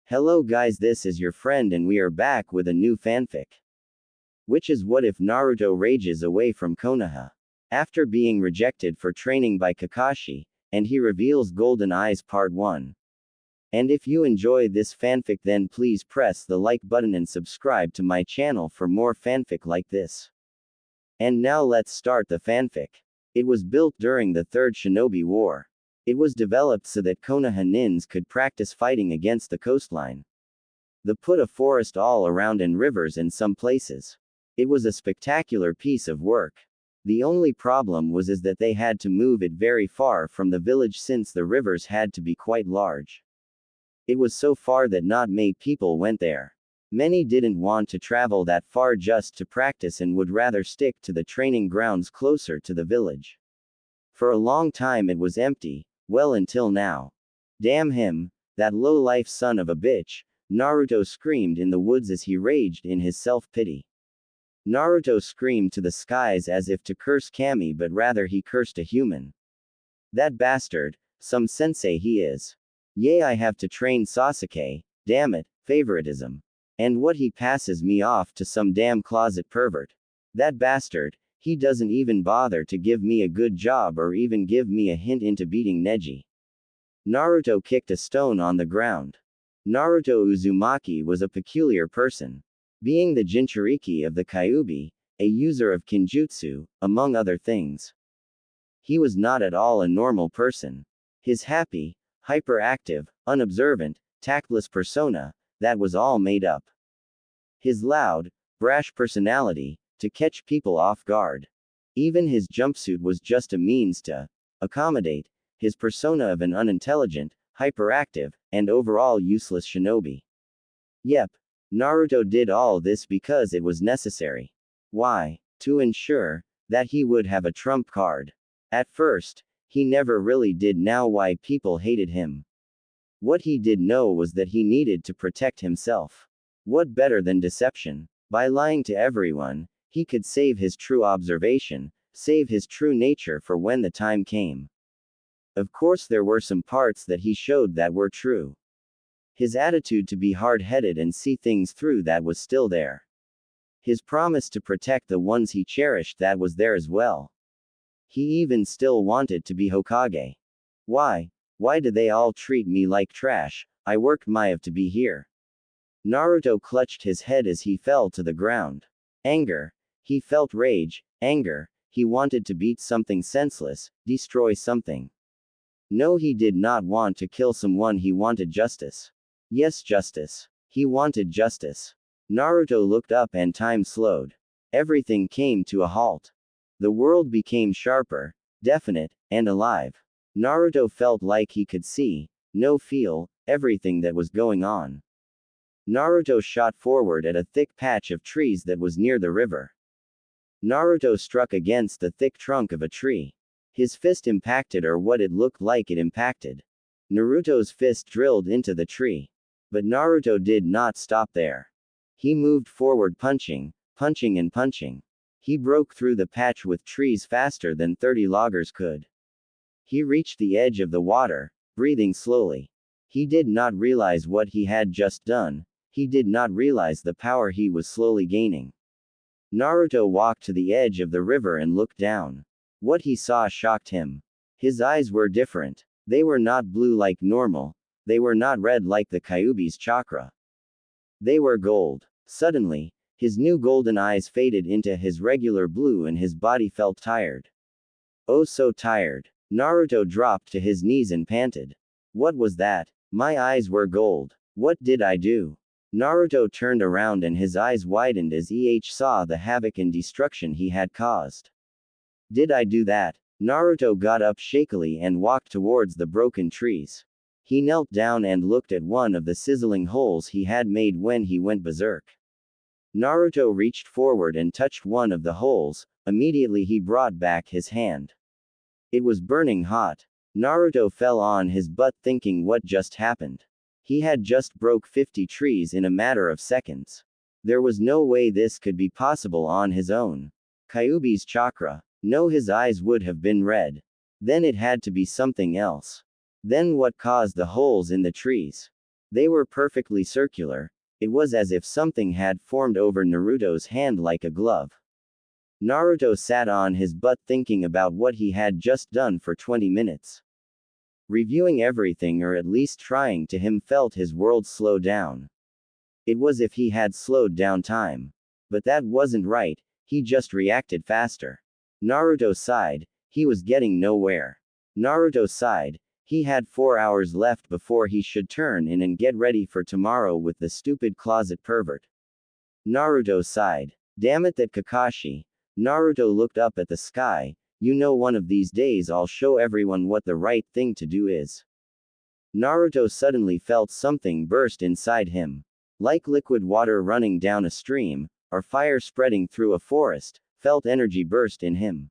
Hello guys, this is your friend and we are back with a new fanfic. Which is what if Naruto rages away from Konoha after being rejected for training by Kakashi, and he reveals Golden Eyes Part 1. And if you enjoy this fanfic, then please press the like button and subscribe to my channel for more fanfic like this. And now let's start the fanfic. It was built during the Third Shinobi War. It was developed so that Konoha nins could practice fighting against the coastline. They put a forest all around and rivers in some places. It was a spectacular piece of work. The only problem was that they had to move it very far from the village since the rivers had to be quite large. It was so far that not many people went there. Many didn't want to travel that far just to practice and would rather stick to the training grounds closer to the village. For a long time it was empty. Well, until now. Damn him, that low-life son of a bitch, Naruto screamed in the woods as he raged in his self-pity. Naruto screamed to the skies as if to curse Kami, but rather he cursed a human. That bastard, some sensei he is. Yay, I have to train Sasuke, damn it, favoritism. And what, he passes me off to some damn closet pervert. That bastard. He doesn't even bother to give me a good job or even give me a hint into beating Neji. Naruto kicked a stone on the ground. Naruto Uzumaki was a peculiar person. Being the Jinchuriki of the Kyuubi, a user of Kinjutsu, among other things. He was not at all a normal person. His happy, hyperactive, unobservant, tactless persona, that was all made up. His loud, brash personality, to catch people off guard. Even his jumpsuit was just a means to accommodate his persona of an unintelligent, hyperactive, and overall useless shinobi. Yep, Naruto did all this because it was necessary. Why? To ensure that he would have a trump card. At first, he never really did know why people hated him. What he did know was that he needed to protect himself. What better than deception? By lying to everyone, he could save his true observation, save his true nature for when the time came. Of course, there were some parts that he showed that were true. His attitude to be hard-headed and see things through, that was still there. His promise to protect the ones he cherished, that was there as well. He even still wanted to be Hokage. Why do they all treat me like trash? I worked my to be here. Naruto clutched his head as he fell to the ground. Anger. He felt rage, anger. He wanted to beat something senseless, destroy something. No, he did not want to kill someone, he wanted justice. Yes, justice. He wanted justice. Naruto looked up and time slowed. Everything came to a halt. The world became sharper, definite, and alive. Naruto felt like he could see, feel, everything that was going on. Naruto shot forward at a thick patch of trees that was near the river. Naruto struck against the thick trunk of a tree. His fist impacted, or what it looked like it impacted. Naruto's fist drilled into the tree. But Naruto did not stop there. He moved forward, punching and punching. He broke through the patch with trees faster than 30 loggers could. He reached the edge of the water, breathing slowly. He did not realize what he had just done. He did not realize the power he was slowly gaining. Naruto walked to the edge of the river and looked down. What he saw shocked him. His eyes were different. They were not blue like normal. They were not red like the Kyuubi's chakra. They were gold. Suddenly, his new golden eyes faded into his regular blue and his body felt tired. Oh, so tired. Naruto dropped to his knees and panted. What was that? My eyes were gold. What did I do? Naruto turned around and his eyes widened as he saw the havoc and destruction he had caused. Did I do that? Naruto got up shakily and walked towards the broken trees. He knelt down and looked at one of the sizzling holes he had made when he went berserk. Naruto reached forward and touched one of the holes. Immediately he brought back his hand. It was burning hot. Naruto fell on his butt thinking, what just happened? He had just broke 50 trees in a matter of seconds. There was no way this could be possible on his own. Kyuubi's chakra. No, his eyes would have been red. Then it had to be something else. Then what caused the holes in the trees? They were perfectly circular. It was as if something had formed over Naruto's hand like a glove. Naruto sat on his butt thinking about what he had just done for 20 minutes. Reviewing everything, or at least trying to, him felt his world slow down. It was if he had slowed down time. But that wasn't right, he just reacted faster. Naruto sighed, he was getting nowhere. Naruto sighed, he had 4 hours left before he should turn in and get ready for tomorrow with the stupid closet pervert. Naruto sighed. Damn it, that Kakashi. Naruto looked up at the sky. You know, one of these days I'll show everyone what the right thing to do is. Naruto suddenly felt something burst inside him. Like liquid water running down a stream, or fire spreading through a forest, felt energy burst in him.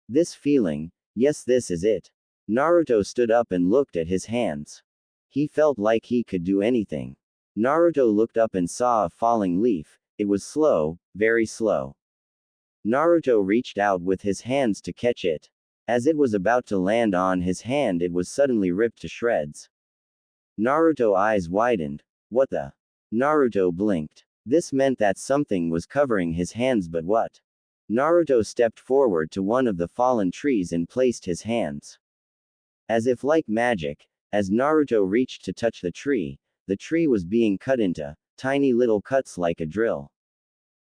This feeling, yes, this is it. Naruto stood up and looked at his hands. He felt like he could do anything. Naruto looked up and saw a falling leaf. It was slow, very slow. Naruto reached out with his hands to catch it. As it was about to land on his hand, it was suddenly ripped to shreds. Naruto's eyes widened. What the? Naruto blinked. This meant that something was covering his hands, but what? Naruto stepped forward to one of the fallen trees and placed his hands. As if like magic, as Naruto reached to touch the tree was being cut into tiny little cuts like a drill.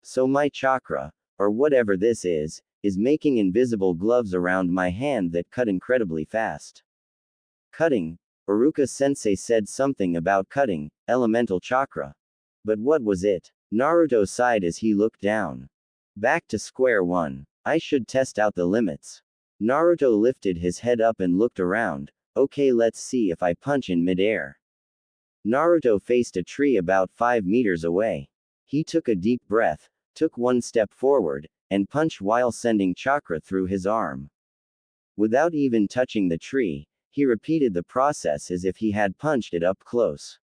So my chakra, or whatever this is making invisible gloves around my hand that cut incredibly fast. Cutting. Iruka-sensei said something about cutting elemental chakra. But what was it? Naruto sighed as he looked down. Back to square one. I should test out the limits. Naruto lifted his head up and looked around. Okay, let's see if I punch in midair. Naruto faced a tree about 5 meters away. He took a deep breath, took one step forward, and punched while sending chakra through his arm. Without even touching the tree, he repeated the process as if he had punched it up close.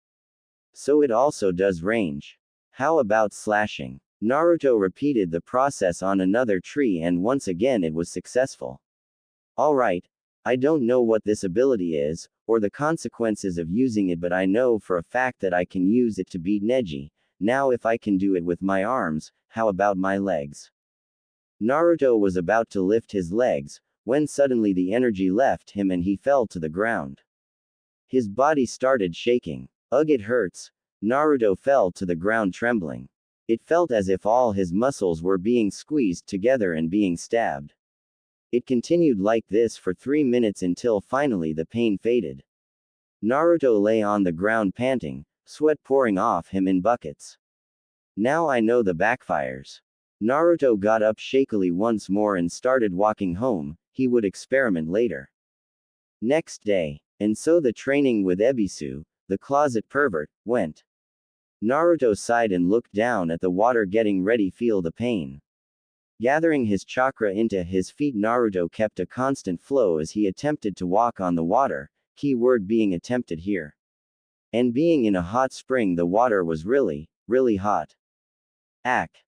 So it also does range. How about slashing? Naruto repeated the process on another tree and once again it was successful. Alright, I don't know what this ability is, or the consequences of using it, but I know for a fact that I can use it to beat Neji. Now if I can do it with my arms, how about my legs? Naruto was about to lift his legs, when suddenly the energy left him and he fell to the ground. His body started shaking. Ugh, it hurts. Naruto fell to the ground trembling. It felt as if all his muscles were being squeezed together and being stabbed. It continued like this for 3 minutes until finally the pain faded. Naruto lay on the ground panting, sweat pouring off him in buckets. Now I know the backfires. Naruto got up shakily once more and started walking home. He would experiment later. Next day. And so the training with Ebisu, the closet pervert, went. Naruto sighed and looked down at the water, getting ready feel the pain. Gathering his chakra into his feet, Naruto kept a constant flow as he attempted to walk on the water, key word being attempted here. And being in a hot spring, the water was really, really hot.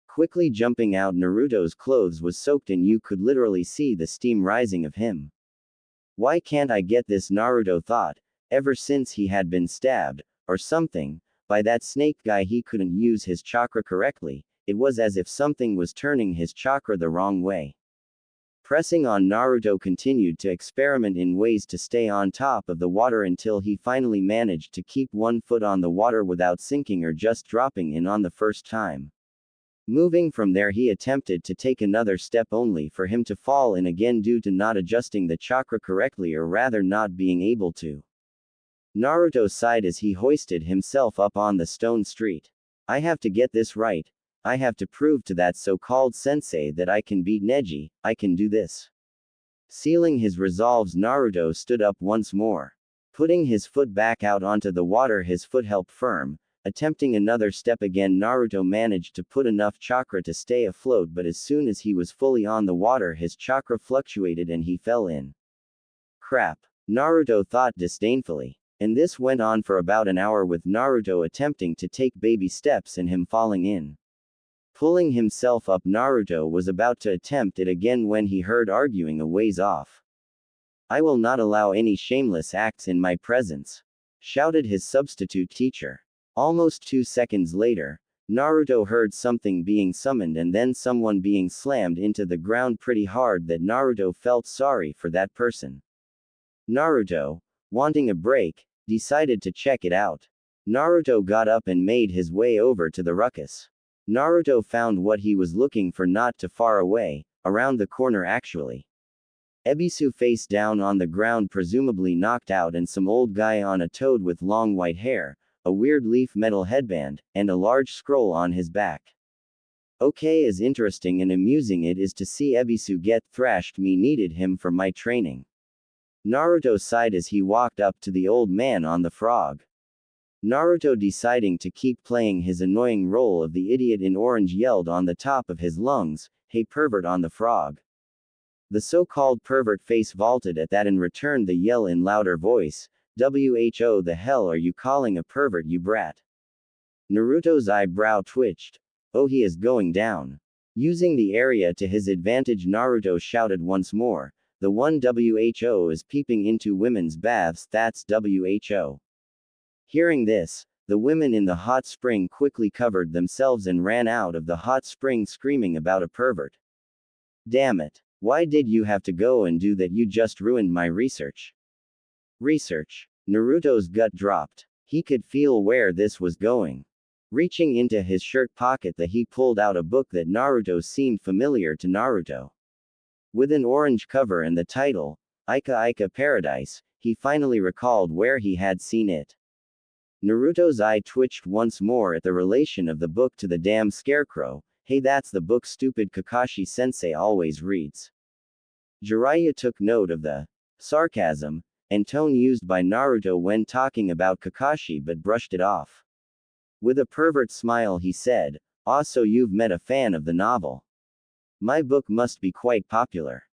Quickly jumping out, Naruto's clothes was soaked and you could literally see the steam rising of him. Why can't I get this? Naruto thought. Ever since he had been stabbed, or something, by that snake guy, he couldn't use his chakra correctly. It was as if something was turning his chakra the wrong way. Pressing on, Naruto continued to experiment in ways to stay on top of the water until he finally managed to keep one foot on the water without sinking or just dropping in on the first time. Moving from there, he attempted to take another step only for him to fall in again due to not adjusting the chakra correctly, or rather not being able to. Naruto sighed as he hoisted himself up on the stone street. I have to get this right. I have to prove to that so-called sensei that I can beat Neji. I can do this. Sealing his resolves, Naruto stood up once more. Putting his foot back out onto the water, his foot held firm. Attempting another step again, Naruto managed to put enough chakra to stay afloat, but as soon as he was fully on the water, his chakra fluctuated and he fell in. Crap. Naruto thought disdainfully. And this went on for about an hour, with Naruto attempting to take baby steps and him falling in. Pulling himself up, Naruto was about to attempt it again when he heard arguing a ways off. I will not allow any shameless acts in my presence. shouted his substitute teacher. Almost 2 seconds later, Naruto heard something being summoned and then someone being slammed into the ground pretty hard that Naruto felt sorry for that person. Naruto, wanting a break, decided to check it out. Naruto got up and made his way over to the ruckus. Naruto found what he was looking for not too far away, around the corner actually. Ebisu face down on the ground presumably knocked out and some old guy on a toad with long white hair, a weird leaf metal headband, and a large scroll on his back. Okay, as interesting and amusing it is to see Ebisu get thrashed, me needed him for my training. Naruto sighed as he walked up to the old man on the frog. Naruto, deciding to keep playing his annoying role of the idiot in orange, yelled on the top of his lungs, "Hey pervert," on the frog. The so-called pervert face vaulted at that and returned the yell in louder voice, "Who the hell are you calling a pervert, you brat?" Naruto's eyebrow twitched. Oh, he is going down. Using the area to his advantage, Naruto shouted once more, "The one who is peeping into women's baths, that's who." Hearing this, the women in the hot spring quickly covered themselves and ran out of the hot spring screaming about a pervert. Damn it. Why did you have to go and do that? You just ruined my research. Research. Naruto's gut dropped. He could feel where this was going. Reaching into his shirt pocket, he pulled out a book that Naruto seemed familiar to Naruto. With an orange cover and the title, Ika Ika Paradise, he finally recalled where he had seen it. Naruto's eye twitched once more at the relation of the book to the damn scarecrow. Hey, that's the book stupid Kakashi-sensei always reads. Jiraiya took note of the sarcasm and tone used by Naruto when talking about Kakashi but brushed it off. With a pervert smile he said, "Ah, so you've met a fan of the novel. My book must be quite popular."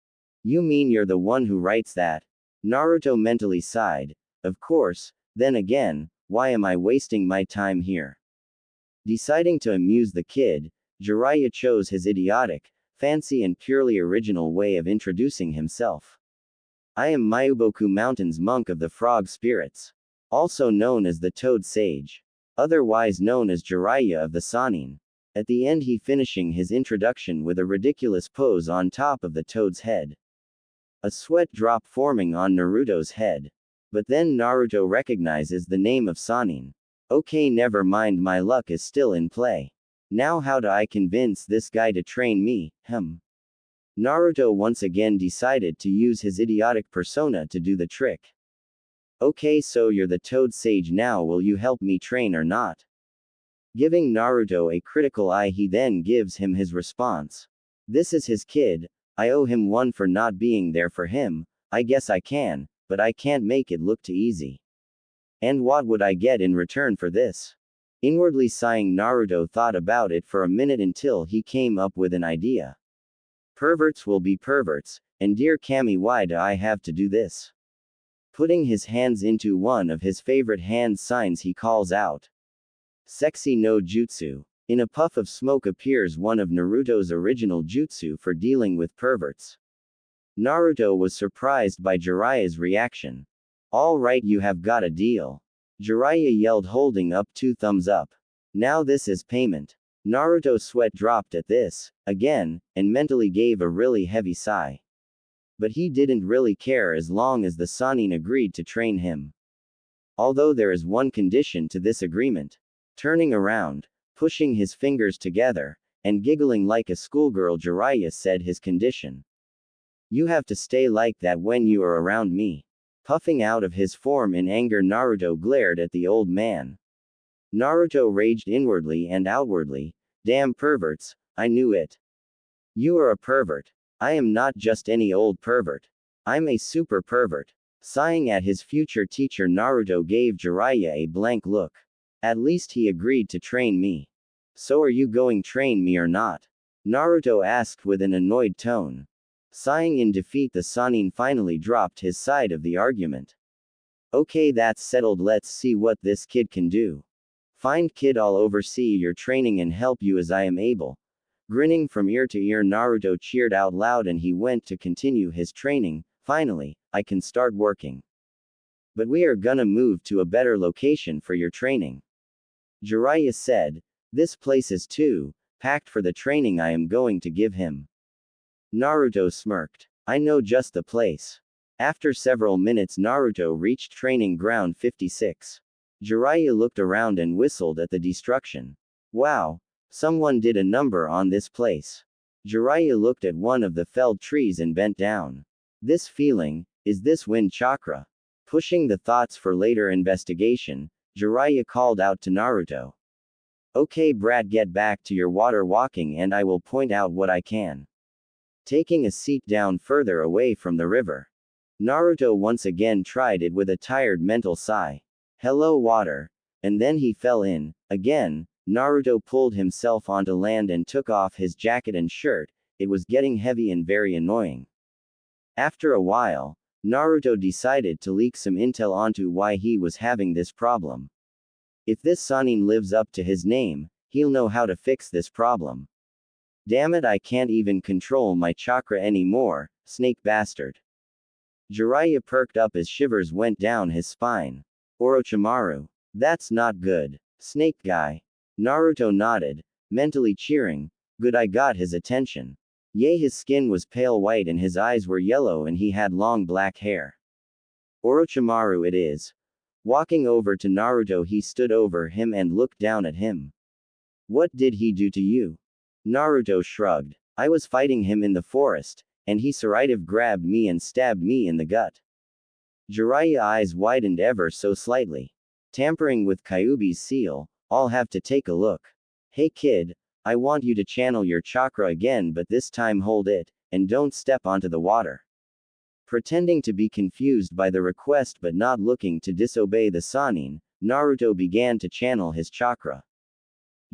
"You mean you're the one who writes that?" Naruto mentally sighed. "Of course, then again, why am I wasting my time here?" Deciding to amuse the kid, Jiraiya chose his idiotic, fancy and purely original way of introducing himself. "I am Mayuboku Mountain's monk of the frog spirits. Also known as the Toad Sage. Otherwise known as Jiraiya of the Sanin." At the end he finishing his introduction with a ridiculous pose on top of the toad's head. A sweat drop forming on Naruto's head. But then Naruto recognizes the name of Sanin. Okay, never mind, my luck is still in play. Now how do I convince this guy to train me? Naruto once again decided to use his idiotic persona to do the trick. "Okay, so you're the Toad Sage now, will you help me train or not?" Giving Naruto a critical eye, he then gives him his response. "This is his kid, I owe him one for not being there for him. I guess I can, but I can't make it look too easy. And what would I get in return for this?" Inwardly sighing, Naruto thought about it for a minute until he came up with an idea. "Perverts will be perverts, and dear Kami, why do I have to do this?" Putting his hands into one of his favorite hand signs, he calls out, "Sexy no jutsu." In a puff of smoke appears one of Naruto's original jutsu for dealing with perverts. Naruto was surprised by Jiraiya's reaction. "All right, you have got a deal." Jiraiya yelled, holding up 2 thumbs up. "Now this is payment." Naruto's sweat dropped at this, again, and mentally gave a really heavy sigh. But he didn't really care as long as the Sanin agreed to train him. Although there is one condition to this agreement. Turning around, pushing his fingers together, and giggling like a schoolgirl, Jiraiya said his condition. "You have to stay like that when you are around me." Puffing out of his form in anger, Naruto glared at the old man. Naruto raged inwardly and outwardly. "Damn perverts, I knew it. You are a pervert. I am not just any old pervert. I'm a super pervert." Sighing at his future teacher, Naruto gave Jiraiya a blank look. "At least he agreed to train me. So are you going to train me or not?" Naruto asked with an annoyed tone. Sighing in defeat, the Sanin finally dropped his side of the argument. "Okay, that's settled, let's see what this kid can do. Fine kid, I'll oversee your training and help you as I am able." Grinning from ear to ear, Naruto cheered out loud and he went to continue his training. "Finally, I can start working." But we are gonna move to a better location for your training. Jiraiya said, this place is too packed for the training I am going to give him. Naruto smirked. I know just the place. After several minutes Naruto reached training ground 56. Jiraiya looked around and whistled at the destruction. Wow. Someone did a number on this place. Jiraiya looked at one of the felled trees and bent down. This feeling, is this wind chakra? Pushing the thoughts for later investigation, Jiraiya called out to Naruto. Okay brat, get back to your water walking and I will point out what I can. Taking a seat down further away from the river. Naruto once again tried it with a tired mental sigh. Hello water. And then he fell in. Again, Naruto pulled himself onto land and took off his jacket and shirt. It was getting heavy and very annoying. After a while, Naruto decided to leak some intel onto why he was having this problem. If this Sanin lives up to his name, he'll know how to fix this problem. Damn it, I can't even control my chakra anymore, snake bastard. Jiraiya perked up as shivers went down his spine. Orochimaru. That's not good. Snake guy. Naruto nodded, mentally cheering. Good, I got his attention. Yay, his skin was pale white and his eyes were yellow and he had long black hair. Orochimaru it is. Walking over to Naruto, he stood over him and looked down at him. What did he do to you? Naruto shrugged. I was fighting him in the forest, and he sort of grabbed me and stabbed me in the gut. Jiraiya's eyes widened ever so slightly. Tampering with Kyuubi's seal, I'll have to take a look. Hey kid, I want you to channel your chakra again, but this time hold it, and don't step onto the water. Pretending to be confused by the request but not looking to disobey the Sanin, Naruto began to channel his chakra.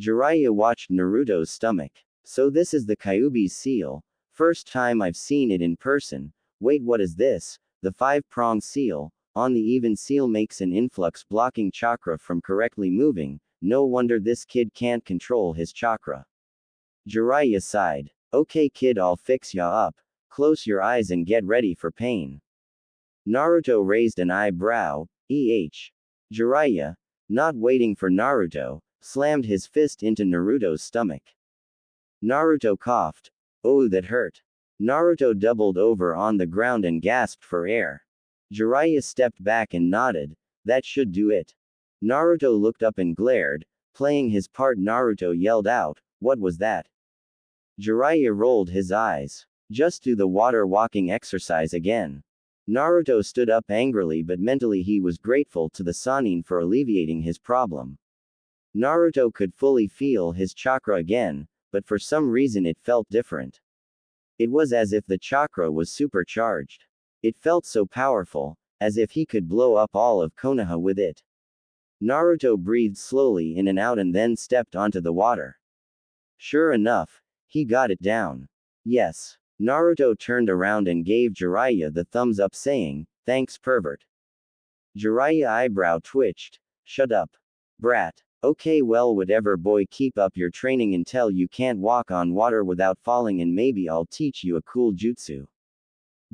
Jiraiya watched Naruto's stomach. So this is the Kyuubi's seal. First time I've seen it in person. Wait, what is this? The five-prong seal. On the even seal makes an influx blocking chakra from correctly moving. No wonder this kid can't control his chakra. Jiraiya sighed. Okay kid, I'll fix ya up. Close your eyes and get ready for pain. Naruto raised an eyebrow. Jiraiya, not waiting for Naruto, slammed his fist into Naruto's stomach. Naruto coughed. Oh, that hurt. Naruto doubled over on the ground and gasped for air. Jiraiya stepped back and nodded. That should do it. Naruto looked up and glared. Playing his part, Naruto yelled out, what was that? Jiraiya rolled his eyes. Just do the water walking exercise again. Naruto stood up angrily, but mentally he was grateful to the Sanin for alleviating his problem. Naruto could fully feel his chakra again, but for some reason it felt different. It was as if the chakra was supercharged. It felt so powerful, as if he could blow up all of Konoha with it. Naruto breathed slowly in and out and then stepped onto the water. Sure enough, he got it down. Yes. Naruto turned around and gave Jiraiya the thumbs up saying, thanks pervert. Jiraiya's eyebrow twitched. Shut up. Brat. Okay well whatever boy, keep up your training until you can't walk on water without falling and maybe I'll teach you a cool jutsu.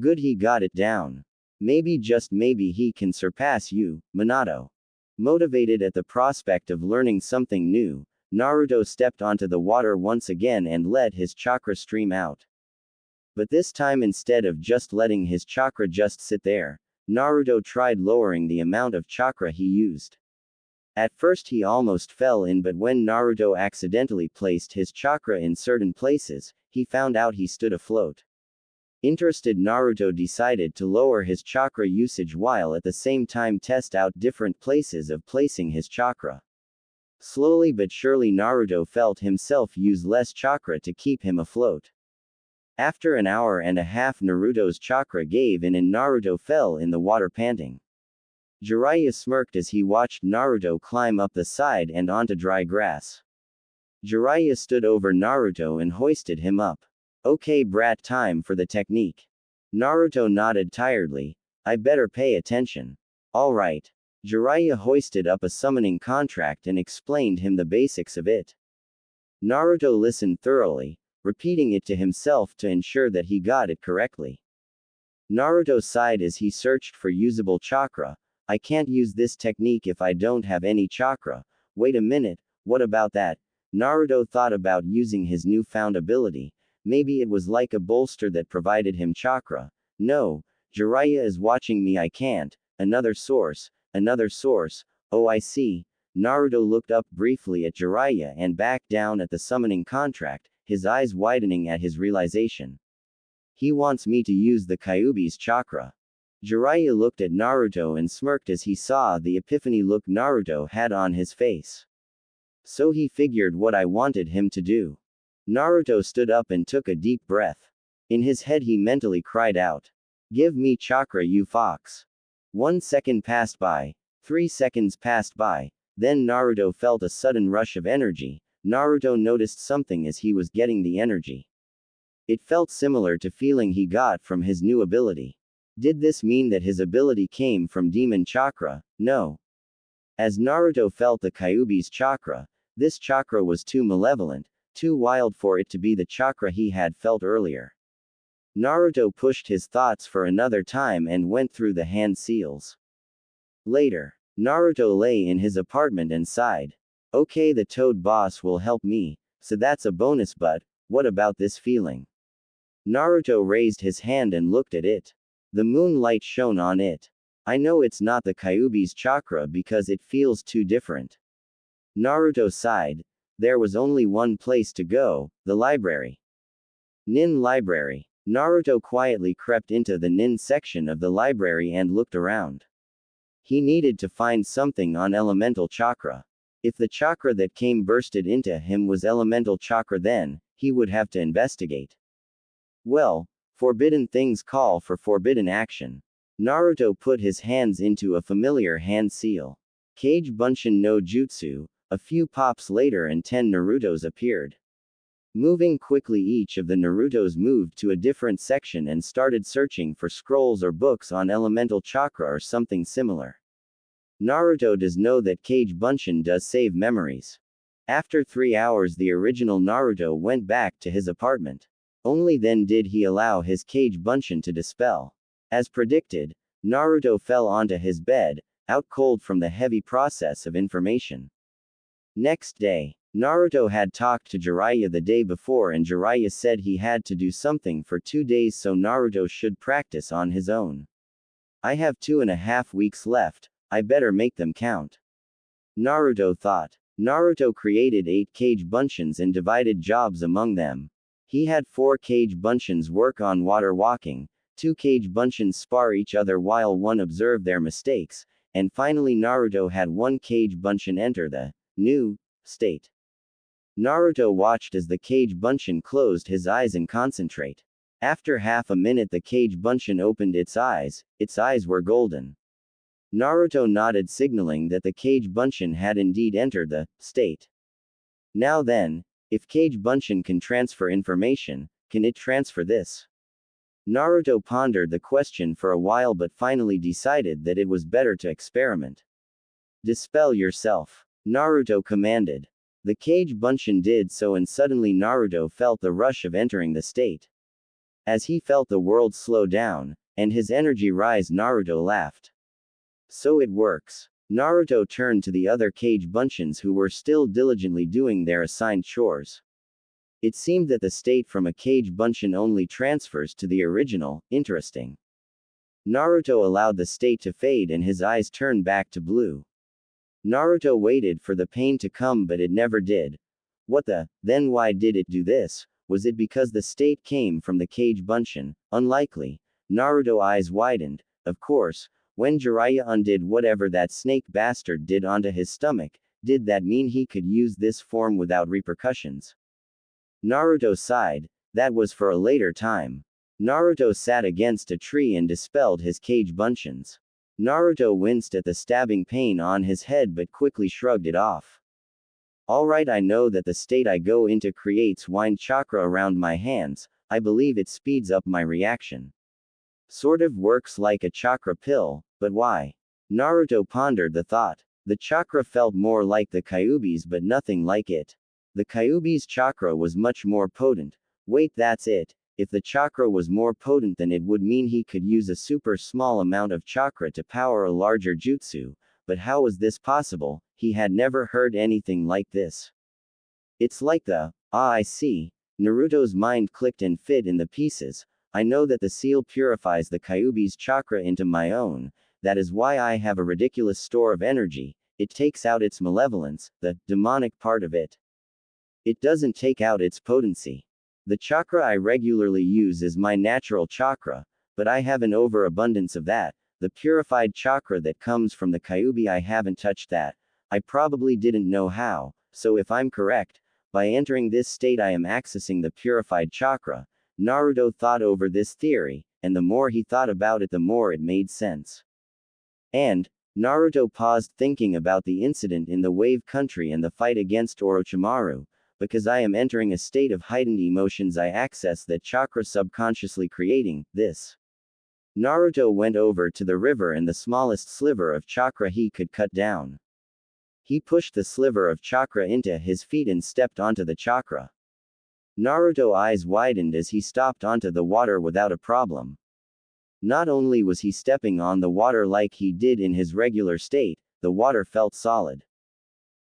Good, he got it down. Maybe just maybe he can surpass you, Minato. Motivated at the prospect of learning something new, Naruto stepped onto the water once again and let his chakra stream out. But this time instead of just letting his chakra just sit there, Naruto tried lowering the amount of chakra he used. At first he almost fell in, but when Naruto accidentally placed his chakra in certain places, he found out he stood afloat. Interested, Naruto decided to lower his chakra usage while at the same time test out different places of placing his chakra. Slowly but surely Naruto felt himself use less chakra to keep him afloat. After an hour and a half Naruto's chakra gave in and Naruto fell in the water panting. Jiraiya smirked as he watched Naruto climb up the side and onto dry grass. Jiraiya stood over Naruto and hoisted him up. Okay brat, time for the technique. Naruto nodded tiredly. I better pay attention. Alright. Jiraiya hoisted up a summoning contract and explained him the basics of it. Naruto listened thoroughly, repeating it to himself to ensure that he got it correctly. Naruto sighed as he searched for usable chakra, I can't use this technique if I don't have any chakra. Wait a minute, what about that? Naruto thought about using his newfound ability. Maybe it was like a bolster that provided him chakra. No, Jiraiya is watching me, I can't. Another source. Oh, I see. Naruto looked up briefly at Jiraiya and back down at the summoning contract, his eyes widening at his realization. He wants me to use the Kyuubi's chakra. Jiraiya looked at Naruto and smirked as he saw the epiphany look Naruto had on his face. So he figured what I wanted him to do. Naruto stood up and took a deep breath. In his head he mentally cried out. Give me chakra, you fox. 1 second passed by. 3 seconds passed by. Then Naruto felt a sudden rush of energy. Naruto noticed something as he was getting the energy. It felt similar to feeling he got from his new ability. Did this mean that his ability came from demon chakra? No. As Naruto felt the Kyuubi's chakra, this chakra was too malevolent, too wild for it to be the chakra he had felt earlier. Naruto pushed his thoughts for another time and went through the hand seals. Later, Naruto lay in his apartment and sighed. Okay, the Toad boss will help me, so that's a bonus, but what about this feeling? Naruto raised his hand and looked at it. The moonlight shone on it. I know it's not the Kyuubi's chakra because it feels too different. Naruto sighed. There was only one place to go, the library. Nin library. Naruto quietly crept into the Nin section of the library and looked around. He needed to find something on elemental chakra. If the chakra that came bursted into him was elemental chakra, then he would have to investigate. Well, forbidden things call for forbidden action. Naruto put his hands into a familiar hand seal. Kage Bunshin no Jutsu. A few pops later and 10 Narutos appeared. Moving quickly, each of the Narutos moved to a different section and started searching for scrolls or books on elemental chakra or something similar. Naruto does know that Kage Bunshin does save memories. After 3 hours, the original Naruto went back to his apartment. Only then did he allow his Kage Bunshin to dispel. As predicted, Naruto fell onto his bed, out cold from the heavy process of information. Next day, Naruto had talked to Jiraiya the day before and Jiraiya said he had to do something for 2 days, so Naruto should practice on his own. I have 2.5 weeks left, I better make them count. Naruto thought. Naruto created 8 Kage Bunshins and divided jobs among them. He had 4 Kage Bunshins work on water walking, 2 Kage Bunshins spar each other while one observed their mistakes, and finally Naruto had 1 Kage Bunshin enter the new state. Naruto watched as the Kage Bunshin closed his eyes and concentrate. After half a minute, the Kage Bunshin opened its eyes were golden. Naruto nodded, signaling that the Kage Bunshin had indeed entered the state. Now then, if Kage Bunshin can transfer information, can it transfer this? Naruto pondered the question for a while but finally decided that it was better to experiment. Dispel yourself, Naruto commanded. The Kage Bunshin did so and suddenly Naruto felt the rush of entering the state. As he felt the world slow down, and his energy rise, Naruto laughed. So it works. Naruto turned to the other Kage Bunshins who were still diligently doing their assigned chores. It seemed that the state from a Kage Bunshin only transfers to the original. Interesting. Naruto allowed the state to fade and his eyes turned back to blue. Naruto waited for the pain to come but it never did. What the? Then why did it do this? Was it because the state came from the Kage Bunshin? Unlikely. Naruto eyes widened. Of course, when Jiraiya undid whatever that snake bastard did onto his stomach, did that mean he could use this form without repercussions? Naruto sighed. That was for a later time. Naruto sat against a tree and dispelled his Kage Bunshins. Naruto winced at the stabbing pain on his head but quickly shrugged it off. Alright, I know that the state I go into creates wind chakra around my hands. I believe it speeds up my reaction. Sort of works like a chakra pill, but why? Naruto pondered the thought. The chakra felt more like the Kyuubi's but nothing like it. The Kyuubi's chakra was much more potent. Wait, that's it. if the chakra was more potent then it would mean he could use a super small amount of chakra to power a larger jutsu, but how was this possible? He had never heard anything like this. It's like I see. Naruto's mind clicked and fit in the pieces. I know that the seal purifies the Kyuubi's chakra into my own, that is why I have a ridiculous store of energy. It takes out its malevolence, the demonic part of it. It doesn't take out its potency. The chakra I regularly use is my natural chakra, but I have an overabundance of that. The purified chakra that comes from the Kyuubi, I haven't touched that. I probably didn't know how, so if I'm correct, by entering this state I am accessing the purified chakra. Naruto thought over this theory, and the more he thought about it the more it made sense. And, Naruto paused thinking about the incident in the Wave Country and the fight against Orochimaru. Because I am entering a state of heightened emotions I access that chakra subconsciously creating this. Naruto went over to the river and the smallest sliver of chakra he could cut down. He pushed the sliver of chakra into his feet and stepped onto the chakra. Naruto's eyes widened as he stopped onto the water without a problem. Not only was he stepping on the water like he did in his regular state, the water felt solid.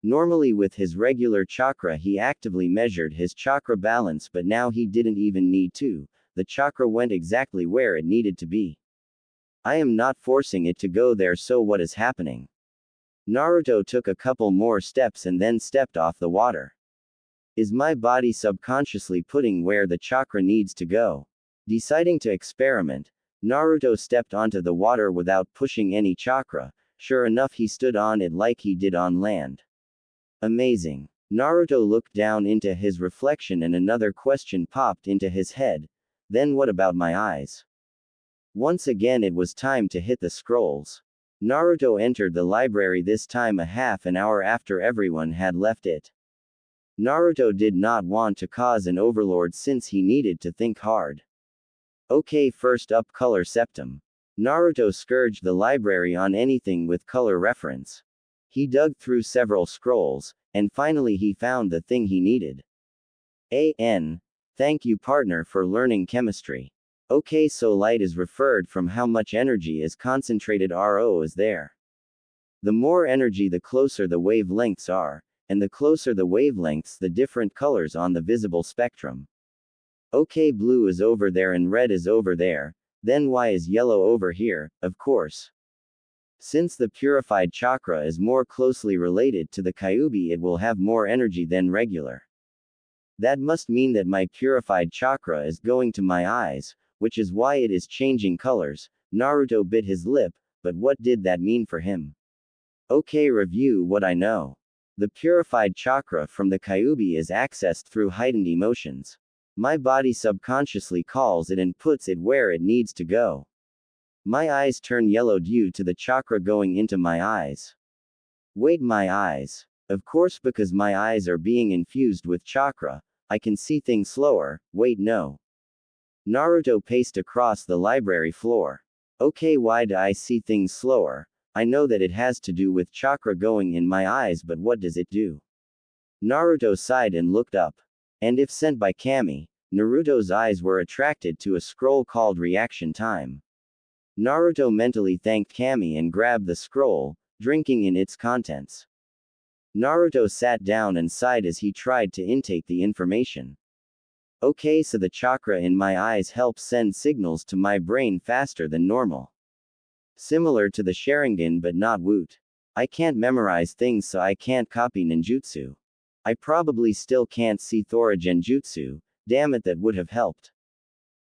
Normally with his regular chakra he actively measured his chakra balance, but now he didn't even need to. The chakra went exactly where it needed to be. I am not forcing it to go there, so what is happening? Naruto took a couple more steps and then stepped off the water. Is my body subconsciously putting where the chakra needs to go? Deciding to experiment, Naruto stepped onto the water without pushing any chakra. Sure enough, he stood on it like he did on land. Amazing. Naruto looked down into his reflection and another question popped into his head. Then what about my eyes? Once again it was time to hit the scrolls. Naruto entered the library, this time a half an hour after everyone had left it. Naruto did not want to cause an overload since he needed to think hard. Okay, first up, color septum. Naruto scourged the library on anything with color reference. He dug through several scrolls, and finally he found the thing he needed. Thank you, partner, for learning chemistry. Okay, so light is referred from how much energy is concentrated RO is there. The more energy the closer the wavelengths are, and the closer the wavelengths the different colors on the visible spectrum. Okay, blue is over there and red is over there, then why is yellow over here? Of course. Since the purified chakra is more closely related to the Kyuubi, it will have more energy than regular. That must mean that my purified chakra is going to my eyes, which is why it is changing colors. Naruto bit his lip, but what did that mean for him? Okay, review what I know. The purified chakra from the Kyuubi is accessed through heightened emotions. My body subconsciously calls it and puts it where it needs to go. My eyes turn yellow due to the chakra going into my eyes. Wait, my eyes. Of course, because my eyes are being infused with chakra, I can see things slower. Wait, no. Naruto paced across the library floor. Okay, why do I see things slower? I know that it has to do with chakra going in my eyes, but what does it do? Naruto sighed and looked up. And if sent by Kami, Naruto's eyes were attracted to a scroll called Reaction Time. Naruto mentally thanked Kami and grabbed the scroll, drinking in its contents. Naruto sat down and sighed as he tried to intake the information. Okay, so the chakra in my eyes helps send signals to my brain faster than normal. Similar to the Sharingan but not Woot. I can't memorize things, so I can't copy ninjutsu. I probably still can't see Thora Genjutsu. Damn it, that would have helped.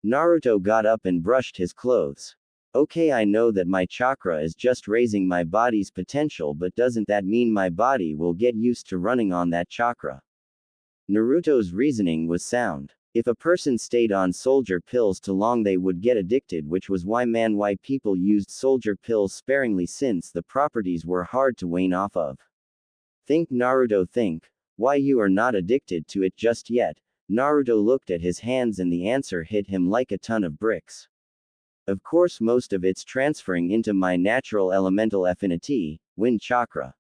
Naruto got up and brushed his clothes. Okay, I know that my chakra is just raising my body's potential, but doesn't that mean my body will get used to running on that chakra? Naruto's reasoning was sound. If a person stayed on soldier pills too long, they would get addicted, which was why people used soldier pills sparingly, since the properties were hard to wane off of. Think, Naruto, think. Why you are not addicted to it just yet? Naruto looked at his hands and the answer hit him like a ton of bricks. Of course, most of it's transferring into my natural elemental affinity, wind chakra.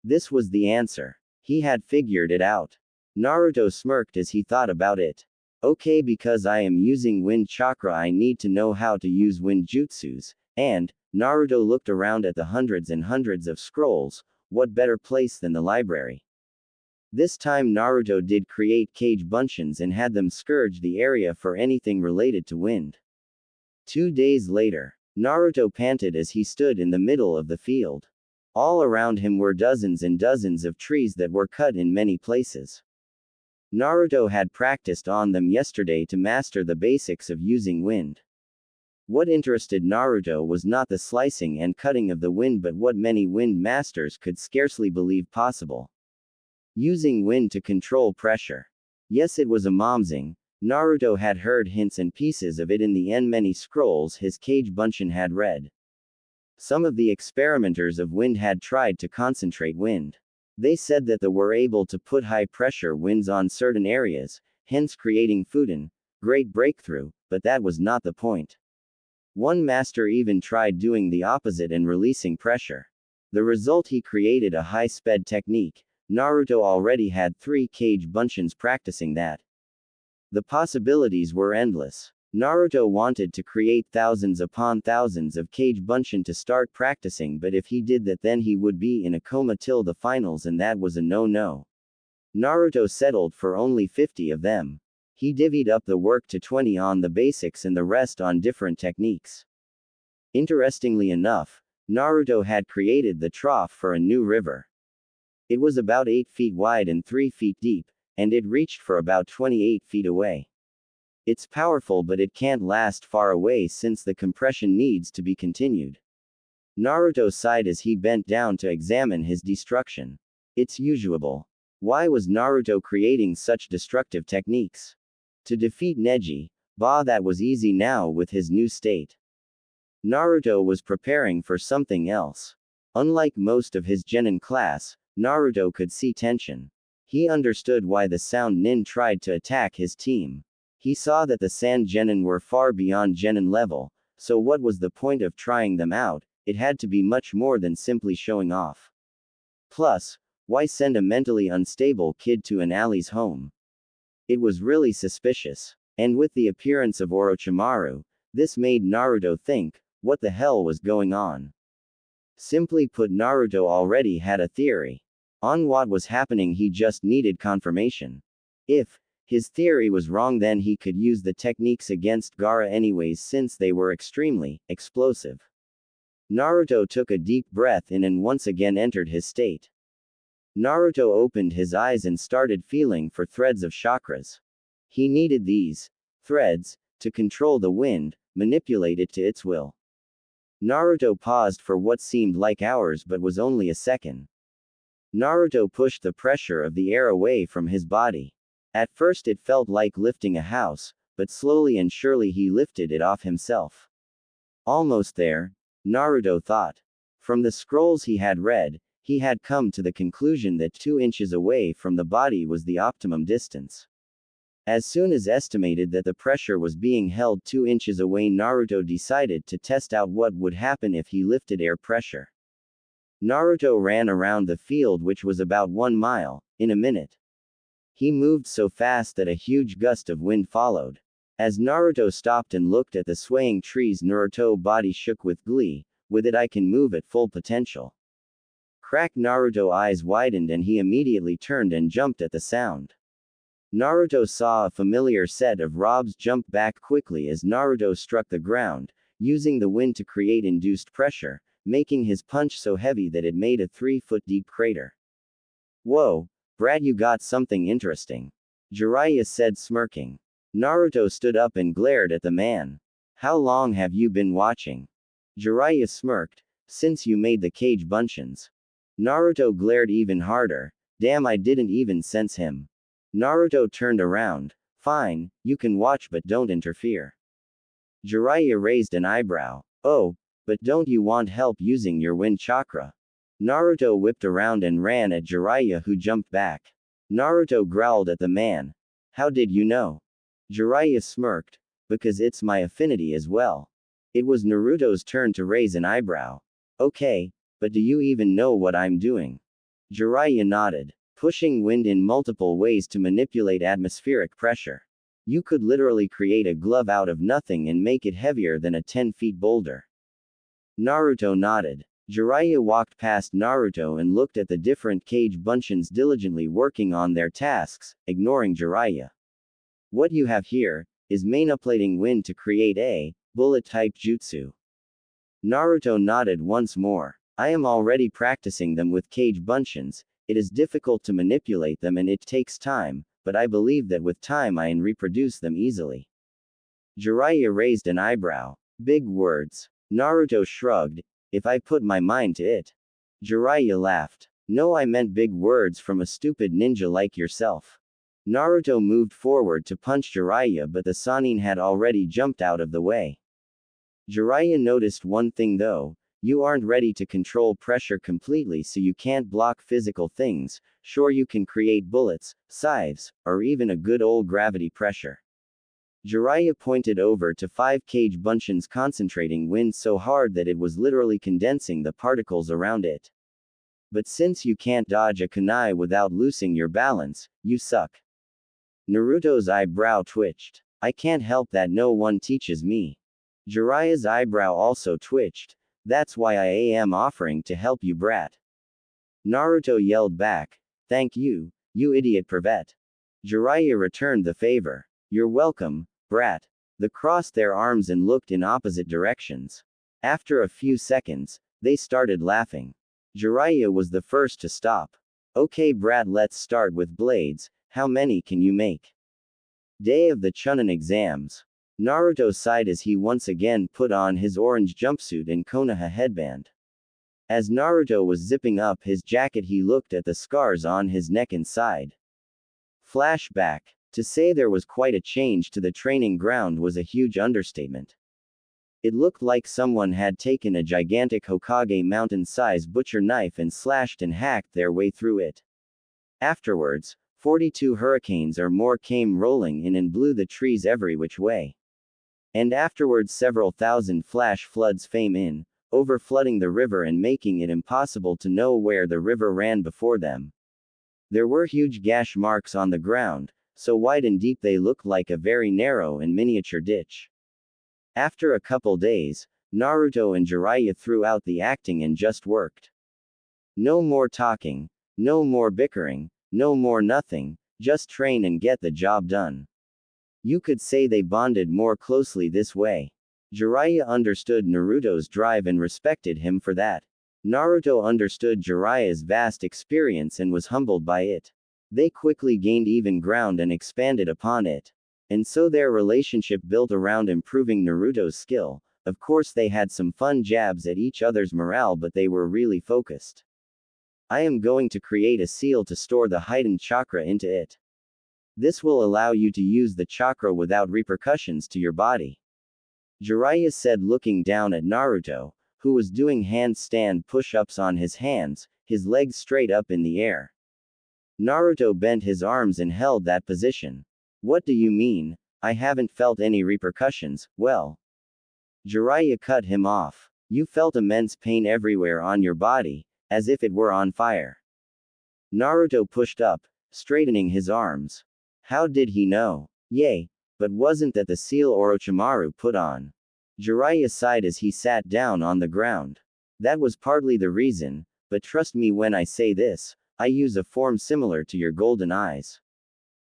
This was the answer. He had figured it out. Naruto smirked as he thought about it. Okay, because I am using wind chakra, I need to know how to use wind jutsus. And, Naruto looked around at the hundreds and hundreds of scrolls. What better place than the library? This time Naruto did create cage bunchins and had them scourge the area for anything related to wind. 2 days later, Naruto panted as he stood in the middle of the field. All around him were dozens and dozens of trees that were cut in many places. Naruto had practiced on them yesterday to master the basics of using wind. What interested Naruto was not the slicing and cutting of the wind but what many wind masters could scarcely believe possible. Using wind to control pressure. Yes, it was amazing. Naruto had heard hints and pieces of it in the many scrolls his cage bunshin had read. Some of the experimenters of wind had tried to concentrate wind. They said that they were able to put high-pressure winds on certain areas, hence creating Fuden, great breakthrough, but that was not the point. One master even tried doing the opposite and releasing pressure. The result, he created a high-sped technique. Naruto already had 3 cage bunchins practicing that. The possibilities were endless. Naruto wanted to create thousands upon thousands of cage bunshin to start practicing, but if he did that then he would be in a coma till the finals and that was a no-no. Naruto settled for only 50 of them. He divvied up the work to 20 on the basics and the rest on different techniques. Interestingly enough, Naruto had created the trough for a new river. It was about 8 feet wide and 3 feet deep, and it reached for about 28 feet away. It's powerful but it can't last far away since the compression needs to be continued. Naruto sighed as he bent down to examine his destruction. It's usual. Why was Naruto creating such destructive techniques? To defeat Neji, that was easy now with his new state. Naruto was preparing for something else. Unlike most of his genin class, Naruto could see tension. He understood why the Sound Nin tried to attack his team. He saw that the Sand Genin were far beyond Genin level, so what was the point of trying them out? It had to be much more than simply showing off. Plus, why send a mentally unstable kid to an Ali's home? It was really suspicious. And with the appearance of Orochimaru, this made Naruto think, what the hell was going on? Simply put, Naruto already had a theory on what was happening, he just needed confirmation. If his theory was wrong, then he could use the techniques against Gaara anyways since they were extremely explosive. Naruto took a deep breath in and once again entered his state. Naruto opened his eyes and started feeling for threads of chakras. He needed these threads to control the wind, manipulate it to its will. Naruto paused for what seemed like hours but was only a second. Naruto pushed the pressure of the air away from his body. At first it felt like lifting a house, but slowly and surely he lifted it off himself. Almost there, Naruto thought. From the scrolls he had read, he had come to the conclusion that 2 inches away from the body was the optimum distance. As soon as estimated that the pressure was being held 2 inches away, Naruto decided to test out what would happen if he lifted air pressure. Naruto ran around the field, which was about 1 mile, in a minute. He moved so fast that a huge gust of wind followed. As Naruto stopped and looked at the swaying trees, Naruto's body shook with glee. With it I can move at full potential. Crack! Naruto's eyes widened and he immediately turned and jumped at the sound. Naruto saw a familiar set of robes jump back quickly as Naruto struck the ground, using the wind to create induced pressure, making his punch so heavy that it made a 3-foot deep crater. Whoa, Brad, you got something interesting. Jiraiya said, smirking. Naruto stood up and glared at the man. How long have you been watching? Jiraiya smirked. Since you made the cage bunchins. Naruto glared even harder. Damn, I didn't even sense him. Naruto turned around. Fine, you can watch but don't interfere. Jiraiya raised an eyebrow. Oh, but don't you want help using your wind chakra? Naruto whipped around and ran at Jiraiya, who jumped back. Naruto growled at the man. How did you know? Jiraiya smirked. Because it's my affinity as well. It was Naruto's turn to raise an eyebrow. Okay, but do you even know what I'm doing? Jiraiya nodded. Pushing wind in multiple ways to manipulate atmospheric pressure. You could literally create a glove out of nothing and make it heavier than a 10-feet boulder. Naruto nodded. Jiraiya walked past Naruto and looked at the different Kage Bunshins diligently working on their tasks, ignoring Jiraiya. What you have here is manipulating wind to create a bullet-type jutsu. Naruto nodded once more. I am already practicing them with Kage Bunshins. It is difficult to manipulate them and it takes time, but I believe that with time I can reproduce them easily. Jiraiya raised an eyebrow. Big words. Naruto shrugged. If I put my mind to it. Jiraiya laughed. No, I meant big words from a stupid ninja like yourself. Naruto moved forward to punch Jiraiya, but the Sanin had already jumped out of the way. Jiraiya noticed one thing though. You aren't ready to control pressure completely, so you can't block physical things. Sure, you can create bullets, scythes, or even a good old gravity pressure. Jiraiya pointed over to 5 Kage Bunshins concentrating wind so hard that it was literally condensing the particles around it. But since you can't dodge a kunai without losing your balance, you suck. Naruto's eyebrow twitched. I can't help that, no one teaches me. Jiraiya's eyebrow also twitched. That's why I am offering to help you, brat. Naruto yelled back. Thank you, you idiot pervert. Jiraiya returned the favor. You're welcome, brat. They crossed their arms and looked in opposite directions. After a few seconds, they started laughing. Jiraiya was the first to stop. Okay, brat, let's start with blades. How many can you make? Day of the Chunin exams. Naruto sighed as he once again put on his orange jumpsuit and Konoha headband. As Naruto was zipping up his jacket, he looked at the scars on his neck and sighed. Flashback. To say there was quite a change to the training ground was a huge understatement. It looked like someone had taken a gigantic Hokage mountain-sized butcher knife and slashed and hacked their way through it. Afterwards, 42 hurricanes or more came rolling in and blew the trees every which way. And afterwards several thousand flash floods came in, overflooding the river and making it impossible to know where the river ran before them. There were huge gash marks on the ground, so wide and deep they looked like a very narrow and miniature ditch. After a couple days, Naruto and Jiraiya threw out the acting and just worked. No more talking, no more bickering, no more nothing, just train and get the job done. You could say they bonded more closely this way. Jiraiya understood Naruto's drive and respected him for that. Naruto understood Jiraiya's vast experience and was humbled by it. They quickly gained even ground and expanded upon it. And so their relationship built around improving Naruto's skill. Of course they had some fun jabs at each other's morale, but they were really focused. I am going to create a seal to store the hidden chakra into it. This will allow you to use the chakra without repercussions to your body. Jiraiya said, looking down at Naruto, who was doing handstand push-ups on his hands, his legs straight up in the air. Naruto bent his arms and held that position. What do you mean? I haven't felt any repercussions. Well. Jiraiya cut him off. You felt immense pain everywhere on your body, as if it were on fire. Naruto pushed up, straightening his arms. How did he know? Yay, but wasn't that the seal Orochimaru put on? Jiraiya sighed as he sat down on the ground. That was partly the reason, but trust me when I say this, I use a form similar to your golden eyes.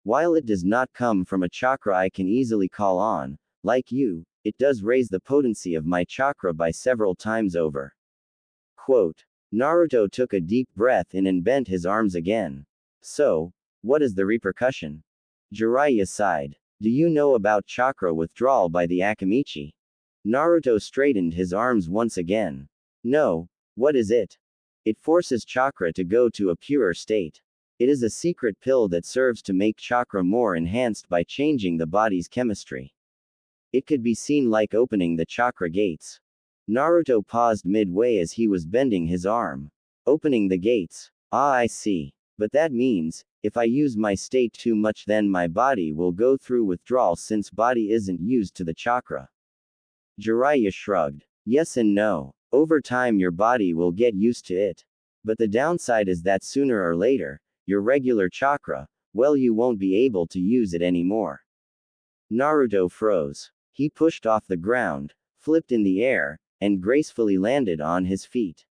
While it does not come from a chakra I can easily call on, like you, it does raise the potency of my chakra by several times over. Quote. Naruto took a deep breath in and bent his arms again. So, what is the repercussion? Jiraiya sighed. Do you know about chakra withdrawal by the Akamichi? Naruto straightened his arms once again. No, what is it? It forces chakra to go to a purer state. It is a secret pill that serves to make chakra more enhanced by changing the body's chemistry. It could be seen like opening the chakra gates. Naruto paused midway as he was bending his arm. Opening the gates. Ah, I see. But that means, if I use my state too much then my body will go through withdrawal since body isn't used to the chakra. Jiraiya shrugged. Yes and no. Over time your body will get used to it. But the downside is that sooner or later, your regular chakra, well, you won't be able to use it anymore. Naruto froze. He pushed off the ground, flipped in the air, and gracefully landed on his feet.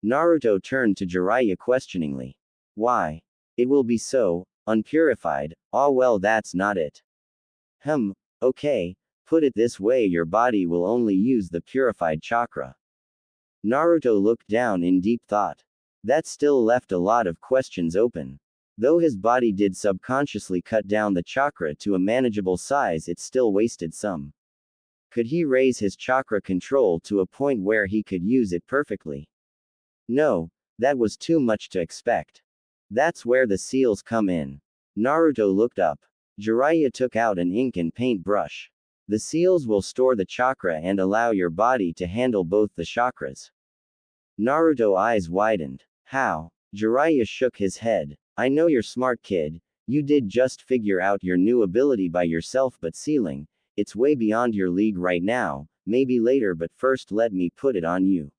Naruto turned to Jiraiya questioningly. Why? It will be so, unpurified. Ah, well, that's not it. Okay, put it this way, your body will only use the purified chakra. Naruto looked down in deep thought. That still left a lot of questions open. Though his body did subconsciously cut down the chakra to a manageable size, it still wasted some. Could he raise his chakra control to a point where he could use it perfectly? No, that was too much to expect. That's where the seals come in. Naruto looked up. Jiraiya took out an ink and paint brush. The seals will store the chakra and allow your body to handle both the chakras. Naruto's eyes widened. How? Jiraiya shook his head. I know you're smart, kid. You did just figure out your new ability by yourself, but sealing, it's way beyond your league right now. Maybe later, but first let me put it on you.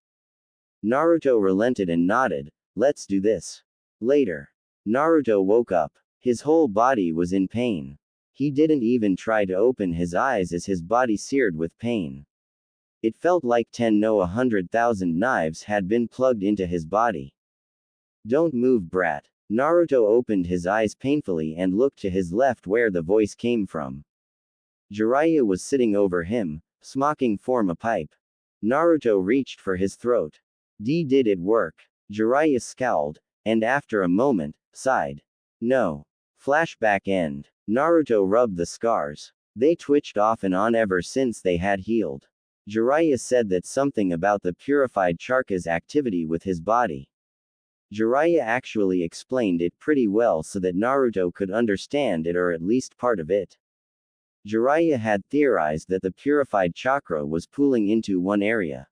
Naruto relented and nodded. Let's do this. Later. Naruto woke up. His whole body was in pain. He didn't even try to open his eyes as his body seared with pain. It felt like 100,000 knives had been plugged into his body. Don't move, brat. Naruto opened his eyes painfully and looked to his left where the voice came from. Jiraiya was sitting over him, smoking from a pipe. Naruto reached for his throat. Did it work? Jiraiya scowled, and after a moment, sighed. No. Flashback end. Naruto rubbed the scars. They twitched off and on ever since they had healed. Jiraiya said that something about the purified chakra's activity with his body. Jiraiya actually explained it pretty well so that Naruto could understand it, or at least part of it. Jiraiya had theorized that the purified chakra was pooling into one area.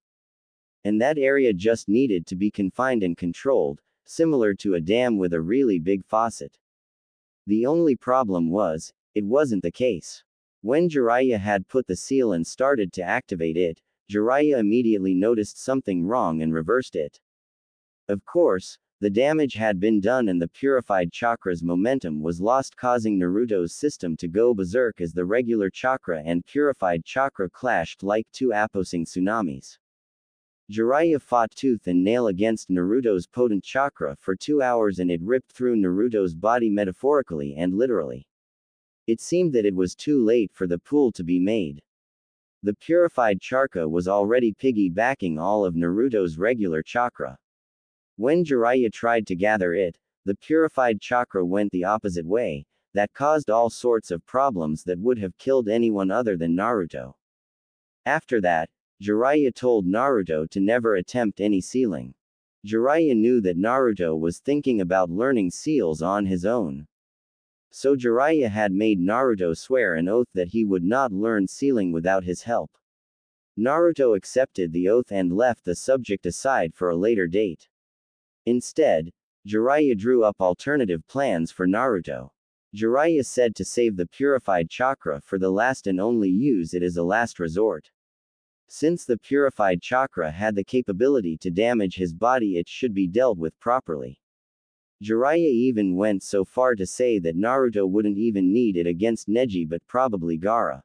And that area just needed to be confined and controlled, similar to a dam with a really big faucet. The only problem was, it wasn't the case. When Jiraiya had put the seal and started to activate it, Jiraiya immediately noticed something wrong and reversed it. Of course, the damage had been done and the purified chakra's momentum was lost, causing Naruto's system to go berserk as the regular chakra and purified chakra clashed like two opposing tsunamis. Jiraiya fought tooth and nail against Naruto's potent chakra for 2 hours, and it ripped through Naruto's body metaphorically and literally. It seemed that it was too late for the pool to be made. The purified chakra was already piggybacking all of Naruto's regular chakra. When Jiraiya tried to gather it, the purified chakra went the opposite way. That caused all sorts of problems that would have killed anyone other than Naruto. After that, Jiraiya told Naruto to never attempt any sealing. Jiraiya knew that Naruto was thinking about learning seals on his own. So Jiraiya had made Naruto swear an oath that he would not learn sealing without his help. Naruto accepted the oath and left the subject aside for a later date. Instead, Jiraiya drew up alternative plans for Naruto. Jiraiya said to save the purified chakra for the last and only use it as a last resort. Since the purified chakra had the capability to damage his body, it should be dealt with properly. Jiraiya even went so far to say that Naruto wouldn't even need it against Neji but probably Gaara.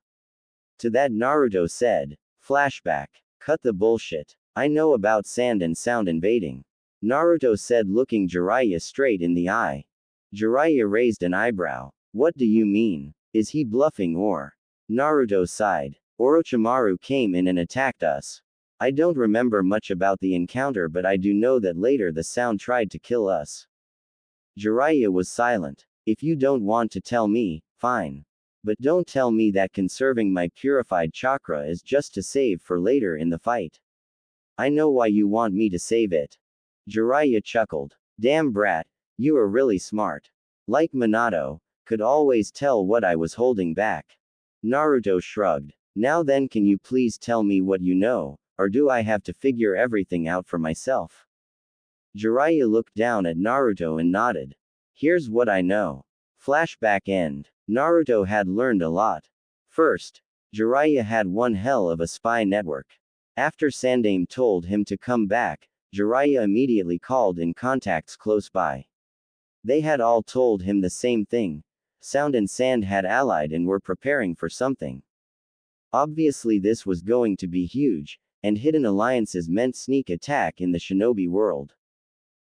To that Naruto said, flashback, cut the bullshit. I know about sand and sound invading. Naruto said, looking Jiraiya straight in the eye. Jiraiya raised an eyebrow. What do you mean? Is he bluffing or? Naruto sighed. Orochimaru came in and attacked us. I don't remember much about the encounter, but I do know that later the sound tried to kill us. Jiraiya was silent. If you don't want to tell me, fine. But don't tell me that conserving my purified chakra is just to save for later in the fight. I know why you want me to save it. Jiraiya chuckled. Damn brat, you are really smart. Like Minato, could always tell what I was holding back. Naruto shrugged. Now then, can you please tell me what you know, or do I have to figure everything out for myself? Jiraiya looked down at Naruto and nodded. Here's what I know. Flashback end. Naruto had learned a lot. First, Jiraiya had one hell of a spy network. After Sandaime told him to come back, Jiraiya immediately called in contacts close by. They had all told him the same thing. Sound and Sand had allied and were preparing for something. Obviously this was going to be huge, and hidden alliances meant sneak attack in the shinobi world.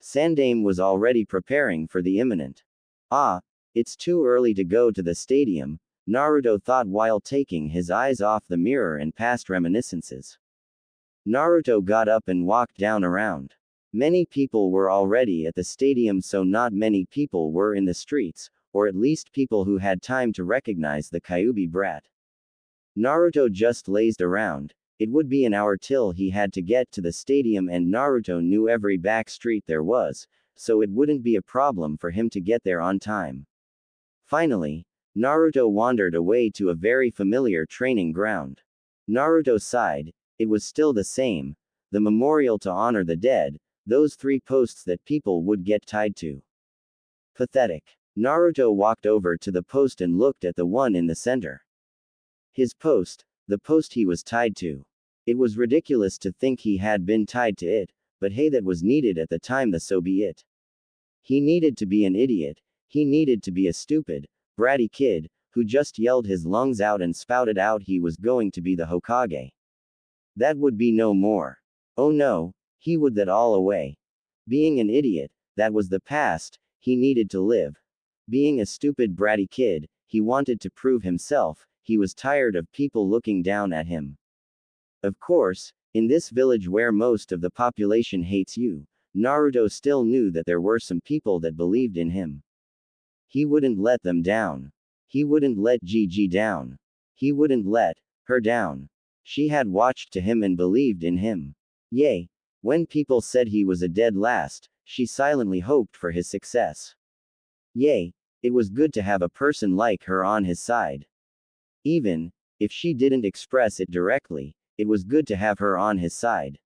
Sandame was already preparing for the imminent. Ah, it's too early to go to the stadium, Naruto thought while taking his eyes off the mirror and past reminiscences. Naruto got up and walked down around. Many people were already at the stadium, so not many people were in the streets, or at least people who had time to recognize the Kyuubi brat. Naruto just lazed around. It would be an hour till he had to get to the stadium, and Naruto knew every back street there was, so it wouldn't be a problem for him to get there on time. Finally, Naruto wandered away to a very familiar training ground. Naruto sighed. It was still the same, the memorial to honor the dead, those 3 posts that people would get tied to. Pathetic. Naruto walked over to the post and looked at the one in the center. His post, the post he was tied to. It was ridiculous to think he had been tied to it, but hey, that was needed at the time, so be it. He needed to be an idiot, he needed to be a stupid, bratty kid, who just yelled his lungs out and spouted out he was going to be the Hokage. That would be no more. Oh no, he would that all away. Being an idiot, that was the past, he needed to live. Being a stupid bratty kid, he wanted to prove himself, he was tired of people looking down at him. Of course, in this village where most of the population hates you, Naruto still knew that there were some people that believed in him. He wouldn't let them down. He wouldn't let Gigi down. He wouldn't let her down. She had watched to him and believed in him. Yay. When people said he was a dead last, she silently hoped for his success. Yay. It was good to have a person like her on his side. Even if she didn't express it directly, it was good to have her on his side.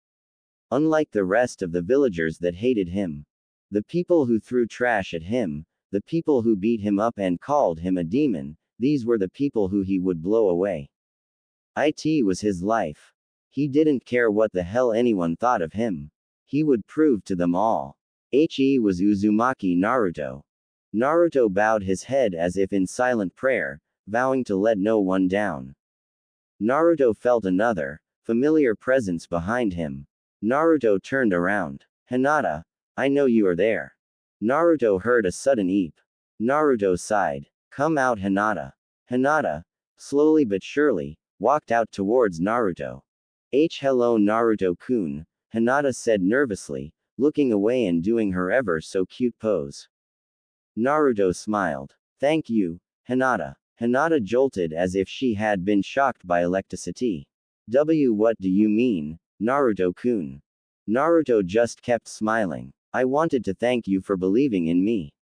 Unlike the rest of the villagers that hated him, the people who threw trash at him, the people who beat him up and called him a demon, these were the people who he would blow away. It was his life. He didn't care what the hell anyone thought of him. He would prove to them all. He was Uzumaki Naruto. Naruto bowed his head as if in silent prayer, vowing to let no one down. Naruto felt another, familiar presence behind him. Naruto turned around. Hinata, I know you are there. Naruto heard a sudden eep. Naruto sighed. Come out, Hinata. Hinata, slowly but surely, walked out towards Naruto. Hello Naruto-kun, Hinata said nervously, looking away and doing her ever so cute pose. Naruto smiled. Thank you, Hinata. Hinata jolted as if she had been shocked by electricity. What do you mean, Naruto-kun? Naruto just kept smiling. I wanted to thank you for believing in me.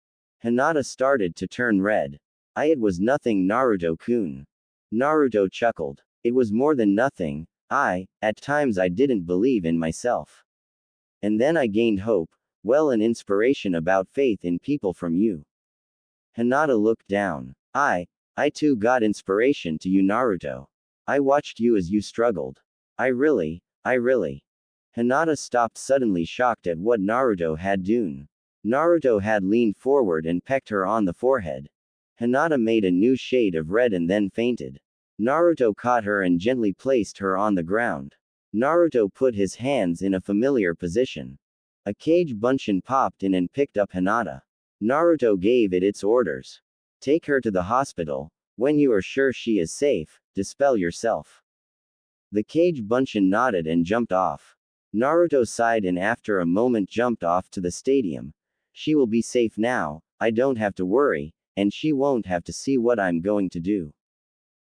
Hinata started to turn red. It was nothing, Naruto-kun. Naruto chuckled. It was more than nothing. At times I didn't believe in myself. And then I gained hope, well, an inspiration about faith in people from you. Hinata looked down. I too got inspiration to you, Naruto. I watched you as you struggled. I really. Hinata stopped suddenly, shocked at what Naruto had done. Naruto had leaned forward and pecked her on the forehead. Hinata made a new shade of red and then fainted. Naruto caught her and gently placed her on the ground. Naruto put his hands in a familiar position. A cage bunshin popped in and picked up Hinata. Naruto gave it its orders. Take her to the hospital. When you are sure she is safe, dispel yourself. The cage bunshin nodded and jumped off. Naruto sighed and after a moment jumped off to the stadium. She will be safe now, I don't have to worry, and she won't have to see what I'm going to do.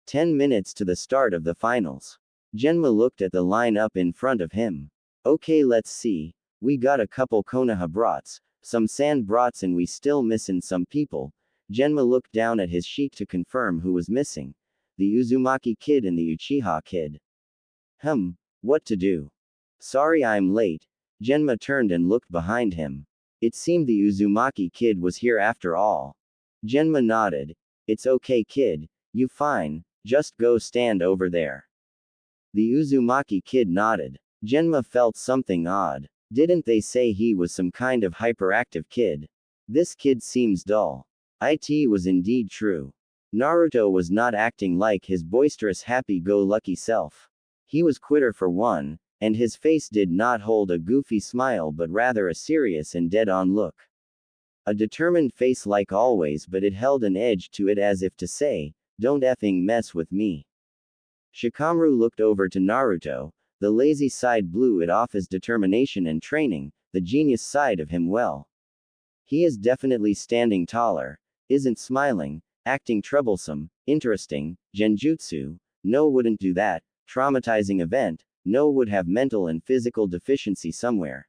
10 minutes to the start of the finals. Genma looked at the lineup in front of him. Okay, let's see. We got a couple Konoha brats, some sand brats, and we still missin' some people. Genma looked down at his sheet to confirm who was missing. The Uzumaki kid and the Uchiha kid. What to do? Sorry I'm late. Genma turned and looked behind him. It seemed the Uzumaki kid was here after all. Genma nodded. It's okay, kid. You fine. Just go stand over there. The Uzumaki kid nodded. Genma felt something odd. Didn't they say he was some kind of hyperactive kid? This kid seems dull. It was indeed true. Naruto was not acting like his boisterous happy-go-lucky self. He was quitter for one, and his face did not hold a goofy smile but rather a serious and dead-on look. A determined face like always, but it held an edge to it as if to say, "Don't effing mess with me." Shikamaru looked over to Naruto. The lazy side blew it off his determination and training, the genius side of him well. He is definitely standing taller, isn't smiling, acting troublesome, interesting, genjutsu, no wouldn't do that, traumatizing event, no would have mental and physical deficiency somewhere.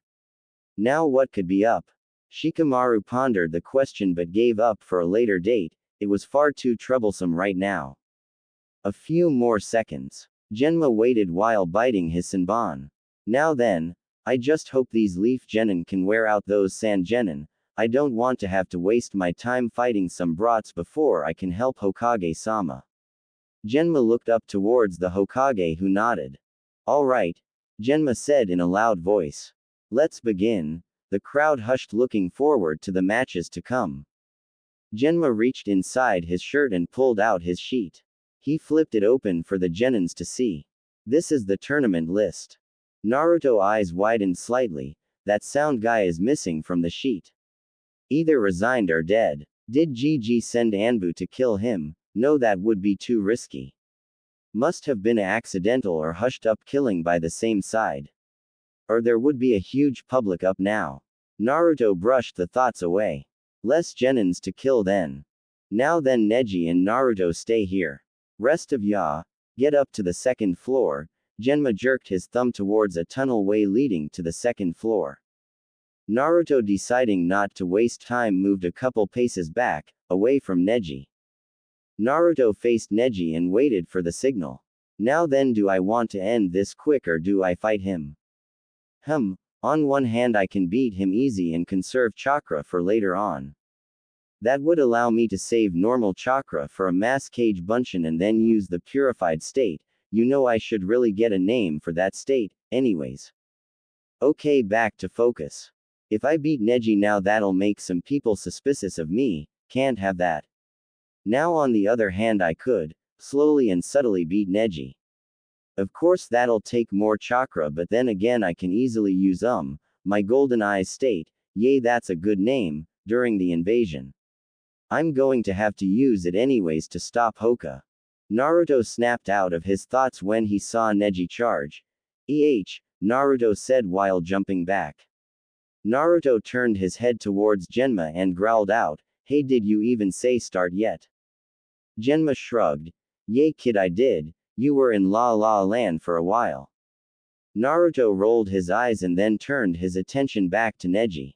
Now what could be up? Shikamaru pondered the question but gave up for a later date, it was far too troublesome right now. A few more seconds. Genma waited while biting his senbon. Now then, I just hope these leaf genin can wear out those sand genin. I don't want to have to waste my time fighting some brats before I can help Hokage-sama. Genma looked up towards the Hokage who nodded. All right, Genma said in a loud voice. Let's begin. The crowd hushed looking forward to the matches to come. Genma reached inside his shirt and pulled out his sheet. He flipped it open for the genins to see. This is the tournament list. Naruto eyes widened slightly. That sound guy is missing from the sheet. Either resigned or dead. Did GG send Anbu to kill him? No, that would be too risky. Must have been accidental or hushed up killing by the same side. Or there would be a huge public up now. Naruto brushed the thoughts away. Less genins to kill then. Now then, Neji and Naruto stay here. Rest of ya, get up to the second floor. Genma jerked his thumb towards a tunnel way leading to the second floor. Naruto, deciding not to waste time, moved a couple paces back, away from Neji. Naruto faced Neji and waited for the signal. Now then, do I want to end this quick or do I fight him? On one hand I can beat him easy and conserve chakra for later on. That would allow me to save normal chakra for a mass cage bunshin and then use the purified state. You know, I should really get a name for that state, anyways. Okay, back to focus. If I beat Neji now, that'll make some people suspicious of me, can't have that. Now on the other hand I could, slowly and subtly beat Neji. Of course that'll take more chakra, but then again I can easily use my golden eyes state, yay, that's a good name, during the invasion. I'm going to have to use it anyways to stop Hoka. Naruto snapped out of his thoughts when he saw Neji charge. Naruto said while jumping back. Naruto turned his head towards Genma and growled out, hey, did you even say start yet? Genma shrugged. Yay kid, I did, you were in La La Land for a while. Naruto rolled his eyes and then turned his attention back to Neji.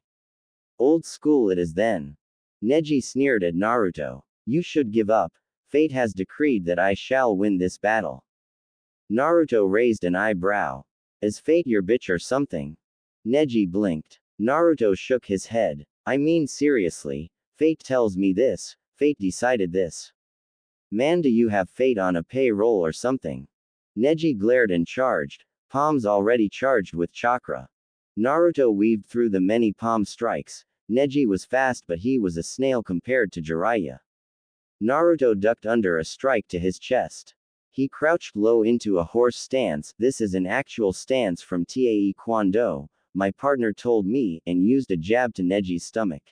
Old school it is then. Neji sneered at Naruto. You should give up. Fate has decreed that I shall win this battle. Naruto raised an eyebrow. Is fate your bitch or something? Neji blinked. Naruto shook his head. I mean seriously, fate tells me this, fate decided this. Man, do you have fate on a payroll or something? Neji glared and charged, palms already charged with chakra. Naruto weaved through the many palm strikes. Neji was fast, but he was a snail compared to Jiraiya. Naruto ducked under a strike to his chest. He crouched low into a horse stance. This is an actual stance from Tae Kwon, my partner told me, and used a jab to Neji's stomach.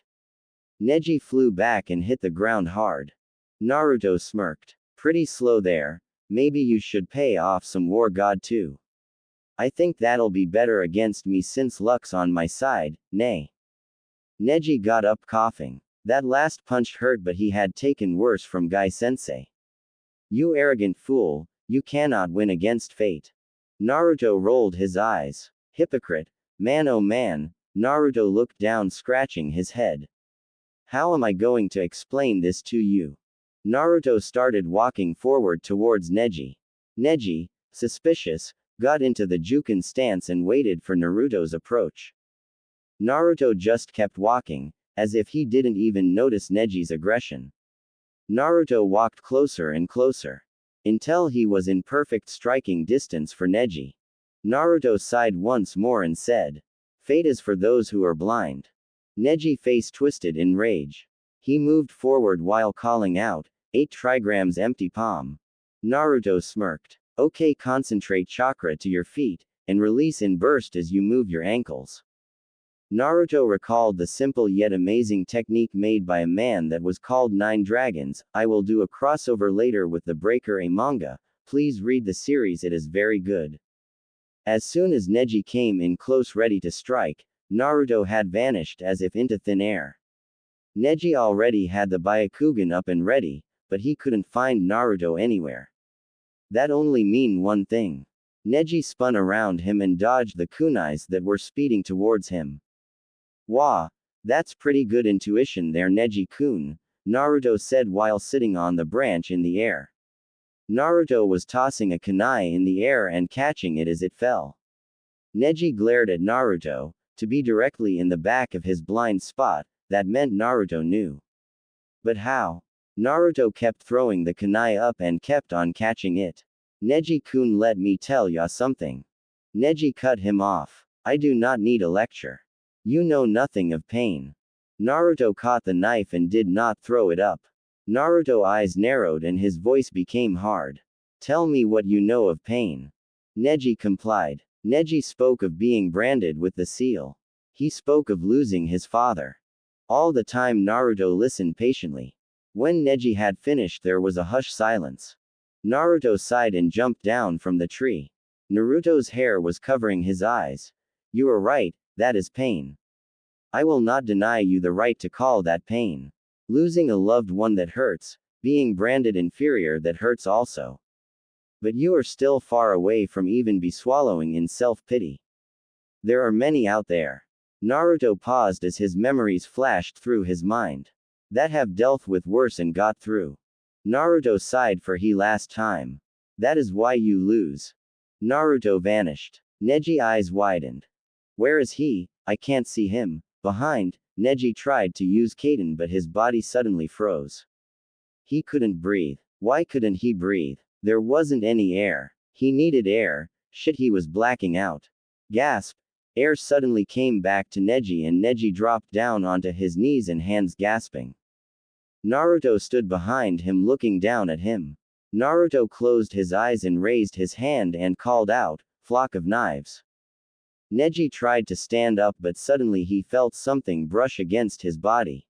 Neji flew back and hit the ground hard. Naruto smirked. Pretty slow there. Maybe you should pay off some war god too. I think that'll be better against me since luck's on my side, nay. Neji got up coughing. That last punch hurt, but he had taken worse from Guy-sensei. You arrogant fool, you cannot win against fate. Naruto rolled his eyes. Hypocrite. Man, oh man. Naruto looked down, scratching his head. How am I going to explain this to you? Naruto started walking forward towards Neji. Neji, suspicious, got into the Juken stance and waited for Naruto's approach. Naruto just kept walking, as if he didn't even notice Neji's aggression. Naruto walked closer and closer, until he was in perfect striking distance for Neji. Naruto sighed once more and said, fate is for those who are blind. Neji face twisted in rage. He moved forward while calling out, 8 trigrams empty palm. Naruto smirked. Okay, concentrate chakra to your feet, and release in burst as you move your ankles. Naruto recalled the simple yet amazing technique made by a man that was called Nine Dragons. I will do a crossover later with the Breaker A manga, please read the series, it is very good. As soon as Neji came in close ready to strike, Naruto had vanished as if into thin air. Neji already had the Byakugan up and ready, but he couldn't find Naruto anywhere. That only mean one thing. Neji spun around him and dodged the kunais that were speeding towards him. Wah, that's pretty good intuition there, Neji-kun, Naruto said while sitting on the branch in the air. Naruto was tossing a kunai in the air and catching it as it fell. Neji glared at Naruto, to be directly in the back of his blind spot, that meant Naruto knew. But how? Naruto kept throwing the kunai up and kept on catching it. Neji-kun, let me tell ya something. Neji cut him off. I do not need a lecture. You know nothing of pain. Naruto caught the knife and did not throw it up. Naruto's eyes narrowed and his voice became hard. Tell me what you know of pain. Neji complied. Neji spoke of being branded with the seal. He spoke of losing his father. All the time Naruto listened patiently. When Neji had finished, there was a hushed silence. Naruto sighed and jumped down from the tree. Naruto's hair was covering his eyes. You are right, that is pain. I will not deny you the right to call that pain. Losing a loved one that hurts, being branded inferior that hurts also. But you are still far away from even be swallowing in self-pity. There are many out there. Naruto paused as his memories flashed through his mind. That have dealt with worse and got through. Naruto sighed for he last time. That is why you lose. Naruto vanished. Neji eyes widened. Where is he? I can't see him. Behind, Neji tried to use Kaden but his body suddenly froze. He couldn't breathe. Why couldn't he breathe? There wasn't any air. He needed air. Shit, he was blacking out. Gasp. Air suddenly came back to Neji and Neji dropped down onto his knees and hands gasping. Naruto stood behind him looking down at him. Naruto closed his eyes and raised his hand and called out, flock of knives. Neji tried to stand up but suddenly he felt something brush against his body.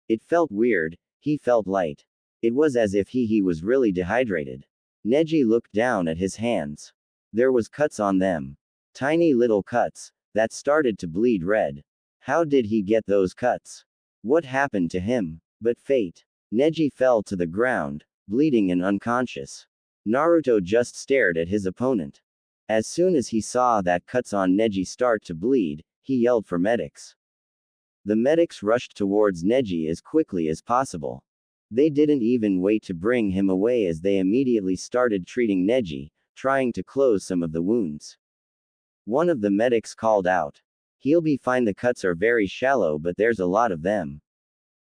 It felt weird, he felt light. It was as if he was really dehydrated. Neji looked down at his hands. There was cuts on them. Tiny little cuts, that started to bleed red. How did he get those cuts? What happened to him? But fate. Neji fell to the ground, bleeding and unconscious. Naruto just stared at his opponent. As soon as he saw that cuts on Neji start to bleed, he yelled for medics. The medics rushed towards Neji as quickly as possible. They didn't even wait to bring him away as they immediately started treating Neji, trying to close some of the wounds. One of the medics called out. He'll be fine, the cuts are very shallow but there's a lot of them.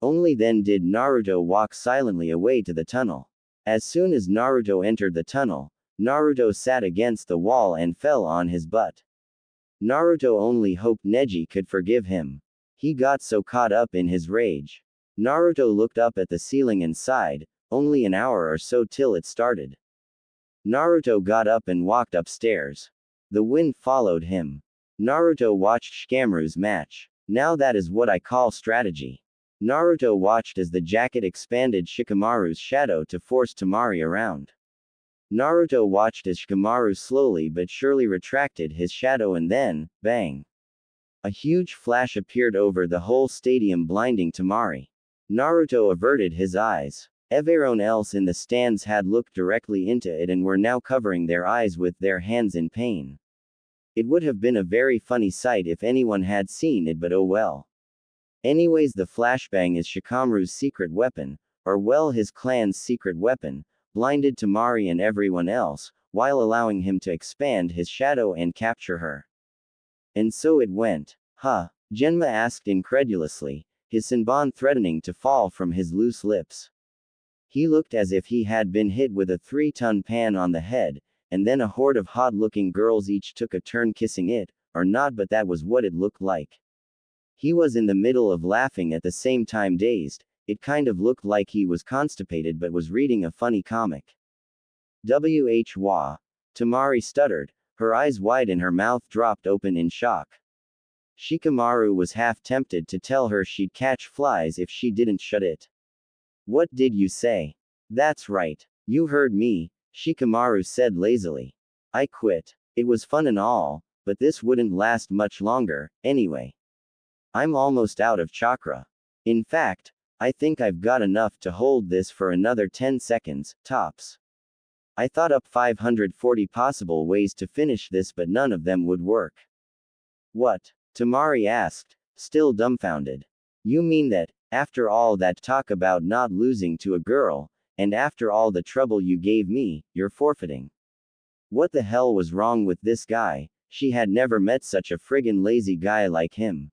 Only then did Naruto walk silently away to the tunnel. As soon as Naruto entered the tunnel, Naruto sat against the wall and fell on his butt. Naruto only hoped Neji could forgive him. He got so caught up in his rage. Naruto looked up at the ceiling and sighed, only an hour or so till it started. Naruto got up and walked upstairs. The wind followed him. Naruto watched Shikamaru's match. Now that is what I call strategy. Naruto watched as the jacket expanded Shikamaru's shadow to force Temari around. Naruto watched as Shikamaru slowly but surely retracted his shadow and then, bang! A huge flash appeared over the whole stadium blinding Temari. Naruto averted his eyes. Everyone else in the stands had looked directly into it and were now covering their eyes with their hands in pain. It would have been a very funny sight if anyone had seen it, but oh well. Anyways, the flashbang is Shikamaru's secret weapon, or well, his clan's secret weapon, blinded Temari and everyone else, while allowing him to expand his shadow and capture her. And so it went. Huh? Genma asked incredulously, his senbon threatening to fall from his loose lips. He looked as if he had been hit with a 3-ton pan on the head, and then a horde of hot-looking girls each took a turn kissing it, or not, but that was what it looked like. He was in the middle of laughing at the same time dazed. it kind of looked like he was constipated but was reading a funny comic. Wha? Temari stuttered, her eyes wide and her mouth dropped open in shock. Shikamaru was half tempted to tell her she'd catch flies if she didn't shut it. What did you say? That's right. You heard me, Shikamaru said lazily. I quit. It was fun and all, but this wouldn't last much longer, anyway. I'm almost out of chakra. In fact, I think I've got enough to hold this for another 10 seconds, tops. I thought up 540 possible ways to finish this, but none of them would work. What? Temari asked, still dumbfounded. You mean that, after all that talk about not losing to a girl, and after all the trouble you gave me, you're forfeiting? What the hell was wrong with this guy? She had never met such a friggin' lazy guy like him.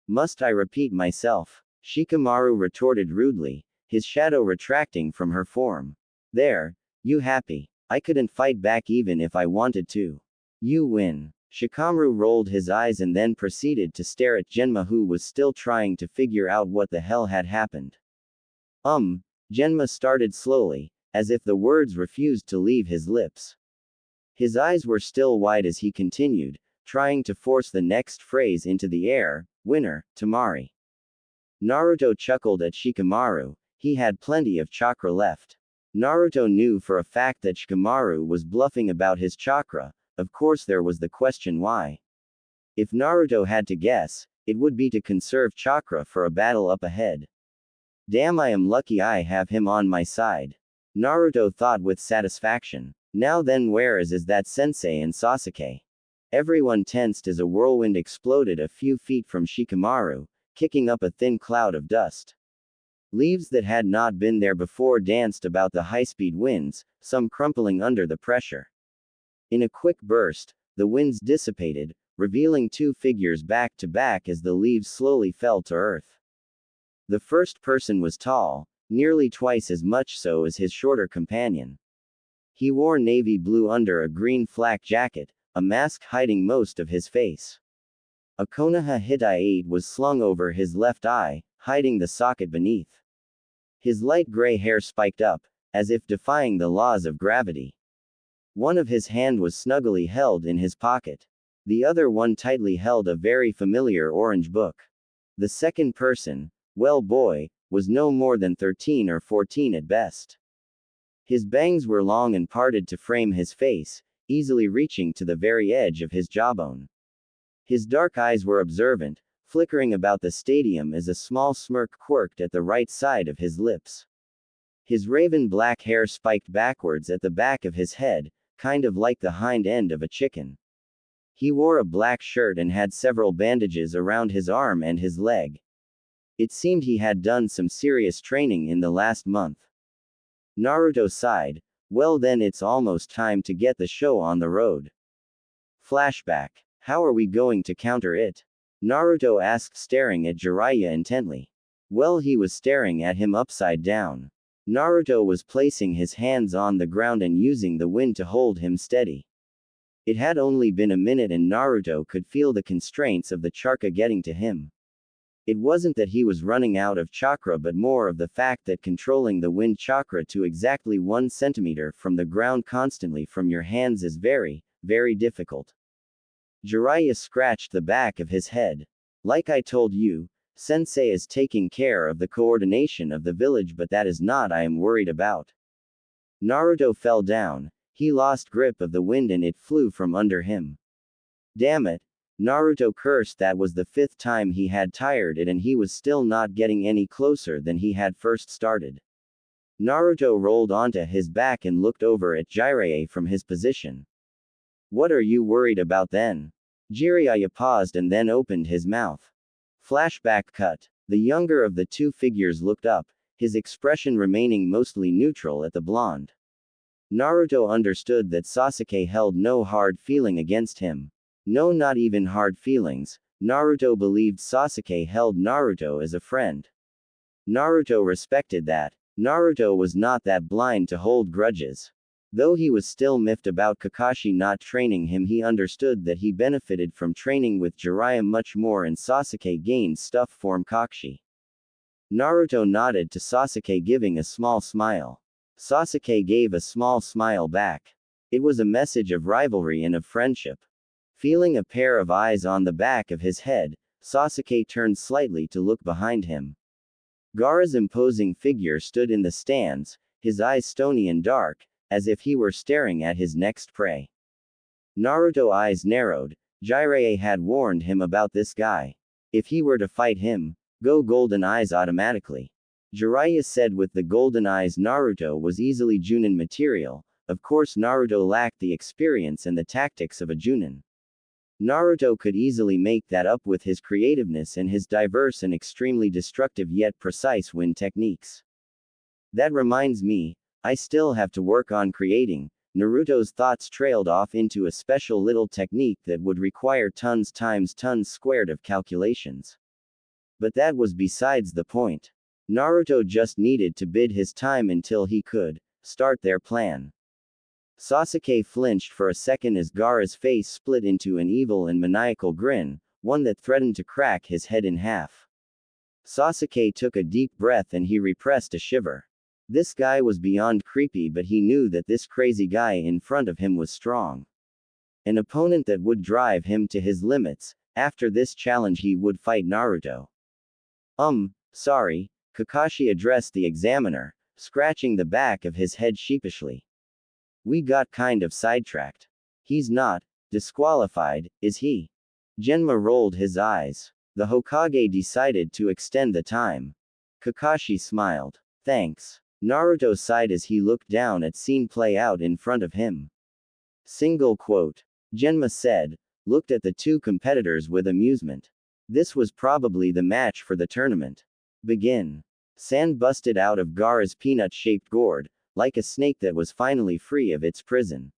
Must I repeat myself? Shikamaru retorted rudely, his shadow retracting from her form. There, you happy? I couldn't fight back even if I wanted to. You win. Shikamaru rolled his eyes and then proceeded to stare at Genma, who was still trying to figure out what the hell had happened. Genma started slowly, as if the words refused to leave his lips. His eyes were still wide as he continued, trying to force the next phrase into the air. Winner, Temari. Naruto chuckled at Shikamaru, he had plenty of chakra left. Naruto knew for a fact that Shikamaru was bluffing about his chakra, of course there was the question why. If Naruto had to guess, it would be to conserve chakra for a battle up ahead. Damn, I am lucky I have him on my side. Naruto thought with satisfaction. Now then, where is that sensei and Sasuke? Everyone tensed as a whirlwind exploded a few feet from Shikamaru, kicking up a thin cloud of dust. Leaves that had not been there before danced about the high-speed winds, some crumpling under the pressure. In a quick burst, the winds dissipated, revealing two figures back to back as the leaves slowly fell to earth. The first person was tall, nearly twice as much so as his shorter companion. He wore navy blue under a green flak jacket, a mask hiding most of his face. A Konoha Hitai was slung over his left eye, hiding the socket beneath. His light gray hair spiked up, as if defying the laws of gravity. One of his hand was snuggly held in his pocket. The other one tightly held a very familiar orange book. The second person, well boy, was no more than 13 or 14 at best. His bangs were long and parted to frame his face, easily reaching to the very edge of his jawbone. His dark eyes were observant, flickering about the stadium as a small smirk quirked at the right side of his lips. His raven black hair spiked backwards at the back of his head, kind of like the hind end of a chicken. He wore a black shirt and had several bandages around his arm and his leg. It seemed he had done some serious training in the last month. Naruto sighed. Well then, it's almost time to get the show on the road. Flashback. How are we going to counter it? Naruto asked, staring at Jiraiya intently. Well, he was staring at him upside down. Naruto was placing his hands on the ground and using the wind to hold him steady. It had only been a minute and Naruto could feel the constraints of the chakra getting to him. It wasn't that he was running out of chakra, but more of the fact that controlling the wind chakra to exactly 1 centimeter from the ground constantly from your hands is very, very difficult. Jiraiya scratched the back of his head. Like I told you, Sensei is taking care of the coordination of the village, but that is not I am worried about. Naruto fell down. He lost grip of the wind and it flew from under him. Damn it. Naruto cursed. That was the 5th time he had tired it and he was still not getting any closer than he had first started. Naruto rolled onto his back and looked over at Jiraiya from his position. What are you worried about then? Jiraiya paused and then opened his mouth. Flashback cut. The younger of the two figures looked up, his expression remaining mostly neutral at the blonde. Naruto understood that Sasuke held no hard feeling against him. No, not even hard feelings. Naruto believed Sasuke held Naruto as a friend. Naruto respected that. Naruto was not that blind to hold grudges. Though he was still miffed about Kakashi not training him, he understood that he benefited from training with Jiraiya much more, and Sasuke gained stuff from Kakashi. Naruto nodded to Sasuke, giving a small smile. Sasuke gave a small smile back. It was a message of rivalry and of friendship. Feeling a pair of eyes on the back of his head, Sasuke turned slightly to look behind him. Gaara's imposing figure stood in the stands, his eyes stony and dark, as if he were staring at his next prey. Naruto's eyes narrowed. Jiraiya had warned him about this guy. If he were to fight him, go golden eyes automatically. Jiraiya said with the golden eyes Naruto was easily Junin material. Of course Naruto lacked the experience and the tactics of a Junin. Naruto could easily make that up with his creativeness and his diverse and extremely destructive yet precise wind techniques. That reminds me, I still have to work on creating. Naruto's thoughts trailed off into a special little technique that would require tons times tons squared of calculations. But that was besides the point. Naruto just needed to bide his time until he could start their plan. Sasuke flinched for a second as Gaara's face split into an evil and maniacal grin, one that threatened to crack his head in half. Sasuke took a deep breath and he repressed a shiver. This guy was beyond creepy, but he knew that this crazy guy in front of him was strong. An opponent that would drive him to his limits. After this challenge he would fight Naruto. Sorry, Kakashi addressed the examiner, scratching the back of his head sheepishly. We got kind of sidetracked. He's not disqualified, is he? Genma rolled his eyes. The Hokage decided to extend the time. Kakashi smiled. Thanks. Naruto sighed as he looked down at scene play out in front of him. Single quote. Genma said, looked at the two competitors with amusement. This was probably the match for the tournament. Begin. Sand busted out of Gaara's peanut-shaped gourd, like a snake that was finally free of its prison.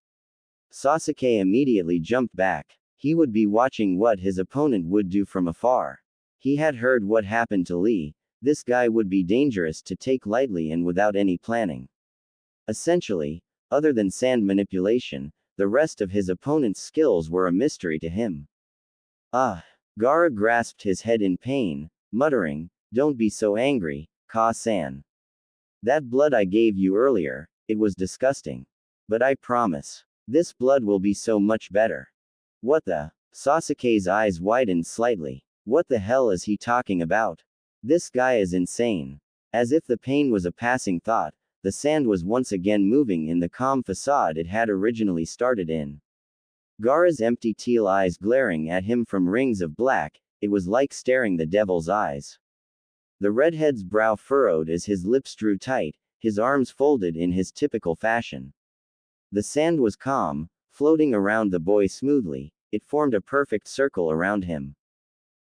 Sasuke immediately jumped back. He would be watching what his opponent would do from afar. He had heard what happened to Lee. This guy would be dangerous to take lightly and without any planning. Essentially, other than sand manipulation, the rest of his opponent's skills were a mystery to him. Gaara grasped his head in pain, muttering, "Don't be so angry, Ka-san. That blood I gave you earlier, it was disgusting. But I promise, this blood will be so much better." What the? Sasuke's eyes widened slightly. What the hell is he talking about? This guy is insane. As if the pain was a passing thought, the sand was once again moving in the calm facade it had originally started in. Gaara's empty teal eyes glaring at him from rings of black, it was like staring the devil's eyes. The redhead's brow furrowed as his lips drew tight, his arms folded in his typical fashion. The sand was calm, floating around the boy smoothly, it formed a perfect circle around him.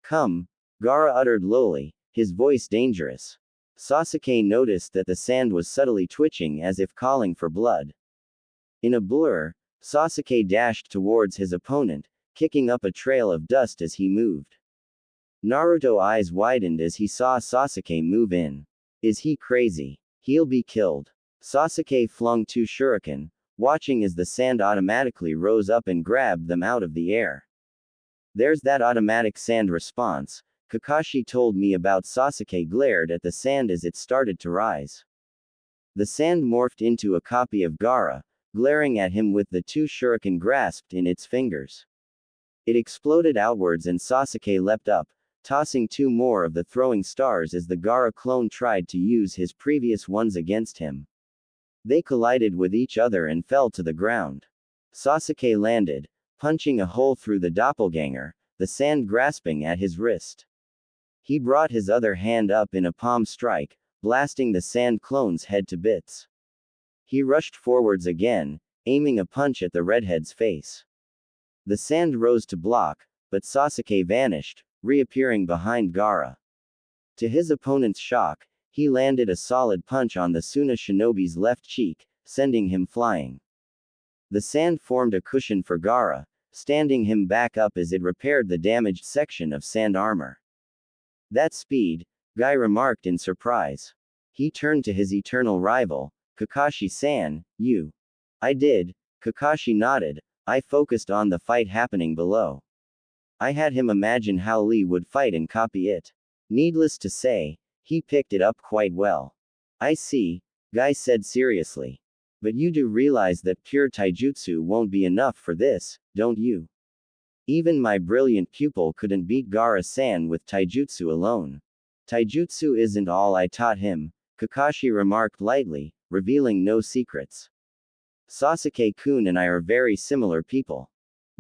Come, Gaara uttered lowly, his voice dangerous. Sasuke noticed that the sand was subtly twitching as if calling for blood. In a blur, Sasuke dashed towards his opponent, kicking up a trail of dust as he moved. Naruto's eyes widened as he saw Sasuke move in. Is he crazy? He'll be killed. Sasuke flung two shuriken, watching as the sand automatically rose up and grabbed them out of the air. There's that automatic sand response. Kakashi told me about. Sasuke glared at the sand as it started to rise. The sand morphed into a copy of Gaara, glaring at him with the two shuriken grasped in its fingers. It exploded outwards and Sasuke leapt up, tossing two more of the throwing stars as the Gaara clone tried to use his previous ones against him. They collided with each other and fell to the ground. Sasuke landed, punching a hole through the doppelganger, the sand grasping at his wrist. He brought his other hand up in a palm strike, blasting the sand clone's head to bits. He rushed forwards again, aiming a punch at the redhead's face. The sand rose to block, but Sasuke vanished, reappearing behind Gaara. To his opponent's shock, he landed a solid punch on the Suna shinobi's left cheek, sending him flying. The sand formed a cushion for Gaara, standing him back up as it repaired the damaged section of sand armor. That speed, Guy remarked in surprise. He turned to his eternal rival, Kakashi-san. You. I did. Kakashi nodded. I focused on the fight happening below. I had him imagine how Lee would fight and copy it. Needless to say, He picked it up quite well. I see, Guy said seriously. But you do realize that pure taijutsu won't be enough for this, don't you? Even my brilliant pupil couldn't beat Gaara-san with taijutsu alone. Taijutsu isn't all I taught him, Kakashi remarked lightly, revealing no secrets. Sasuke-kun and I are very similar people.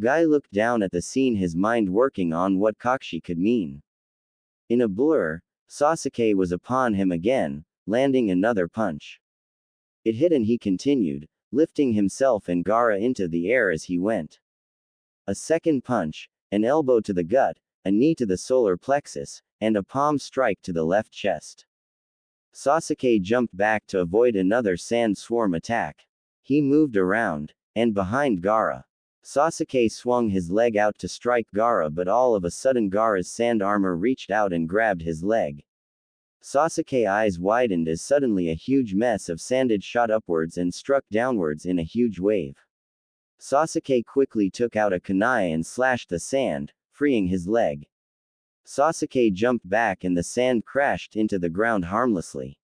Guy looked down at the scene, his mind working on what Kakashi could mean. In a blur, Sasuke was upon him again, landing another punch. It hit and he continued, lifting himself and Gaara into the air as he went. A second punch, an elbow to the gut, a knee to the solar plexus, and a palm strike to the left chest. Sasuke jumped back to avoid another sand swarm attack. He moved around, and behind Gaara. Sasuke swung his leg out to strike Gaara, but all of a sudden Gaara's sand armor reached out and grabbed his leg. Sasuke's eyes widened as suddenly a huge mess of sandage shot upwards and struck downwards in a huge wave. Sasuke quickly took out a kunai and slashed the sand, freeing his leg. Sasuke jumped back and the sand crashed into the ground harmlessly.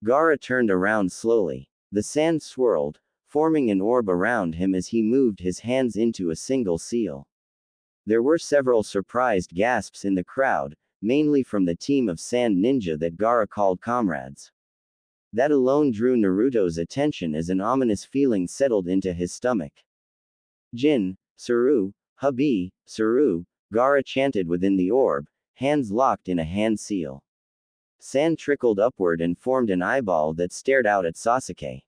Gaara turned around slowly. The sand swirled, forming an orb around him as he moved his hands into a single seal. There were several surprised gasps in the crowd, mainly from the team of sand ninja that Gaara called comrades. That alone drew Naruto's attention as an ominous feeling settled into his stomach. Jin, Saru, Hubby, Saru, Gaara chanted within the orb, hands locked in a hand seal. Sand trickled upward and formed an eyeball that stared out at Sasuke.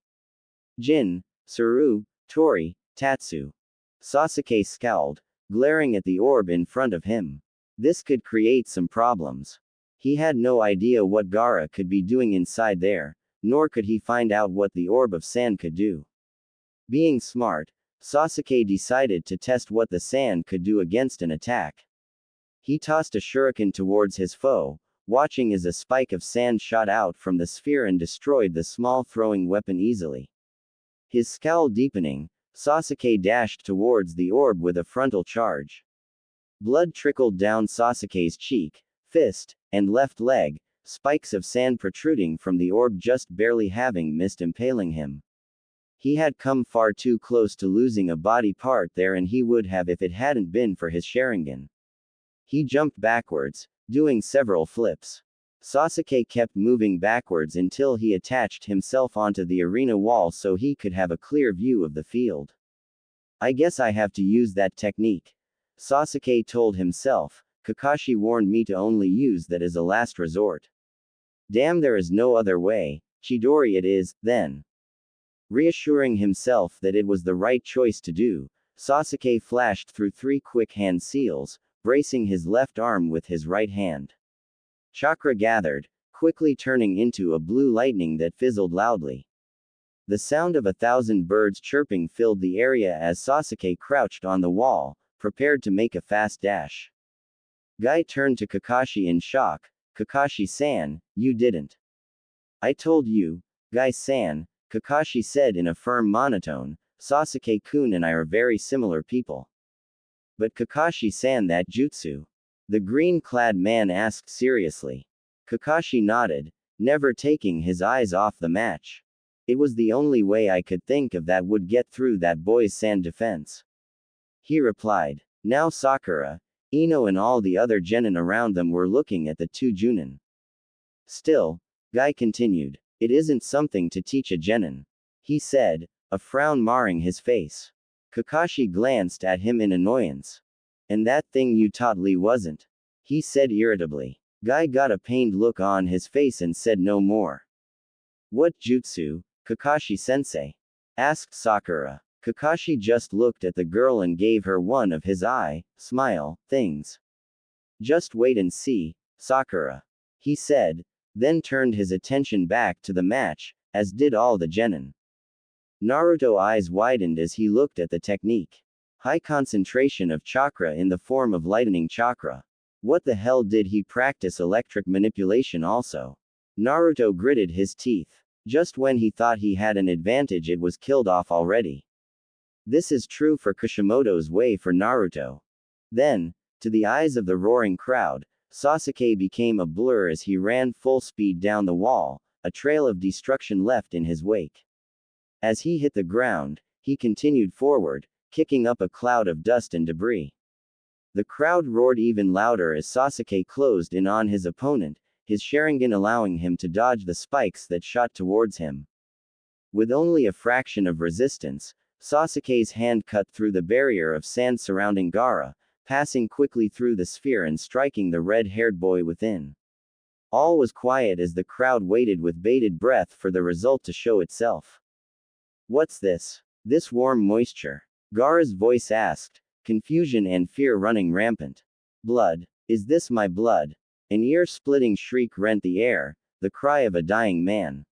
Jin, Saru, Tori, Tatsu. Sasuke scowled, glaring at the orb in front of him. This could create some problems. He had no idea what Gaara could be doing inside there, nor could he find out what the orb of sand could do. Being smart, Sasuke decided to test what the sand could do against an attack. He tossed a shuriken towards his foe, watching as a spike of sand shot out from the sphere and destroyed the small throwing weapon easily. His scowl deepening, Sasuke dashed towards the orb with a frontal charge. Blood trickled down Sasuke's cheek, fist, and left leg, spikes of sand protruding from the orb just barely having missed impaling him. He had come far too close to losing a body part there, and he would have if it hadn't been for his Sharingan. He jumped backwards, doing several flips. Sasuke kept moving backwards until he attached himself onto the arena wall so he could have a clear view of the field. I guess I have to use that technique, Sasuke told himself. Kakashi warned me to only use that as a last resort. Damn, there is no other way. Chidori it is, then. Reassuring himself that it was the right choice to do, Sasuke flashed through 3 quick hand seals, bracing his left arm with his right hand. Chakra gathered, quickly turning into a blue lightning that fizzled loudly. The sound of 1,000 birds chirping filled the area as Sasuke crouched on the wall, prepared to make a fast dash. Guy turned to Kakashi in shock. Kakashi-san, you didn't. I told you, Guy-san, Kakashi said in a firm monotone. Sasuke-kun and I are very similar people. But Kakashi-san, that jutsu? The green-clad man asked seriously. Kakashi nodded, never taking his eyes off the match. It was the only way I could think of that would get through that boy's sand defense. He replied. Now Sakura, Ino and all the other genin around them were looking at the 2 junin. Still, Guy continued, it isn't something to teach a genin. He said, a frown marring his face. Kakashi glanced at him in annoyance. And that thing you taught Lee wasn't? He said irritably. Guy got a pained look on his face and said no more. What jutsu, Kakashi-sensei? Asked Sakura. Kakashi just looked at the girl and gave her one of his smile things. Just wait and see, Sakura. He said, then turned his attention back to the match, as did all the genin. Naruto's eyes widened as he looked at the technique. High concentration of chakra in the form of lightning chakra. What the hell did he practice electric manipulation also? Naruto gritted his teeth. Just when he thought he had an advantage, it was killed off already. This is true for Kishimoto's way for Naruto. Then, to the eyes of the roaring crowd, Sasuke became a blur as he ran full speed down the wall, a trail of destruction left in his wake. As he hit the ground, he continued forward, kicking up a cloud of dust and debris. The crowd roared even louder as Sasuke closed in on his opponent, his Sharingan allowing him to dodge the spikes that shot towards him. With only a fraction of resistance, Sasuke's hand cut through the barrier of sand surrounding Gaara, passing quickly through the sphere and striking the red-haired boy within. All was quiet as the crowd waited with bated breath for the result to show itself. "What's this? This warm moisture?" Gaara's voice asked, confusion and fear running rampant. "Blood. Is this my blood?" An ear-splitting shriek rent the air, the cry of a dying man.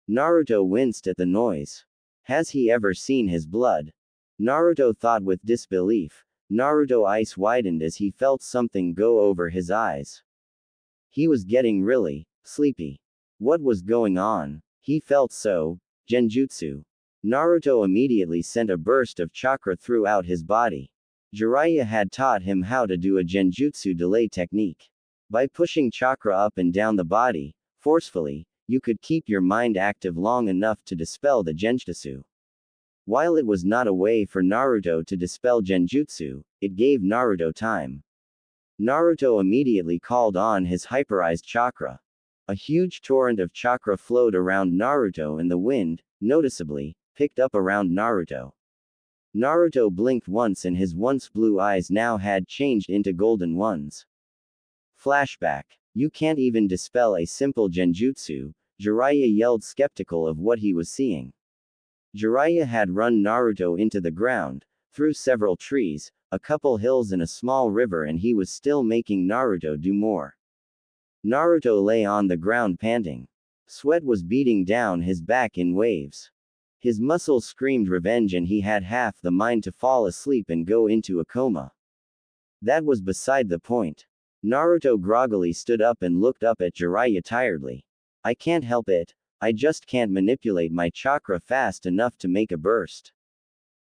Naruto winced at the noise. Has he ever seen his blood? Naruto thought with disbelief. Naruto's eyes widened as he felt something go over his eyes. He was getting really sleepy. What was going on? He felt so genjutsu. Naruto immediately sent a burst of chakra throughout his body. Jiraiya had taught him how to do a genjutsu delay technique. By pushing chakra up and down the body, forcefully, you could keep your mind active long enough to dispel the genjutsu. While it was not a way for Naruto to dispel genjutsu, it gave Naruto time. Naruto immediately called on his hyperized chakra. A huge torrent of chakra flowed around Naruto and the wind, noticeably, picked up around Naruto. Naruto blinked once and his once blue eyes now had changed into golden ones. Flashback. You can't even dispel a simple genjutsu, Jiraiya yelled, skeptical of what he was seeing. Jiraiya had run Naruto into the ground, through several trees, a couple hills and a small river, and he was still making Naruto do more. Naruto lay on the ground panting. Sweat was beating down his back in waves. His muscles screamed revenge and he had half the mind to fall asleep and go into a coma. That was beside the point. Naruto groggily stood up and looked up at Jiraiya tiredly. "I can't help it, I just can't manipulate my chakra fast enough to make a burst."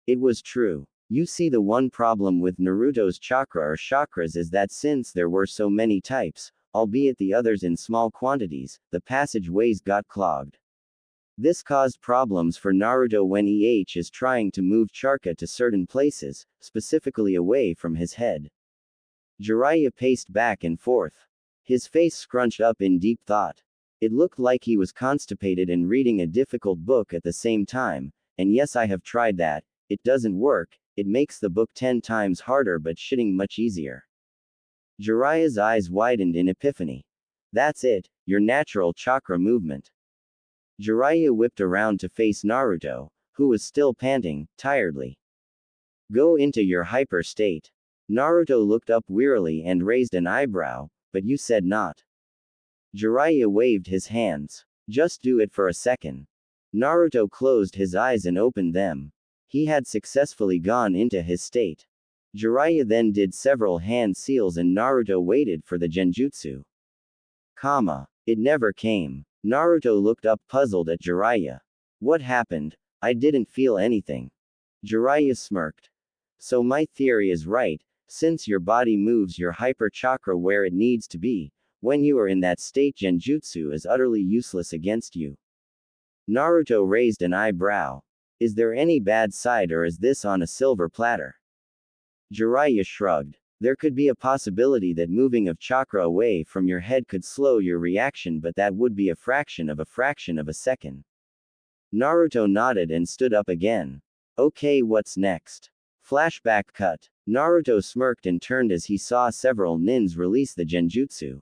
It was true. You see, the one problem with Naruto's chakra or chakras is that since there were so many types, albeit the others in small quantities, the passageways got clogged. This caused problems for Naruto when he is trying to move chakra to certain places, specifically away from his head. Jiraiya paced back and forth. His face scrunched up in deep thought. It looked like he was constipated and reading a difficult book at the same time, and yes, I have tried that, it doesn't work, it makes the book 10 times harder but shitting much easier. Jiraiya's eyes widened in epiphany. That's it, your natural chakra movement. Jiraiya whipped around to face Naruto, who was still panting, tiredly. Go into your hyper state. Naruto looked up wearily and raised an eyebrow, but you said not. Jiraiya waved his hands. Just do it for a second. Naruto closed his eyes and opened them. He had successfully gone into his state. Jiraiya then did several hand seals and Naruto waited for the genjutsu. It never came. Naruto looked up puzzled at Jiraiya. What happened? I didn't feel anything. Jiraiya smirked. So my theory is right, since your body moves your hyper chakra where it needs to be, when you are in that state genjutsu is utterly useless against you. Naruto raised an eyebrow. Is there any bad side or is this on a silver platter? Jiraiya shrugged. There could be a possibility that moving of chakra away from your head could slow your reaction, but that would be a fraction of a second. Naruto nodded and stood up again. Okay, what's next? Flashback cut. Naruto smirked and turned as he saw several nins release the genjutsu.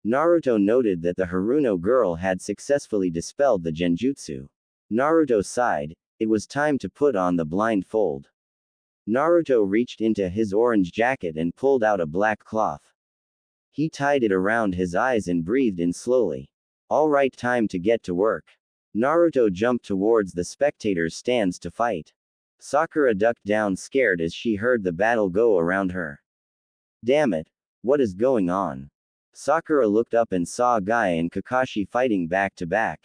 Naruto noted that the Haruno girl had successfully dispelled the genjutsu. Naruto sighed. It was time to put on the blindfold. Naruto reached into his orange jacket and pulled out a black cloth. He tied it around his eyes and breathed in slowly. All right, time to get to work. Naruto jumped towards the spectators' stands to fight. Sakura ducked down scared as she heard the battle go around her. Damn it, what is going on? Sakura looked up and saw Guy and Kakashi fighting back to back.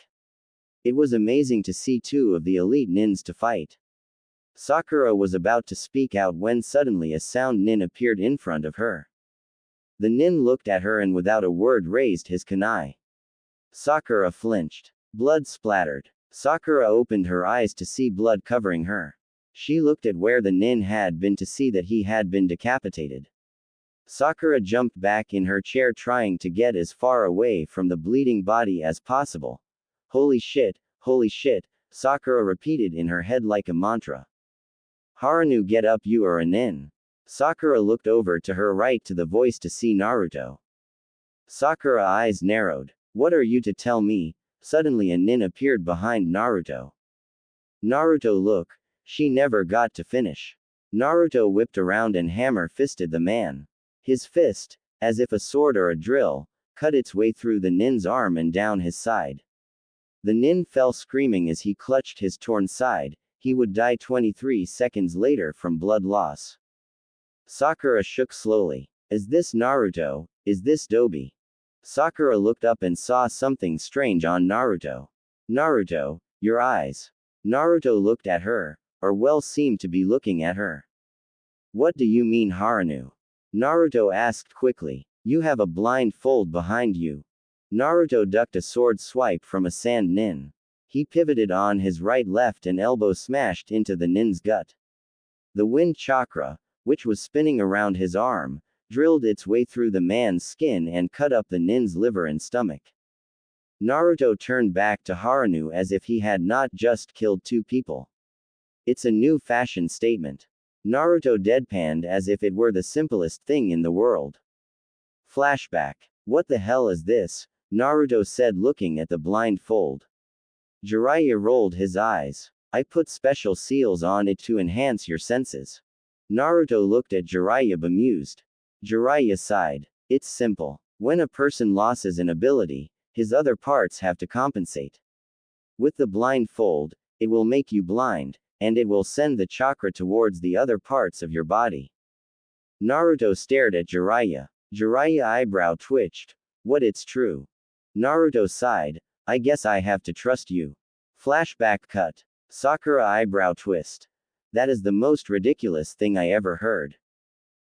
It was amazing to see two of the elite nins to fight. Sakura was about to speak out when suddenly a sound nin appeared in front of her. The nin looked at her and without a word raised his kunai. Sakura flinched. Blood splattered. Sakura opened her eyes to see blood covering her. She looked at where the nin had been to see that he had been decapitated. Sakura jumped back in her chair trying to get as far away from the bleeding body as possible. Holy shit, Sakura repeated in her head like a mantra. Haranu, get up, you are a nin. Sakura looked over to her right to the voice to see Naruto. Sakura eyes narrowed. What are you to tell me? Suddenly a nin appeared behind Naruto. Naruto, look. She never got to finish. Naruto whipped around and hammer-fisted the man. His fist, as if a sword or a drill, cut its way through the nin's arm and down his side. The nin fell screaming as he clutched his torn side. He would die 23 seconds later from blood loss. Sakura shook slowly. Is this Naruto? Is this Dobi? Sakura looked up and saw something strange on Naruto. Naruto, your eyes. Naruto looked at her, or well seemed to be looking at her. What do you mean, Haranu? Naruto asked quickly. You have a blindfold behind you. Naruto ducked a sword swipe from a sand nin. He pivoted on his right left and elbow smashed into the nin's gut. The wind chakra, which was spinning around his arm, drilled its way through the man's skin and cut up the nin's liver and stomach. Naruto turned back to Haranu as if he had not just killed two people. It's a new fashion statement. Naruto deadpanned as if it were the simplest thing in the world. Flashback. What the hell is this? Naruto said looking at the blindfold. Jiraiya rolled his eyes. I put special seals on it to enhance your senses. Naruto looked at Jiraiya bemused. Jiraiya sighed. It's simple. When a person loses an ability, his other parts have to compensate. With the blindfold, it will make you blind, and it will send the chakra towards the other parts of your body. Naruto stared at Jiraiya. Jiraiya eyebrow twitched. What, it's true? Naruto sighed. I guess I have to trust you. Flashback cut. Sakura eyebrow twist. That is the most ridiculous thing I ever heard.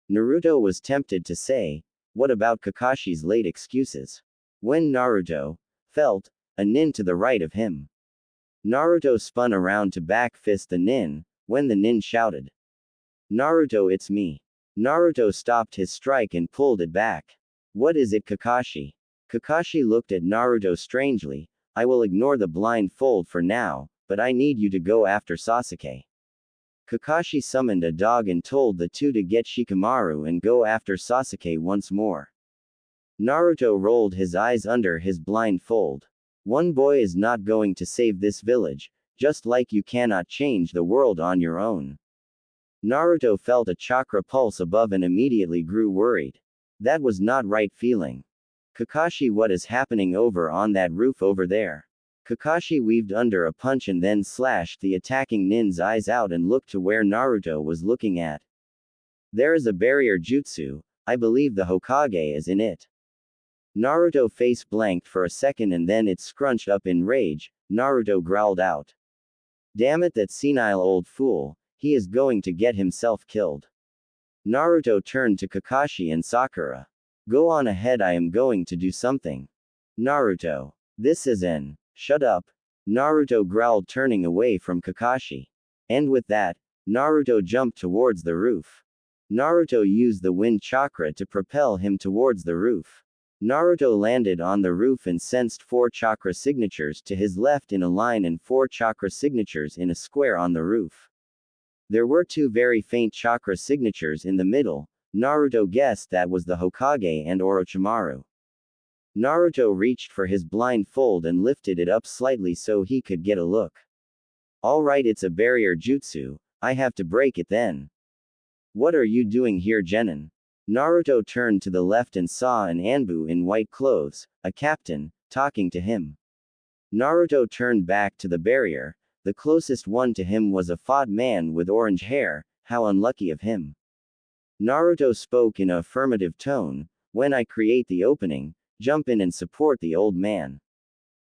Naruto was tempted to say, what about Kakashi's late excuses? When Naruto felt a nin to the right of him. Naruto spun around to back fist the nin, when the nin shouted. Naruto, it's me. Naruto stopped his strike and pulled it back. What is it, Kakashi? Kakashi looked at Naruto strangely. I will ignore the blindfold for now, but I need you to go after Sasuke. Kakashi summoned a dog and told the two to get Shikamaru and go after Sasuke once more. Naruto rolled his eyes under his blindfold. One boy is not going to save this village, just like you cannot change the world on your own. Naruto felt a chakra pulse above and immediately grew worried. That was not right feeling. Kakashi, what is happening over on that roof over there? Kakashi weaved under a punch and then slashed the attacking nin's eyes out and looked to where Naruto was looking at. There is a barrier jutsu, I believe the Hokage is in it. Naruto face blanked for a second and then it scrunched up in rage. Naruto growled out. Damn it, that senile old fool, he is going to get himself killed. Naruto turned to Kakashi and Sakura. Go on ahead, I am going to do something. Naruto. This is an. Shut up. Naruto growled, turning away from Kakashi. And with that, Naruto jumped towards the roof. Naruto used the wind chakra to propel him towards the roof. Naruto landed on the roof and sensed 4 chakra signatures to his left in a line and 4 chakra signatures in a square on the roof. There were 2 very faint chakra signatures in the middle. Naruto guessed that was the Hokage and Orochimaru. Naruto reached for his blindfold and lifted it up slightly so he could get a look. Alright, it's a barrier jutsu, I have to break it then. What are you doing here, Genin? Naruto turned to the left and saw an Anbu in white clothes, a captain, talking to him. Naruto turned back to the barrier. The closest one to him was a fat man with orange hair. How unlucky of him. Naruto spoke in an affirmative tone. When I create the opening, jump in and support the old man.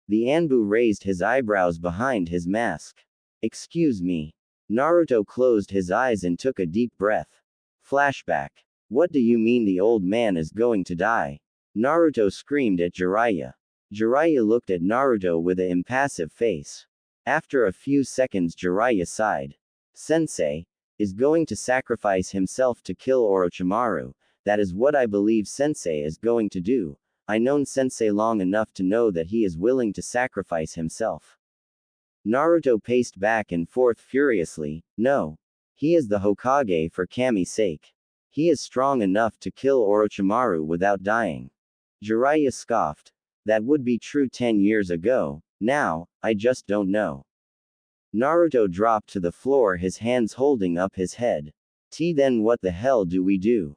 The Anbu raised his eyebrows behind his mask. Excuse me. Naruto closed his eyes and took a deep breath. Flashback. What do you mean the old man is going to die? Naruto screamed at Jiraiya. Jiraiya looked at Naruto with an impassive face. After a few seconds Jiraiya sighed. Sensei is going to sacrifice himself to kill Orochimaru. That is what I believe Sensei is going to do. I known Sensei long enough to know that he is willing to sacrifice himself. Naruto paced back and forth furiously. No. He is the Hokage for Kami's sake. He is strong enough to kill Orochimaru without dying. Jiraiya scoffed. That would be true 10 years ago. Now, I just don't know. Naruto dropped to the floor, his hands holding up his head. Then what the hell do we do?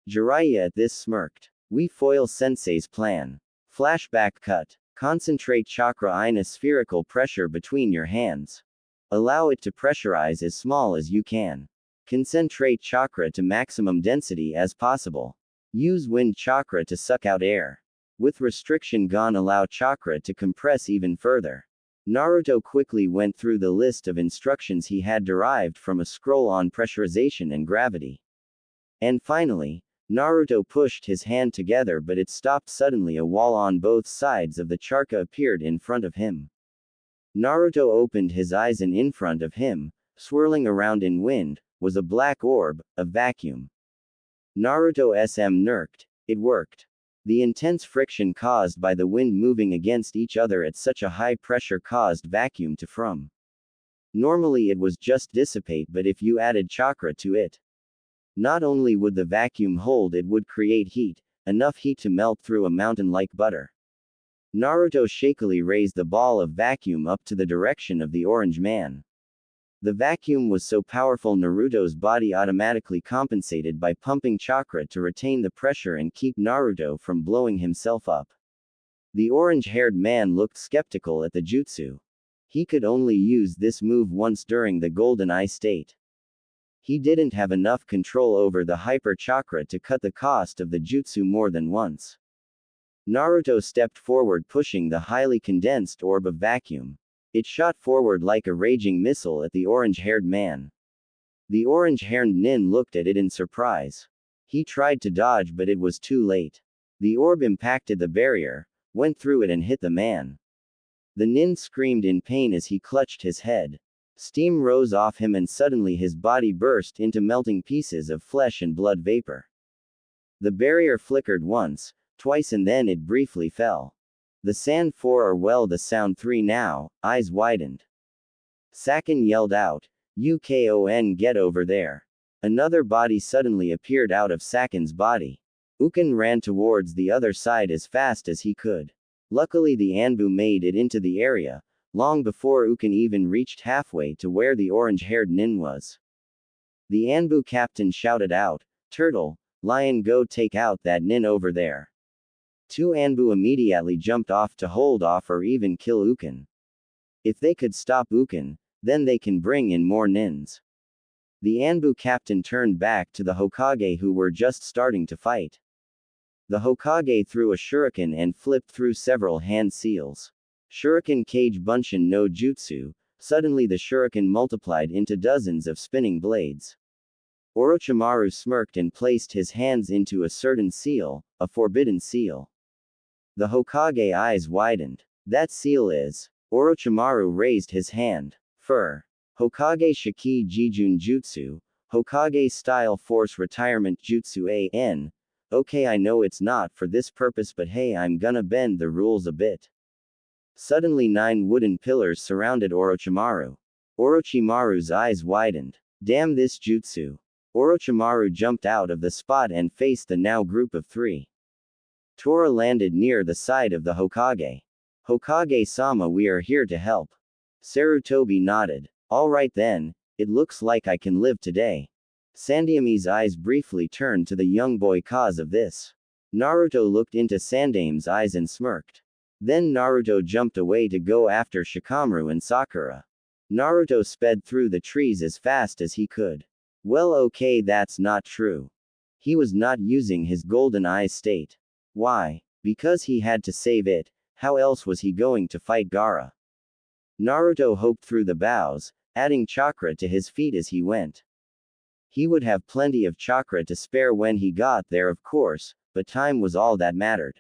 Jiraiya at this smirked. We foil Sensei's plan. Flashback cut. Concentrate chakra in a spherical pressure between your hands. Allow it to pressurize as small as you can. Concentrate chakra to maximum density as possible. Use wind chakra to suck out air. With restriction gone, allow chakra to compress even further. Naruto quickly went through the list of instructions he had derived from a scroll on pressurization and gravity. And finally, Naruto pushed his hand together, but it stopped suddenly. A wall on both sides of the chakra appeared in front of him. Naruto opened his eyes, and in front of him, swirling around in wind, was a black orb, a vacuum. Naruto smirked. It worked. The intense friction caused by the wind moving against each other at such a high pressure caused vacuum to form. Normally it was just dissipate, but if you added chakra to it, not only would the vacuum hold, it would create heat, enough heat to melt through a mountain like butter. Naruto shakily raised the ball of vacuum up to the direction of the orange man. The vacuum was so powerful Naruto's body automatically compensated by pumping chakra to retain the pressure and keep Naruto from blowing himself up. The orange-haired man looked skeptical at the jutsu. He could only use this move once during the golden eye state. He didn't have enough control over the hyper chakra to cut the cost of the jutsu more than once. Naruto stepped forward, pushing the highly condensed orb of vacuum. It shot forward like a raging missile at the orange-haired man. The orange-haired nin looked at it in surprise. He tried to dodge, but it was too late. The orb impacted the barrier, went through it and hit the man. The nin screamed in pain as he clutched his head. Steam rose off him and suddenly his body burst into melting pieces of flesh and blood vapor. The barrier flickered once, twice, and then it briefly fell. The sound 4 or well the sound 3 now, eyes widened. Sakin yelled out, "Ukon, get over there." Another body suddenly appeared out of Sakin's body. Ukon ran towards the other side as fast as he could. Luckily the Anbu made it into the area, long before Ukon even reached halfway to where the orange-haired nin was. The Anbu captain shouted out, "Turtle, Lion, go take out that nin over there." 2 Anbu immediately jumped off to hold off or even kill Ukon. If they could stop Ukon, then they can bring in more nins. The Anbu captain turned back to the Hokage who were just starting to fight. The Hokage threw a shuriken and flipped through several hand seals. Shuriken Kage Bunshin no Jutsu. Suddenly the shuriken multiplied into dozens of spinning blades. Orochimaru smirked and placed his hands into a certain seal, a forbidden seal. The Hokage eyes widened. That seal is. Orochimaru raised his hand. Fur. Hokage Shiki Jijun Jutsu. Hokage Style Force Retirement Jutsu AN. Okay, I know it's not for this purpose, but hey, I'm gonna bend the rules a bit. Suddenly 9 wooden pillars surrounded Orochimaru. Orochimaru's eyes widened. Damn this jutsu. Orochimaru jumped out of the spot and faced the now group of 3. Tora landed near the side of the Hokage. Hokage-sama, we are here to help. Sarutobi nodded. Alright then, it looks like I can live today. Sandame's eyes briefly turned to the young boy cause of this. Naruto looked into Sandame's eyes and smirked. Then Naruto jumped away to go after Shikamaru and Sakura. Naruto sped through the trees as fast as he could. Well, okay, that's not true. He was not using his golden eye state. Why? Because he had to save it. How else was he going to fight Gaara? Naruto hoped through the boughs, adding chakra to his feet as he went. He would have plenty of chakra to spare when he got there, of course, but time was all that mattered.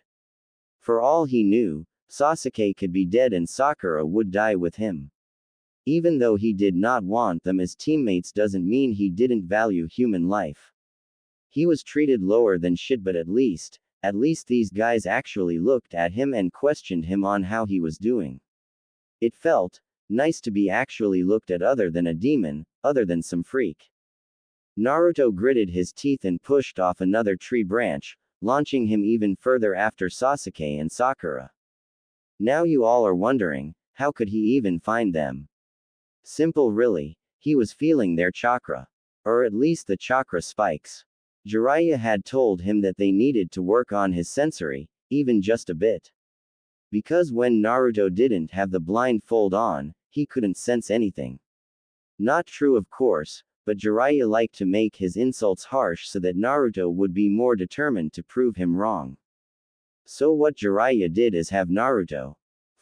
For all he knew, Sasuke could be dead and Sakura would die with him. Even though he did not want them as teammates doesn't mean he didn't value human life. He was treated lower than shit, but at least these guys actually looked at him and questioned him on how he was doing. It felt nice to be actually looked at other than a demon, other than some freak. Naruto gritted his teeth and pushed off another tree branch, launching him even further after Sasuke and Sakura. Now you all are wondering, how could he even find them? Simple really, he was feeling their chakra. Or at least the chakra spikes. Jiraiya had told him that they needed to work on his sensory, even just a bit. Because when Naruto didn't have the blindfold on, he couldn't sense anything. Not true of course, but Jiraiya liked to make his insults harsh so that Naruto would be more determined to prove him wrong. So what Jiraiya did is have Naruto.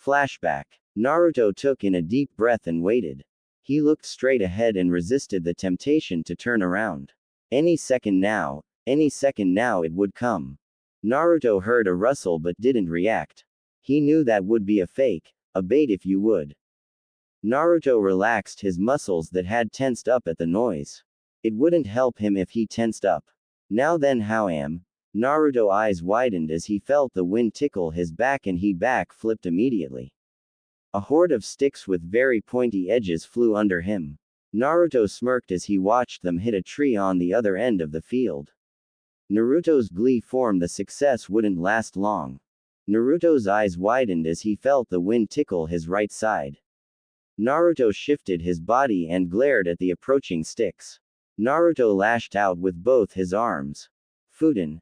Flashback. Naruto took in a deep breath and waited. He looked straight ahead and resisted the temptation to turn around. Any second now it would come. Naruto heard a rustle but didn't react. He knew that would be a fake, a bait if you would. Naruto relaxed his muscles that had tensed up at the noise. It wouldn't help him if he tensed up. Now then, how am? Naruto's eyes widened as he felt the wind tickle his back and he back flipped immediately. A horde of sticks with very pointy edges flew under him. Naruto smirked as he watched them hit a tree on the other end of the field. Naruto's glee formed the success wouldn't last long. Naruto's eyes widened as he felt the wind tickle his right side. Naruto shifted his body and glared at the approaching sticks. Naruto lashed out with both his arms. Fuden.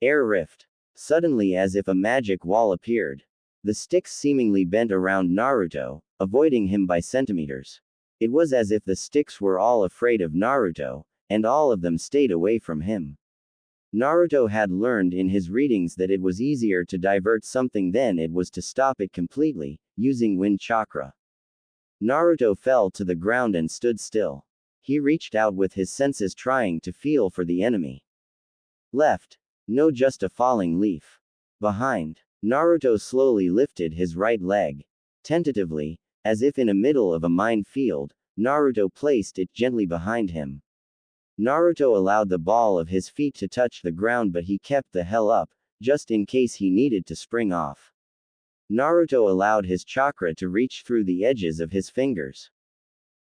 Air rift. Suddenly, as if a magic wall appeared. The sticks seemingly bent around Naruto, avoiding him by centimeters. It was as if the sticks were all afraid of Naruto, and all of them stayed away from him. Naruto had learned in his readings that it was easier to divert something than it was to stop it completely, using wind chakra. Naruto fell to the ground and stood still. He reached out with his senses trying to feel for the enemy. Left. No, just a falling leaf. Behind. Naruto slowly lifted his right leg. Tentatively, as if in the middle of a minefield, Naruto placed it gently behind him. Naruto allowed the ball of his feet to touch the ground, but he kept the hell up, just in case he needed to spring off. Naruto allowed his chakra to reach through the edges of his fingers.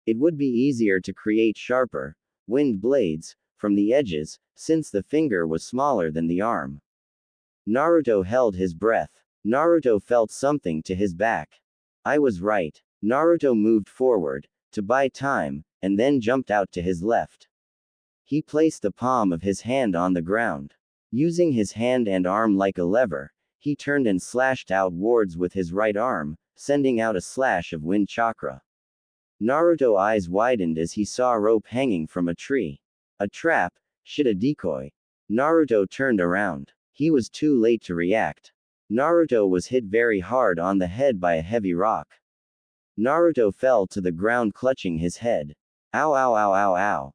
It would be easier to create sharper, wind blades, from the edges, since the finger was smaller than the arm. Naruto held his breath. Naruto felt something to his back. I was right. Naruto moved forward, to buy time, and then jumped out to his left. He placed the palm of his hand on the ground. Using his hand and arm like a lever, he turned and slashed outwards with his right arm, sending out a slash of wind chakra. Naruto's eyes widened as he saw a rope hanging from a tree. A trap, shit, a decoy. Naruto turned around. He was too late to react. Naruto was hit very hard on the head by a heavy rock. Naruto fell to the ground clutching his head. Ow, ow, ow, ow, ow.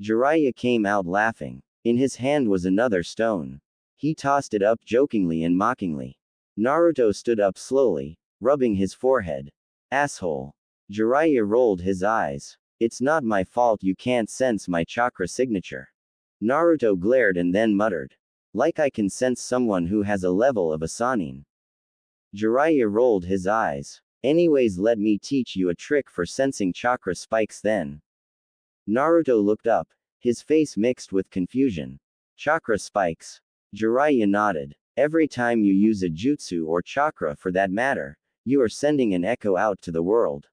Jiraiya came out laughing. In his hand was another stone. He tossed it up jokingly and mockingly. Naruto stood up slowly, rubbing his forehead. Asshole. Jiraiya rolled his eyes. It's not my fault you can't sense my chakra signature. Naruto glared and then muttered. Like I can sense someone who has a level of a Sanin. Jiraiya rolled his eyes. Anyways, let me teach you a trick for sensing chakra spikes then. Naruto looked up, his face mixed with confusion. Chakra spikes. Jiraiya nodded. Every time you use a jutsu or chakra for that matter, you are sending an echo out to the world.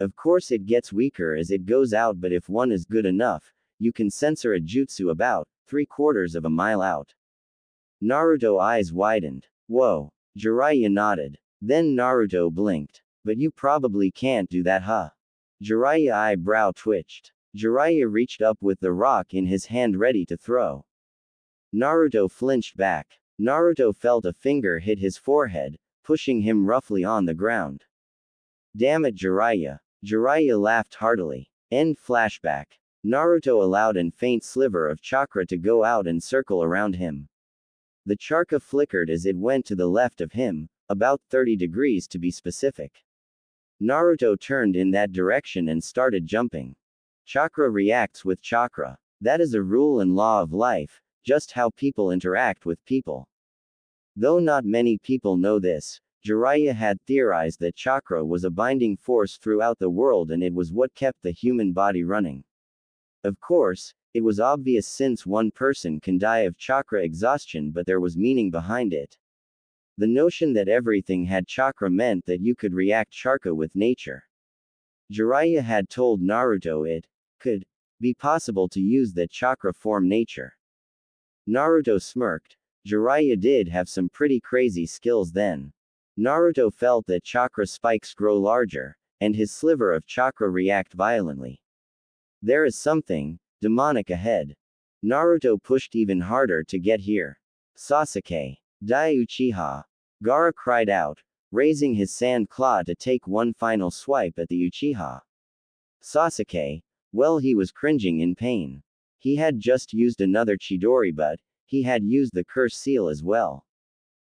Of course it gets weaker as it goes out, but if one is good enough, you can censor a jutsu about 3/4 of a mile out. Naruto's eyes widened. Whoa. Jiraiya nodded. Then Naruto blinked. But you probably can't do that, huh? Jiraiya's eyebrow twitched. Jiraiya reached up with the rock in his hand ready to throw. Naruto flinched back. Naruto felt a finger hit his forehead, pushing him roughly on the ground. Damn it, Jiraiya. Jiraiya laughed heartily. End flashback. Naruto allowed a faint sliver of chakra to go out and circle around him. The chakra flickered as it went to the left of him, about 30 degrees to be specific. Naruto turned in that direction and started jumping. Chakra reacts with chakra. That is a rule and law of life, just how people interact with people. Though not many people know this, Jiraiya had theorized that chakra was a binding force throughout the world and it was what kept the human body running. Of course, it was obvious since one person can die of chakra exhaustion, but there was meaning behind it. The notion that everything had chakra meant that you could react chakra with nature. Jiraiya had told Naruto it could be possible to use that chakra form nature. Naruto smirked. Jiraiya did have some pretty crazy skills then. Naruto felt that chakra spikes grow larger, and his sliver of chakra react violently. There is something demonic ahead. Naruto pushed even harder to get here. Sasuke. Dai Uchiha. Gaara cried out, raising his sand claw to take one final swipe at the Uchiha. Sasuke. Well, he was cringing in pain. He had just used another Chidori, but he had used the curse seal as well.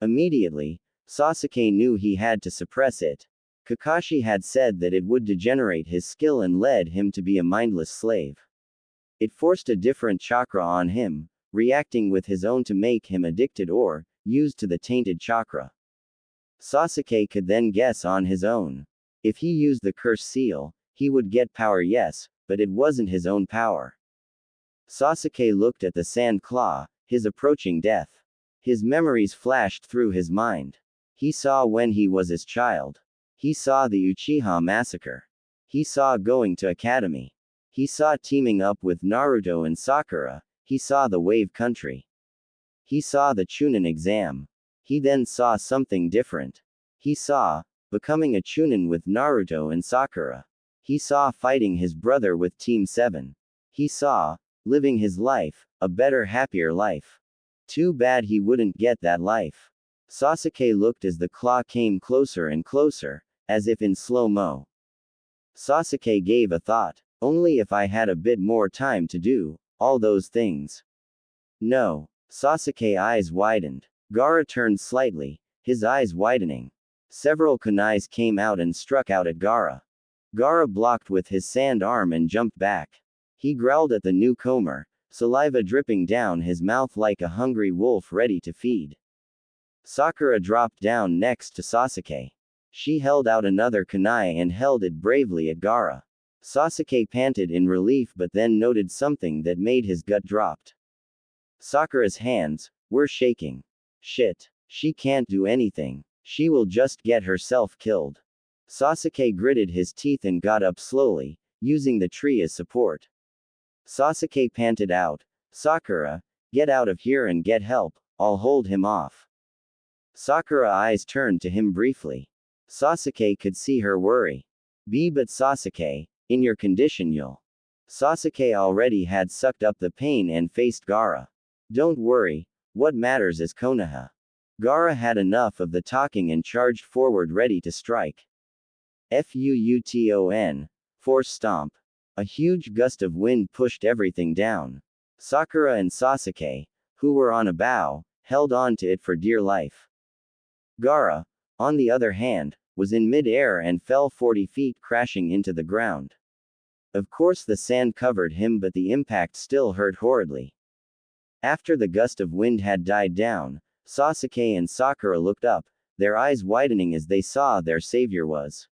Immediately, Sasuke knew he had to suppress it. Kakashi had said that it would degenerate his skill and led him to be a mindless slave. It forced a different chakra on him, reacting with his own to make him addicted or used to the tainted chakra. Sasuke could then guess on his own. If he used the curse seal, he would get power, yes, but it wasn't his own power. Sasuke looked at the sand claw, his approaching death. His memories flashed through his mind. He saw when he was his child. He saw the Uchiha massacre. He saw going to academy. He saw teaming up with Naruto and Sakura. He saw the wave country. He saw the Chunin exam. He then saw something different. He saw becoming a Chunin with Naruto and Sakura. He saw fighting his brother with Team 7. He saw living his life, a better, happier life. Too bad he wouldn't get that life. Sasuke looked as the claw came closer and closer, as if in slow-mo. Sasuke gave a thought. Only if I had a bit more time to do all those things. No. Sasuke's eyes widened. Gaara turned slightly, his eyes widening. Several kunais came out and struck out at Gaara. Gaara blocked with his sand arm and jumped back. He growled at the newcomer, saliva dripping down his mouth like a hungry wolf ready to feed. Sakura dropped down next to Sasuke. She held out another kunai and held it bravely at Gaara. Sasuke panted in relief but then noted something that made his gut dropped. Sakura's hands were shaking. Shit. She can't do anything. She will just get herself killed. Sasuke gritted his teeth and got up slowly, using the tree as support. Sasuke panted out, Sakura, get out of here and get help, I'll hold him off. Sakura's eyes turned to him briefly. Sasuke could see her worry. But Sasuke, in your condition you'll. Sasuke already had sucked up the pain and faced Gaara. Don't worry, what matters is Konoha. Gaara had enough of the talking and charged forward ready to strike. Fuuton. Force stomp. A huge gust of wind pushed everything down. Sakura and Sasuke, who were on a bough, held on to it for dear life. Gaara, on the other hand, was in mid-air and fell 40 feet crashing into the ground. Of course the sand covered him but the impact still hurt horridly. After the gust of wind had died down, Sasuke and Sakura looked up, their eyes widening as they saw their savior was.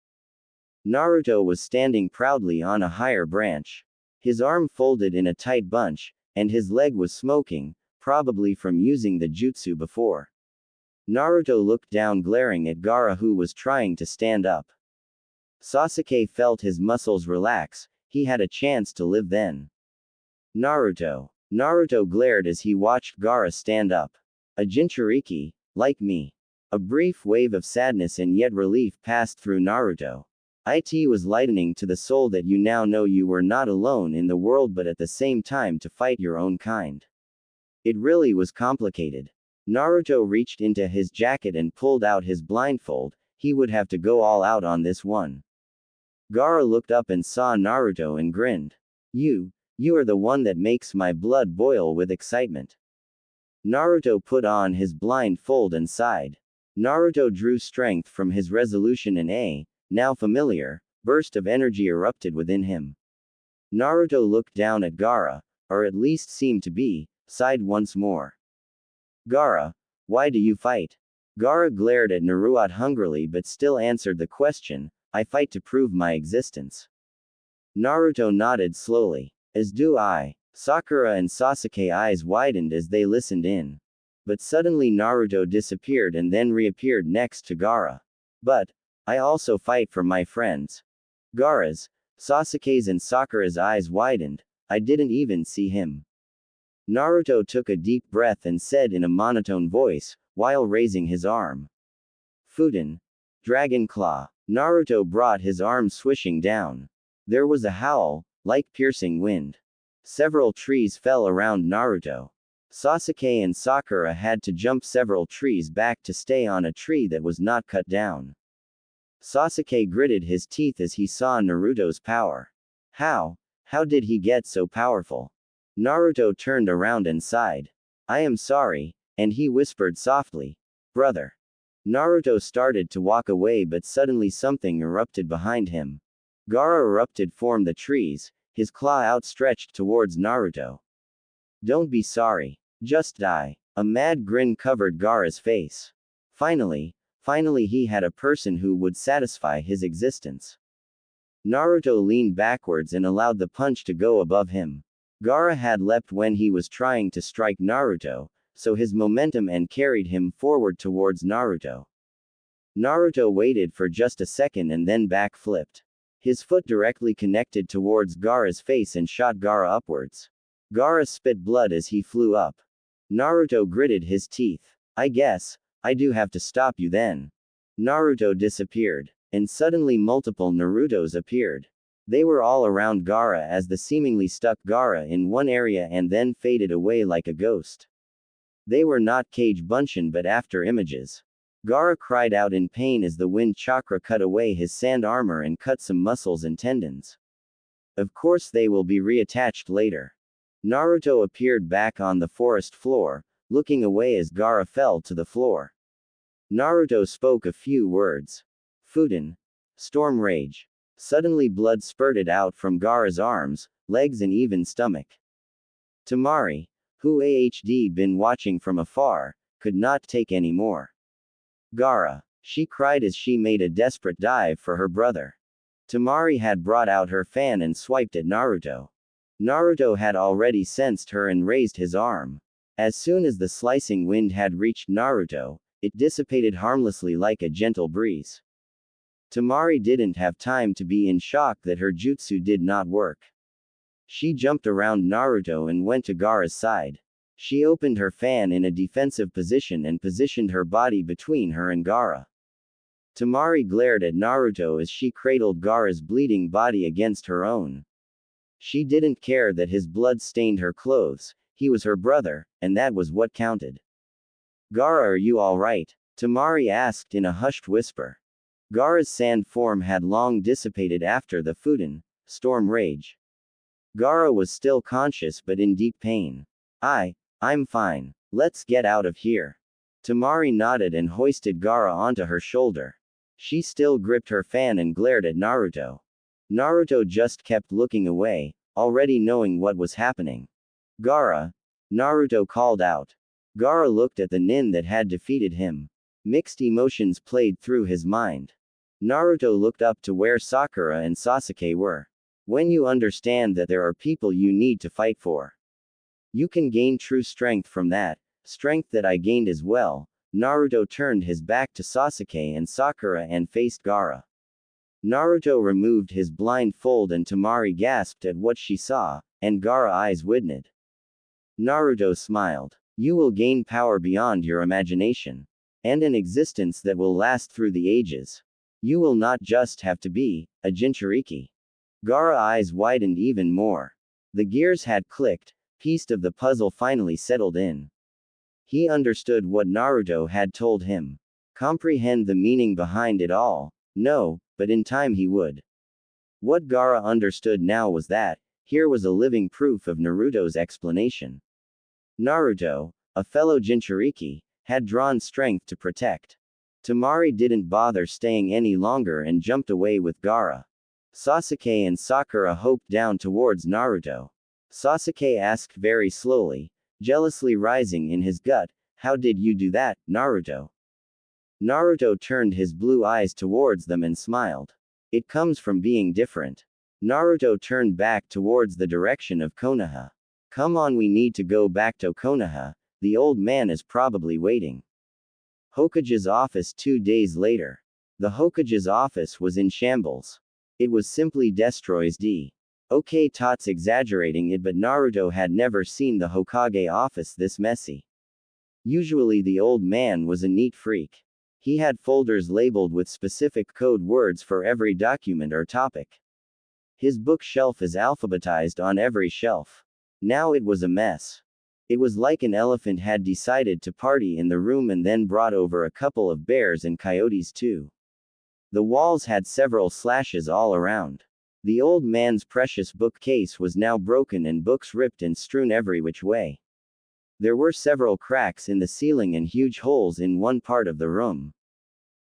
Naruto was standing proudly on a higher branch. His arm folded in a tight bunch, and his leg was smoking, probably from using the jutsu before. Naruto looked down glaring at Gaara who was trying to stand up. Sasuke felt his muscles relax, he had a chance to live then. Naruto. Naruto glared as he watched Gaara stand up. A Jinchuriki, like me. A brief wave of sadness and yet relief passed through Naruto. It was lightening to the soul that you now know you were not alone in the world but at the same time to fight your own kind. It really was complicated. Naruto reached into his jacket and pulled out his blindfold, he would have to go all out on this one. Gaara looked up and saw Naruto and grinned. You You are the one that makes my blood boil with excitement. Naruto put on his blindfold and sighed. Naruto drew strength from his resolution and a, now familiar, burst of energy erupted within him. Naruto looked down at Gaara, or at least seemed to be, sighed once more. Gaara, why do you fight? Gaara glared at Naruto hungrily but still answered the question, I fight to prove my existence. Naruto nodded slowly. As do I. Sakura and Sasuke's eyes widened as they listened in. But suddenly Naruto disappeared and then reappeared next to Gaara. But, I also fight for my friends. Gaara's, Sasuke's and Sakura's eyes widened, I didn't even see him. Naruto took a deep breath and said in a monotone voice, while raising his arm. Futen. Dragon Claw. Naruto brought his arm swishing down. There was a howl, like piercing wind. Several trees fell around Naruto. Sasuke and Sakura had to jump several trees back to stay on a tree that was not cut down. Sasuke gritted his teeth as he saw Naruto's power. How did he get so powerful? Naruto turned around and sighed. I am sorry, and he whispered softly. Brother. Naruto started to walk away but suddenly something erupted behind him. Gaara erupted from the trees, his claw outstretched towards Naruto. Don't be sorry. Just die. A mad grin covered Gaara's face. Finally he had a person who would satisfy his existence. Naruto leaned backwards and allowed the punch to go above him. Gaara had leapt when he was trying to strike Naruto, so his momentum and carried him forward towards Naruto. Naruto waited for just a second and then backflipped. His foot directly connected towards Gaara's face and shot Gaara upwards. Gaara spit blood as he flew up. Naruto gritted his teeth. I guess, I do have to stop you then. Naruto disappeared. And suddenly multiple Narutos appeared. They were all around Gaara as the seemingly stuck Gaara in one area and then faded away like a ghost. They were not Kage Bunshin but after images. Gaara cried out in pain as the wind chakra cut away his sand armor and cut some muscles and tendons. Of course they will be reattached later. Naruto appeared back on the forest floor, looking away as Gaara fell to the floor. Naruto spoke a few words. Futen. Storm Rage. Suddenly blood spurted out from Gaara's arms, legs and even stomach. Temari, who had been watching from afar, could not take any more. Gaara. She cried as she made a desperate dive for her brother. Temari had brought out her fan and swiped at Naruto. Naruto had already sensed her and raised his arm. As soon as the slicing wind had reached Naruto, it dissipated harmlessly like a gentle breeze. Temari didn't have time to be in shock that her jutsu did not work. She jumped around Naruto and went to Gaara's side. She opened her fan in a defensive position and positioned her body between her and Gaara. Temari glared at Naruto as she cradled Gaara's bleeding body against her own. She didn't care that his blood stained her clothes, he was her brother, and that was what counted. Gaara, are you alright? Temari asked in a hushed whisper. Gaara's sand form had long dissipated after the Futen, storm rage. Gaara was still conscious but in deep pain. I'm fine. Let's get out of here. Temari nodded and hoisted Gaara onto her shoulder. She still gripped her fan and glared at Naruto. Naruto just kept looking away, already knowing what was happening. Gaara! Naruto called out. Gaara looked at the nin that had defeated him. Mixed emotions played through his mind. Naruto looked up to where Sakura and Sasuke were. When you understand that there are people you need to fight for, you can gain true strength from that, strength that I gained as well. Naruto turned his back to Sasuke and Sakura and faced Gaara. Naruto removed his blindfold and Temari gasped at what she saw, and Gaara's eyes widened. Naruto smiled. You will gain power beyond your imagination. And an existence that will last through the ages. You will not just have to be a Jinchuriki. Gaara's eyes widened even more. The gears had clicked, piece of the puzzle finally settled in. He understood what Naruto had told him. Comprehend the meaning behind it all? No, but in time he would. What Gaara understood now was that Here was a living proof of Naruto's explanation. Naruto, a fellow Jinchuriki, had drawn strength to protect. Temari didn't bother staying any longer and jumped away with Gaara. Sasuke and Sakura hoped down towards Naruto. Sasuke asked very slowly, jealously rising in his gut, "How did you do that, Naruto?" Naruto turned his blue eyes towards them and smiled. "It comes from being different." Naruto turned back towards the direction of Konoha. "Come on, we need to go back to Konoha, the old man is probably waiting." Hokage's office 2 days later. The Hokage's office was in shambles. It was simply destroyed. Okay, Tots exaggerating it, but Naruto had never seen the Hokage office this messy. Usually the old man was a neat freak. He had folders labeled with specific code words for every document or topic. His bookshelf is alphabetized on every shelf. Now it was a mess. It was like an elephant had decided to party in the room and then brought over a couple of bears and coyotes too. The walls had several slashes all around. The old man's precious bookcase was now broken and books ripped and strewn every which way. There were several cracks in the ceiling and huge holes in one part of the room.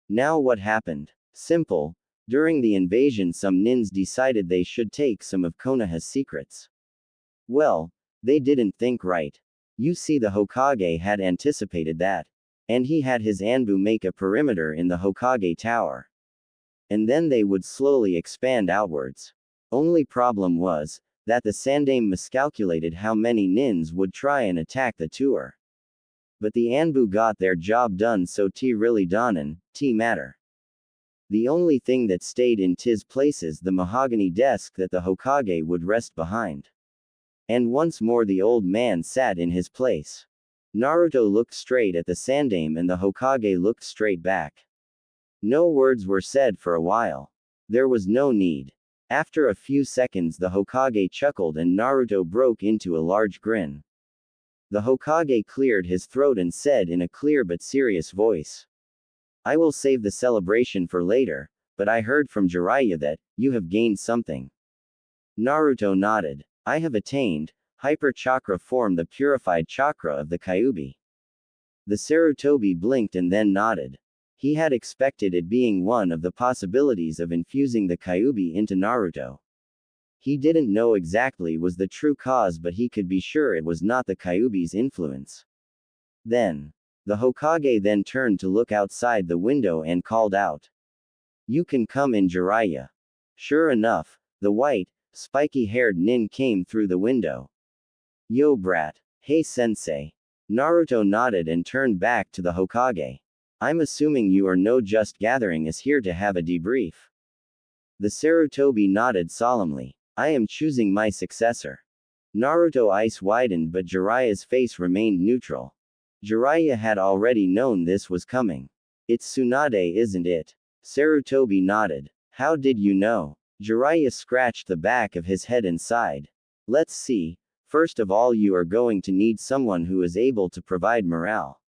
Now what happened? Simple. During the invasion, some nins decided they should take some of Konoha's secrets. Well, they didn't think right. You see, the Hokage had anticipated that. And he had his Anbu make a perimeter in the Hokage tower. And then they would slowly expand outwards. Only problem was, that the Sandaime miscalculated how many nins would try and attack the tour. But the Anbu got their job done, so really donin' matter. The only thing that stayed in T's place is the mahogany desk that the Hokage would rest behind. And once more the old man sat in his place. Naruto looked straight at the Sandaime and the Hokage looked straight back. No words were said for a while. There was no need. After a few seconds the Hokage chuckled and Naruto broke into a large grin. The Hokage cleared his throat and said in a clear but serious voice, "I will save the celebration for later, but I heard from Jiraiya that you have gained something." Naruto nodded. "I have attained hyper chakra form, the purified chakra of the Kyuubi." The Sarutobi blinked and then nodded. He had expected it being one of the possibilities of infusing the Kyuubi into Naruto. He didn't know exactly was the true cause, but he could be sure it was not the Kyuubi's influence. Then, the Hokage then turned to look outside the window and called out, "You can come in, Jiraiya." Sure enough, the white, spiky-haired nin came through the window. "Yo brat. Hey sensei." Naruto nodded and turned back to the Hokage. "I'm assuming you are no just gathering us here to have a debrief." The Sarutobi nodded solemnly. "I am choosing my successor." Naruto's eyes widened, but Jiraiya's face remained neutral. Jiraiya had already known this was coming. "It's Tsunade, isn't it?" Sarutobi nodded. "How did you know?" Jiraiya scratched the back of his head and sighed. "Let's see. First of all, you are going to need someone who is able to provide morale.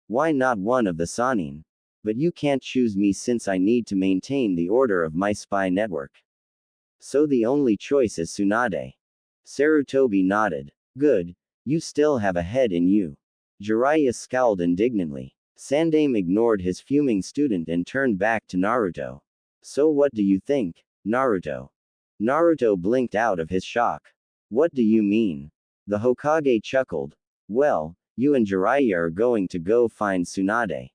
Why not one of the Sanin? But you can't choose me since I need to maintain the order of my spy network. So the only choice is Tsunade." Sarutobi nodded. "Good. You still have a head in you." Jiraiya scowled indignantly. Sandaime ignored his fuming student and turned back to Naruto. "So what do you think, Naruto?" Naruto blinked out of his shock. "What do you mean?" The Hokage chuckled. "Well, you and Jiraiya are going to go find Tsunade."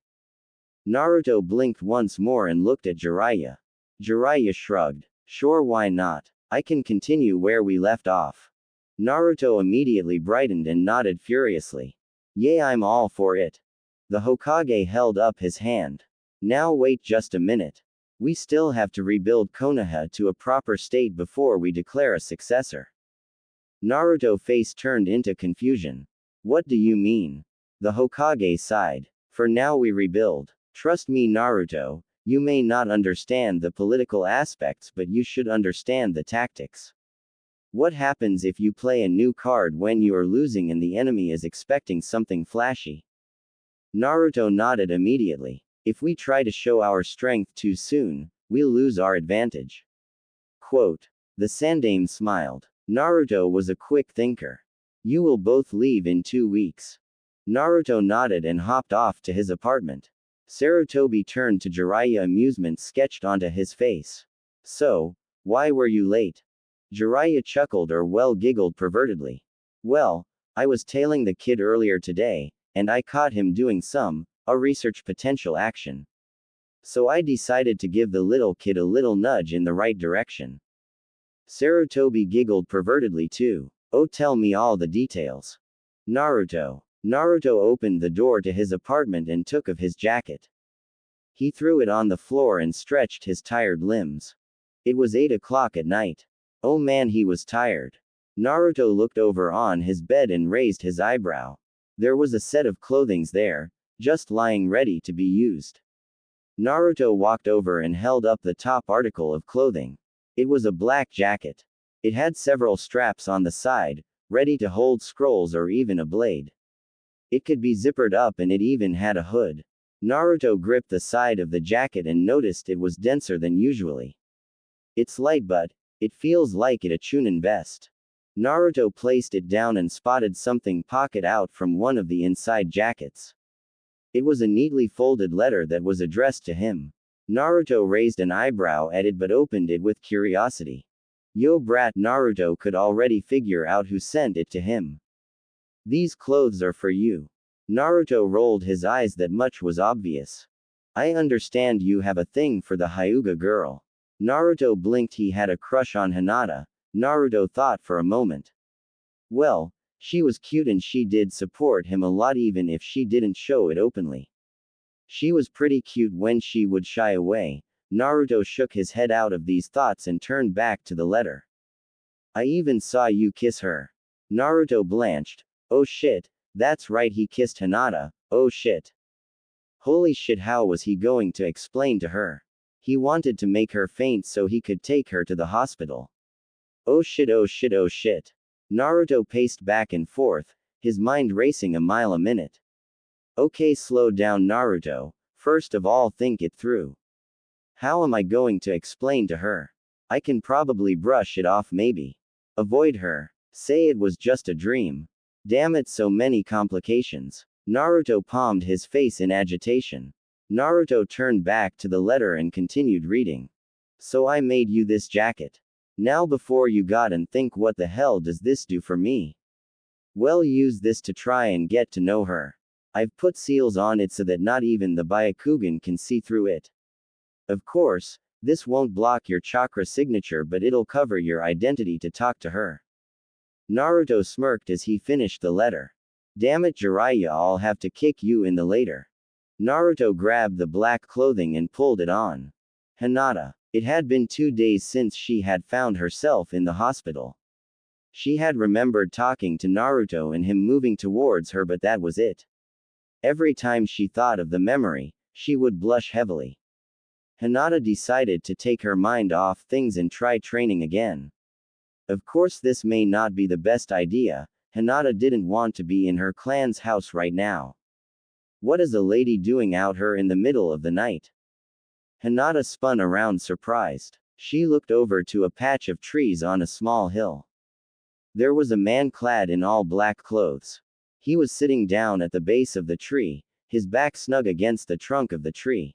Naruto blinked once more and looked at Jiraiya. Jiraiya shrugged. "Sure, why not? I can continue where we left off." Naruto immediately brightened and nodded furiously. "Yay, I'm all for it." The Hokage held up his hand. "Now wait just a minute. We still have to rebuild Konoha to a proper state before we declare a successor." Naruto's face turned into confusion. "What do you mean?" The Hokage sighed. "For now we rebuild. Trust me, Naruto, you may not understand the political aspects, but you should understand the tactics. What happens if you play a new card when you are losing and the enemy is expecting something flashy?" Naruto nodded immediately. "If we try to show our strength too soon, we'll lose our advantage." Quote. The Sandaime smiled. Naruto was a quick thinker. You will both leave in 2 weeks. Naruto nodded and hopped off to his apartment. Sarutobi turned to Jiraiya, amusement sketched onto his face. So, why were you late? Jiraiya chuckled or well giggled pervertedly. Well, I was tailing the kid earlier today, and I caught him doing a research potential action. So I decided to give the little kid a little nudge in the right direction. Sarutobi giggled pervertedly too. Oh, tell me all the details. Naruto. Naruto opened the door to his apartment and took off his jacket. He threw it on the floor and stretched his tired limbs. It was 8 o'clock at night. Oh man, he was tired. Naruto looked over on his bed and raised his eyebrow. There was a set of clothings there, just lying ready to be used. Naruto walked over and held up the top article of clothing. It was a black jacket. It had several straps on the side, ready to hold scrolls or even a blade. It could be zippered up and it even had a hood. Naruto gripped the side of the jacket and noticed it was denser than usually. It's light but, it feels like a Chunin vest. Naruto placed it down and spotted something pocket out from one of the inside jackets. It was a neatly folded letter that was addressed to him. Naruto raised an eyebrow at it but opened it with curiosity. Yo brat, Naruto could already figure out who sent it to him. These clothes are for you. Naruto rolled his eyes, that much was obvious. I understand you have a thing for the Hyuga girl. Naruto blinked. He had a crush on Hinata. Naruto thought for a moment. Well, she was cute and she did support him a lot even if she didn't show it openly. She was pretty cute when she would shy away. Naruto shook his head out of these thoughts and turned back to the letter. I even saw you kiss her. Naruto blanched. Oh shit, that's right, he kissed Hinata. Oh shit. Holy shit, how was he going to explain to her? He wanted to make her faint so he could take her to the hospital. Oh shit, oh shit, oh shit. Naruto paced back and forth, his mind racing a mile a minute. Okay, slow down, Naruto. First of all, think it through. How am I going to explain to her? I can probably brush it off maybe. Avoid her. Say it was just a dream. Damn it, so many complications. Naruto palmed his face in agitation. Naruto turned back to the letter and continued reading. So I made you this jacket. Now before you got and think, what the hell does this do for me? Well, use this to try and get to know her. I've put seals on it so that not even the Byakugan can see through it. Of course, this won't block your chakra signature, but it'll cover your identity to talk to her. Naruto smirked as he finished the letter. Damn it, Jiraiya, I'll have to kick you in the later. Naruto grabbed the black clothing and pulled it on. Hinata. It had been 2 days since she had found herself in the hospital. She had remembered talking to Naruto and him moving towards her, but that was it. Every time she thought of the memory, she would blush heavily. Hinata decided to take her mind off things and try training again. Of course, this may not be the best idea. Hinata didn't want to be in her clan's house right now. What is a lady doing out here in the middle of the night? Hinata spun around surprised. She looked over to a patch of trees on a small hill. There was a man clad in all black clothes. He was sitting down at the base of the tree, his back snug against the trunk of the tree.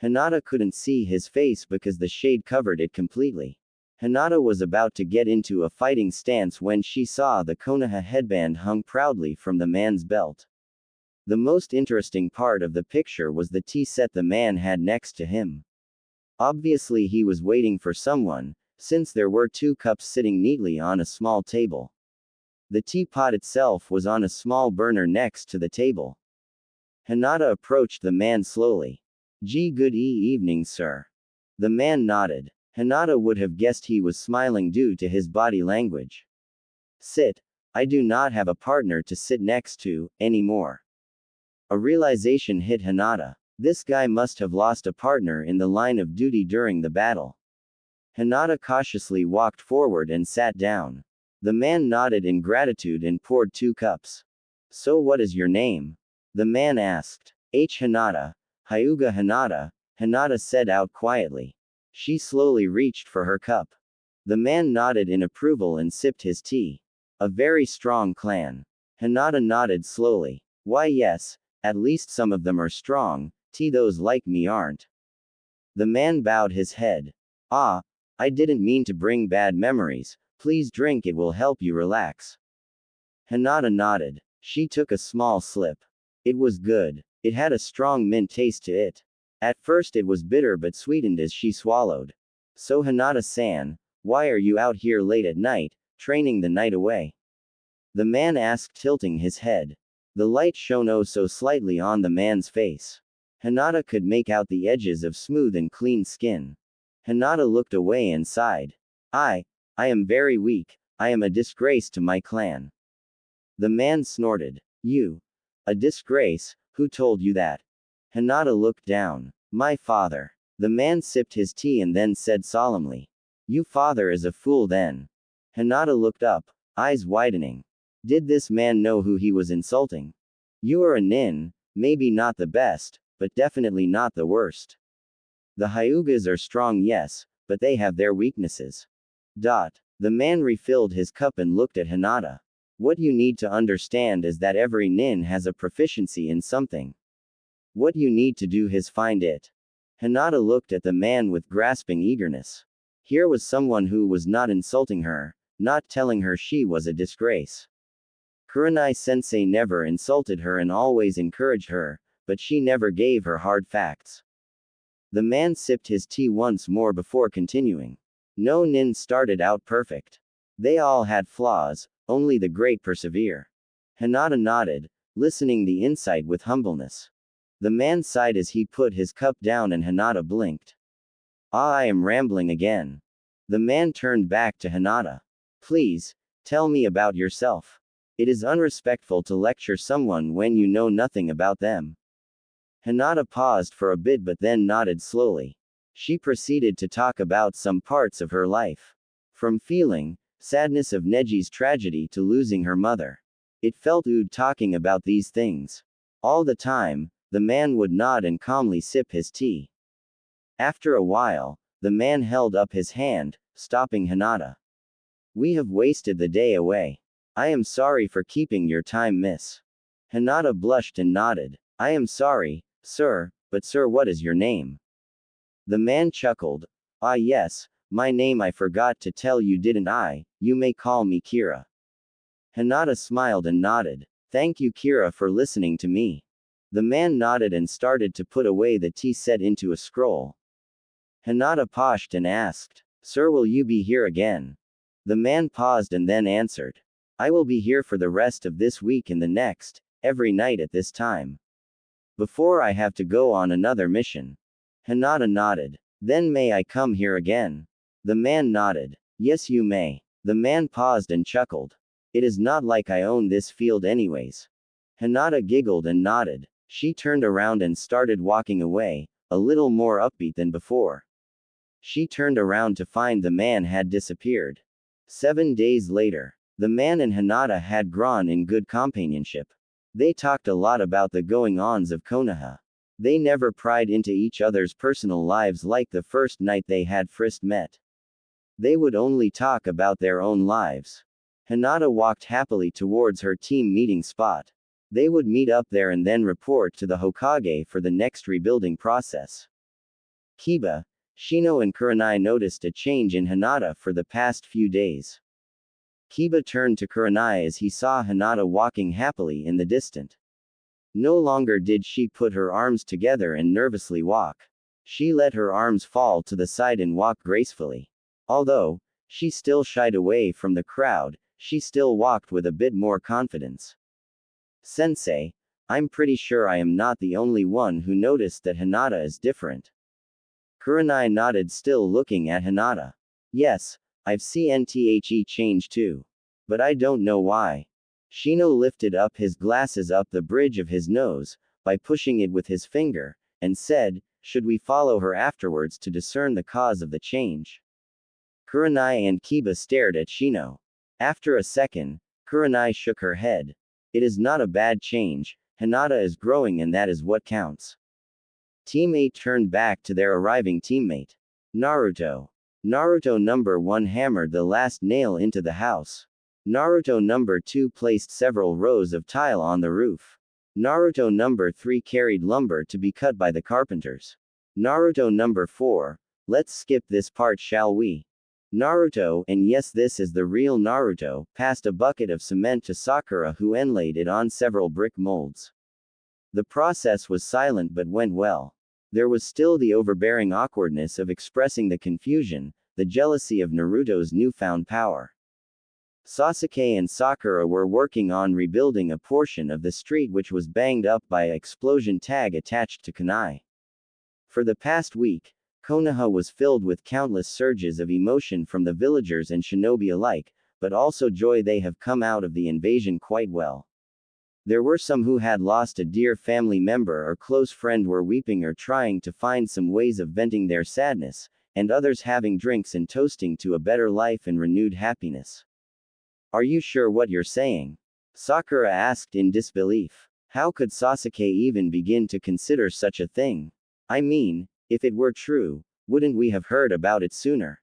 Hinata couldn't see his face because the shade covered it completely. Hinata was about to get into a fighting stance when she saw the Konoha headband hung proudly from the man's belt. The most interesting part of the picture was the tea set the man had next to him. Obviously he was waiting for someone, since there were 2 cups sitting neatly on a small table. The teapot itself was on a small burner next to the table. Hinata approached the man slowly. Good evening, sir. The man nodded. Hinata would have guessed he was smiling due to his body language. Sit. I do not have a partner to sit next to, anymore. A realization hit Hinata. This guy must have lost a partner in the line of duty during the battle. Hinata cautiously walked forward and sat down. The man nodded in gratitude and poured 2 cups. So what is your name? The man asked. Hinata. Hyuga Hinata, Hinata said out quietly. She slowly reached for her cup. The man nodded in approval and sipped his tea. A very strong clan. Hinata nodded slowly. Why yes, at least some of them are strong, those like me aren't. The man bowed his head. Ah, I didn't mean to bring bad memories, please drink, it will help you relax. Hinata nodded. She took a small slip. It was good. It had a strong mint taste to it. At first it was bitter but sweetened as she swallowed. So Hinata-san, why are you out here late at night, training the night away? The man asked, tilting his head. The light shone oh so slightly on the man's face. Hinata could make out the edges of smooth and clean skin. Hinata looked away and sighed. I am very weak, I am a disgrace to my clan. The man snorted. You? A disgrace? Who told you that? Hinata looked down. My father. The man sipped his tea and then said solemnly. Your father is a fool then. Hinata looked up, eyes widening. Did this man know who he was insulting? You are a nin, maybe not the best, but definitely not the worst. The Hyugas are strong, yes, but they have their weaknesses. The man refilled his cup and looked at Hinata. What you need to understand is that every nin has a proficiency in something. What you need to do is find it. Hinata looked at the man with grasping eagerness. Here was someone who was not insulting her, not telling her she was a disgrace. Kurenai-sensei never insulted her and always encouraged her, but she never gave her hard facts. The man sipped his tea once more before continuing. No nin started out perfect. They all had flaws, only the great persevere. Hinata nodded, listening the insight with humbleness. The man sighed as he put his cup down and Hinata blinked. Ah, I am rambling again. The man turned back to Hinata. Please, tell me about yourself. It is unrespectful to lecture someone when you know nothing about them. Hinata paused for a bit but then nodded slowly. She proceeded to talk about some parts of her life. From feeling sadness of Neji's tragedy to losing her mother. It felt odd talking about these things. All the time, the man would nod and calmly sip his tea. After a while, the man held up his hand, stopping Hinata. We have wasted the day away. I am sorry for keeping your time, miss. Hinata blushed and nodded. I am sorry, sir, but sir, what is your name? The man chuckled. Ah yes, my name I forgot to tell you, didn't I? You may call me Kira. Hinata smiled and nodded. Thank you, Kira, for listening to me. The man nodded and started to put away the tea set into a scroll. Hinata paused and asked, Sir, will you be here again? The man paused and then answered. I will be here for the rest of this week and the next, every night at this time. Before I have to go on another mission. Hinata nodded. Then may I come here again? The man nodded. Yes, you may. The man paused and chuckled. It is not like I own this field anyways. Hinata giggled and nodded. She turned around and started walking away, a little more upbeat than before. She turned around to find the man had disappeared. 7 days later, the man and Hinata had grown in good companionship. They talked a lot about the going-ons of Konoha. They never pried into each other's personal lives like the first night they had first met. They would only talk about their own lives. Hinata walked happily towards her team meeting spot. They would meet up there and then report to the Hokage for the next rebuilding process. Kiba, Shino and Kurenai noticed a change in Hinata for the past few days. Kiba turned to Kurenai as he saw Hinata walking happily in the distance. No longer did she put her arms together and nervously walk. She let her arms fall to the side and walked gracefully. Although she still shied away from the crowd, she still walked with a bit more confidence. Sensei, I'm pretty sure I am not the only one who noticed that Hinata is different. Kurenai nodded, still looking at Hinata. Yes, I've seen the change too. But I don't know why. Shino lifted up his glasses up the bridge of his nose, by pushing it with his finger, and said, should we follow her afterwards to discern the cause of the change? Kurenai and Kiba stared at Shino. After a second, Kurenai shook her head. It is not a bad change, Hinata is growing and that is what counts. Team 8 turned back to their arriving teammate. Naruto. Naruto number 1 hammered the last nail into the house. Naruto number 2 placed several rows of tile on the roof. Naruto number 3 carried lumber to be cut by the carpenters. Naruto number 4, let's skip this part, shall we? Naruto, and yes, this is the real Naruto, passed a bucket of cement to Sakura, who inlaid it on several brick molds. The process was silent but went well. There was still the overbearing awkwardness of expressing the confusion, the jealousy of Naruto's newfound power. Sasuke and Sakura were working on rebuilding a portion of the street which was banged up by an explosion tag attached to kunai. For the past week, Konoha was filled with countless surges of emotion from the villagers and shinobi alike, but also joy. They have come out of the invasion quite well. There were some who had lost a dear family member or close friend, were weeping or trying to find some ways of venting their sadness, and others having drinks and toasting to a better life and renewed happiness. Are you sure what you're saying? Sakura asked in disbelief. How could Sasuke even begin to consider such a thing? I mean, if it were true, wouldn't we have heard about it sooner?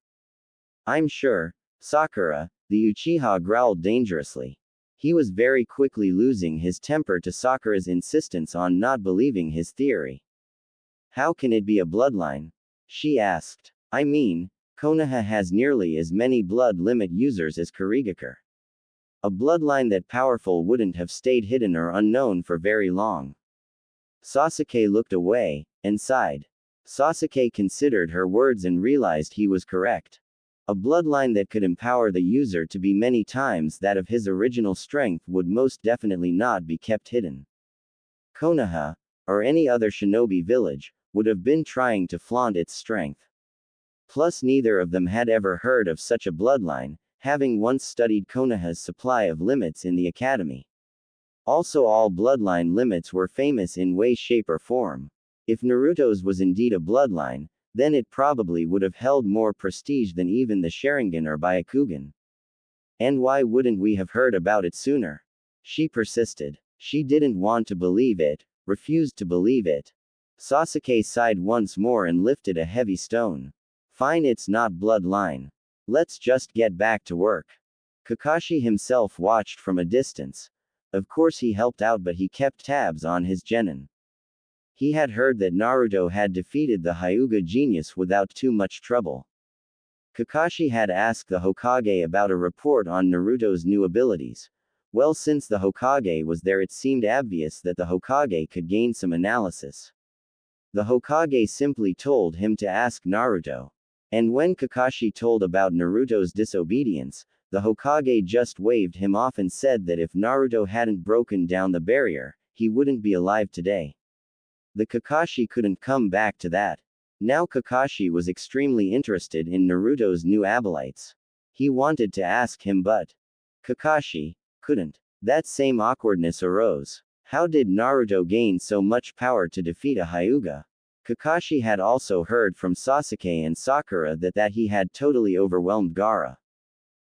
I'm sure, Sakura, the Uchiha growled dangerously. He was very quickly losing his temper to Sakura's insistence on not believing his theory. How can it be a bloodline? She asked. I mean, Konoha has nearly as many blood limit users as Kurigakure. A bloodline that powerful wouldn't have stayed hidden or unknown for very long. Sasuke looked away, and sighed. Sasuke considered her words and realized he was correct. A bloodline that could empower the user to be many times that of his original strength would most definitely not be kept hidden. Konoha, or any other shinobi village, would have been trying to flaunt its strength. Plus, neither of them had ever heard of such a bloodline, having once studied Konoha's supply of limits in the academy. Also, all bloodline limits were famous in way, shape, or form. If Naruto's was indeed a bloodline, then it probably would have held more prestige than even the Sharingan or Byakugan. And why wouldn't we have heard about it sooner? She persisted. She didn't want to believe it, refused to believe it. Sasuke sighed once more and lifted a heavy stone. Fine, it's not bloodline. Let's just get back to work. Kakashi himself watched from a distance. Of course he helped out, but he kept tabs on his genin. He had heard that Naruto had defeated the Hyuga genius without too much trouble. Kakashi had asked the Hokage about a report on Naruto's new abilities. Well, since the Hokage was there, it seemed obvious that the Hokage could gain some analysis. The Hokage simply told him to ask Naruto. And when Kakashi told about Naruto's disobedience, the Hokage just waved him off and said that if Naruto hadn't broken down the barrier, he wouldn't be alive today. The Kakashi couldn't come back to that. Now Kakashi was extremely interested in Naruto's new abilities. He wanted to ask him, but Kakashi couldn't. That same awkwardness arose. How did Naruto gain so much power to defeat a Hyuga? Kakashi had also heard from Sasuke and Sakura that he had totally overwhelmed Gaara.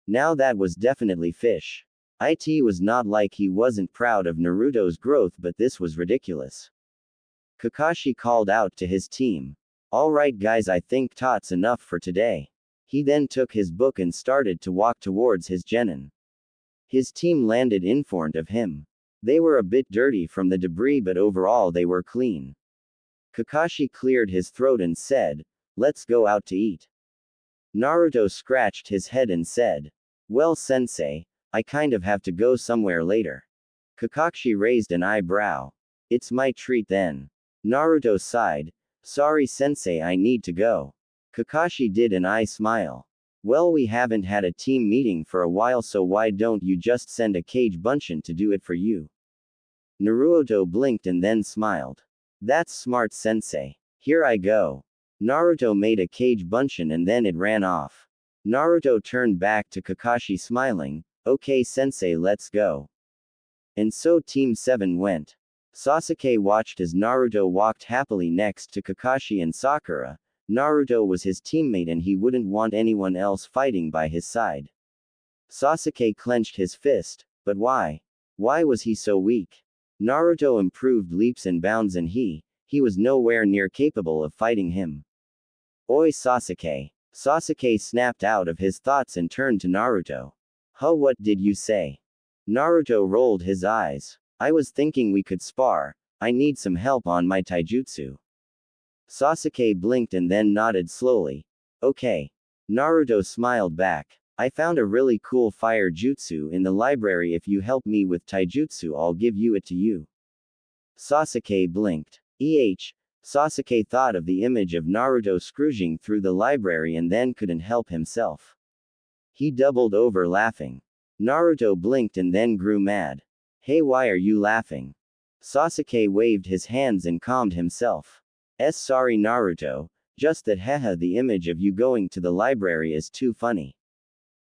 Now that was definitely fish. It was not like he wasn't proud of Naruto's growth, but this was ridiculous. Kakashi called out to his team. Alright guys, I think that's enough for today. He then took his book and started to walk towards his genin. His team landed in front of him. They were a bit dirty from the debris, but overall they were clean. Kakashi cleared his throat and said, "Let's go out to eat." Naruto scratched his head and said, "Well sensei, I kind of have to go somewhere later." Kakashi raised an eyebrow. "It's my treat then." Naruto sighed. "Sorry sensei, I need to go." Kakashi did an eye smile. "Well, we haven't had a team meeting for a while, so why don't you just send a Kage Bunshin to do it for you?" Naruto blinked and then smiled. "That's smart sensei. Here I go." Naruto made a Kage Bunshin and then it ran off. Naruto turned back to Kakashi smiling. "Okay sensei, let's go." And so Team 7 went. Sasuke watched as Naruto walked happily next to Kakashi and Sakura. Naruto was his teammate and he wouldn't want anyone else fighting by his side. Sasuke clenched his fist. But why? Why was he so weak? Naruto improved leaps and bounds and he was nowhere near capable of fighting him. "Oi Sasuke. Sasuke snapped out of his thoughts and turned to Naruto. Huh, what did you say? Naruto rolled his eyes. I was thinking we could spar. I need some help on my taijutsu. Sasuke blinked and then nodded slowly. Okay. Naruto smiled back. I found a really cool fire jutsu in the library. If you help me with taijutsu, I'll give it to you. Sasuke blinked. Sasuke thought of the image of Naruto scrooging through the library and then couldn't help himself. He doubled over laughing. Naruto blinked and then grew mad. Hey, why are you laughing? Sasuke waved his hands and calmed himself. Sorry Naruto, just that haha, the image of you going to the library is too funny.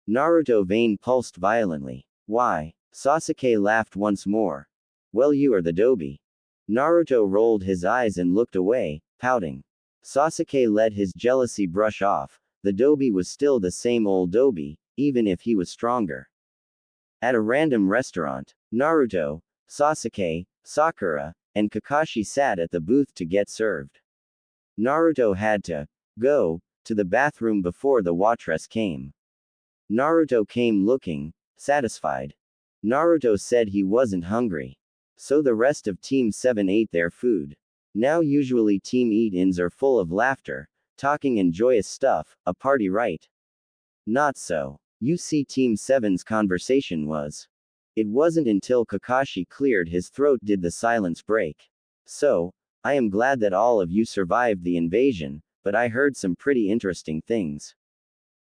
Naruto vein pulsed violently. Why? Sasuke laughed once more. Well, you are the dobi. Naruto rolled his eyes and looked away, pouting. Sasuke let his jealousy brush off. The dobi was still the same old dobi, even if he was stronger. At a random restaurant, Naruto, Sasuke, Sakura, and Kakashi sat at the booth to get served. Naruto had to go to the bathroom before the waitress came. Naruto came looking satisfied. Naruto said he wasn't hungry. So the rest of Team 7 ate their food. Now usually team eat-ins are full of laughter, talking and joyous stuff, a party, right? Not so. You see, Team 7's conversation was. It wasn't until Kakashi cleared his throat did the silence break. So, I am glad that all of you survived the invasion, but I heard some pretty interesting things.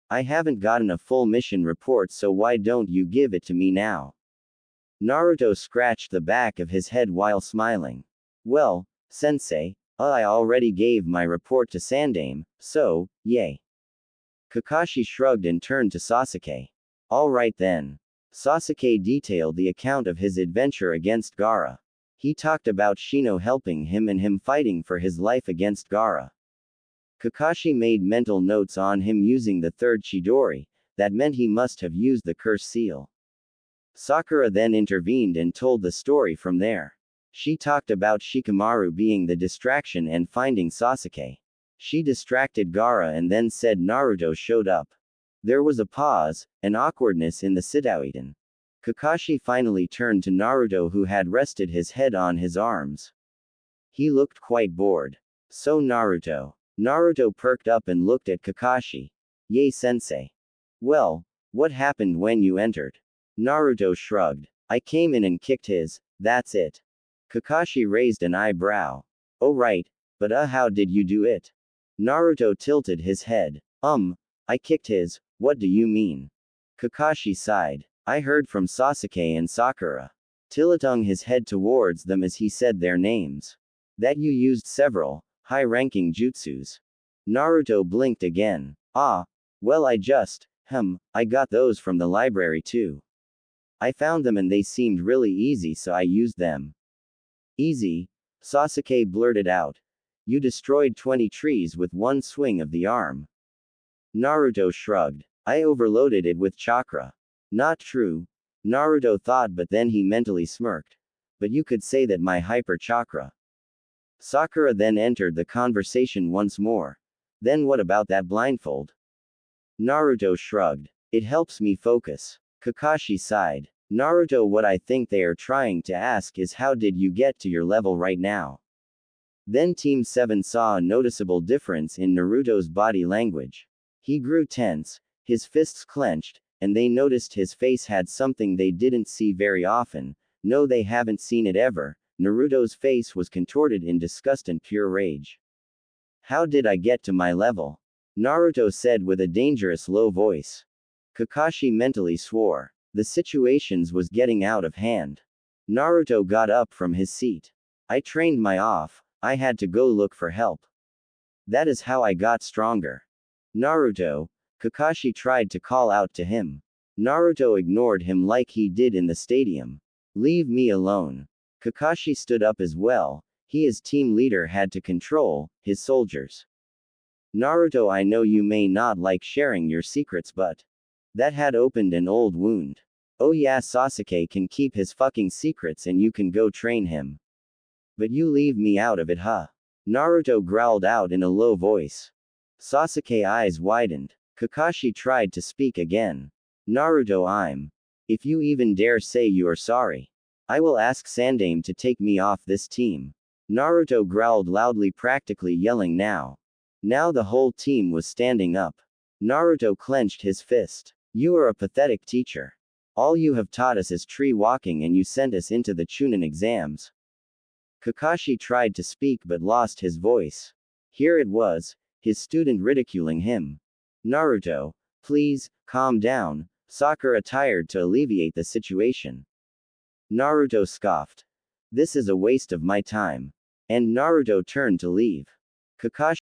I haven't gotten a full mission report, so why don't you give it to me now? Naruto scratched the back of his head while smiling. Well, sensei, I already gave my report to Sandame, so, yay. Kakashi shrugged and turned to Sasuke. Alright then. Sasuke detailed the account of his adventure against Gaara. He talked about Shino helping him and him fighting for his life against Gaara. Kakashi made mental notes on him using the third Chidori. That meant he must have used the curse seal. Sakura then intervened and told the story from there. She talked about Shikamaru being the distraction and finding Sasuke. She distracted Gaara and then said Naruto showed up. There was a pause, an awkwardness in the sit-out-in. Kakashi finally turned to Naruto, who had rested his head on his arms. He looked quite bored. So Naruto. Naruto perked up and looked at Kakashi. Yay, sensei. Well, what happened when you entered? Naruto shrugged. I came in and kicked his, that's it. Kakashi raised an eyebrow. Oh right, but how did you do it? Naruto tilted his head. I kicked his, what do you mean? Kakashi sighed. I heard from Sasuke and Sakura. Tilting his head towards them as he said their names. That you used several, high-ranking jutsus. Naruto blinked again. Well I got those from the library too. I found them and they seemed really easy, so I used them. Easy? Sasuke blurted out. You destroyed 20 trees with one swing of the arm. Naruto shrugged. I overloaded it with chakra. Not true. Naruto thought, but then he mentally smirked. But you could say that my hyper chakra. Sakura then entered the conversation once more. Then what about that blindfold? Naruto shrugged. It helps me focus. Kakashi sighed. Naruto, what I think they are trying to ask is how did you get to your level right now? Then Team 7 saw a noticeable difference in Naruto's body language. He grew tense, his fists clenched, and they noticed his face had something they didn't see very often. No, they haven't seen it ever. Naruto's face was contorted in disgust and pure rage. How did I get to my level? Naruto said with a dangerous low voice. Kakashi mentally swore. The situation was getting out of hand. Naruto got up from his seat. I trained my off. I had to go look for help. That is how I got stronger. Naruto. Kakashi tried to call out to him. Naruto ignored him like he did in the stadium. Leave me alone. Kakashi stood up as well. He as team leader had to control his soldiers. Naruto, I know you may not like sharing your secrets, but that had opened an old wound. Oh yeah, Sasuke can keep his fucking secrets and you can go train him. But you leave me out of it, huh? Naruto growled out in a low voice. Sasuke's eyes widened. Kakashi tried to speak again. Naruto, if you even dare say you are sorry, I will ask Sandaime to take me off this team. Naruto growled loudly, practically yelling now. Now the whole team was standing up. Naruto clenched his fist. You are a pathetic teacher. All you have taught us is tree walking and you sent us into the Chunin exams. Kakashi tried to speak but lost his voice. Here it was, his student ridiculing him. Naruto, please, calm down, Sakura tired to alleviate the situation. Naruto scoffed. This is a waste of my time. And Naruto turned to leave. Kakashi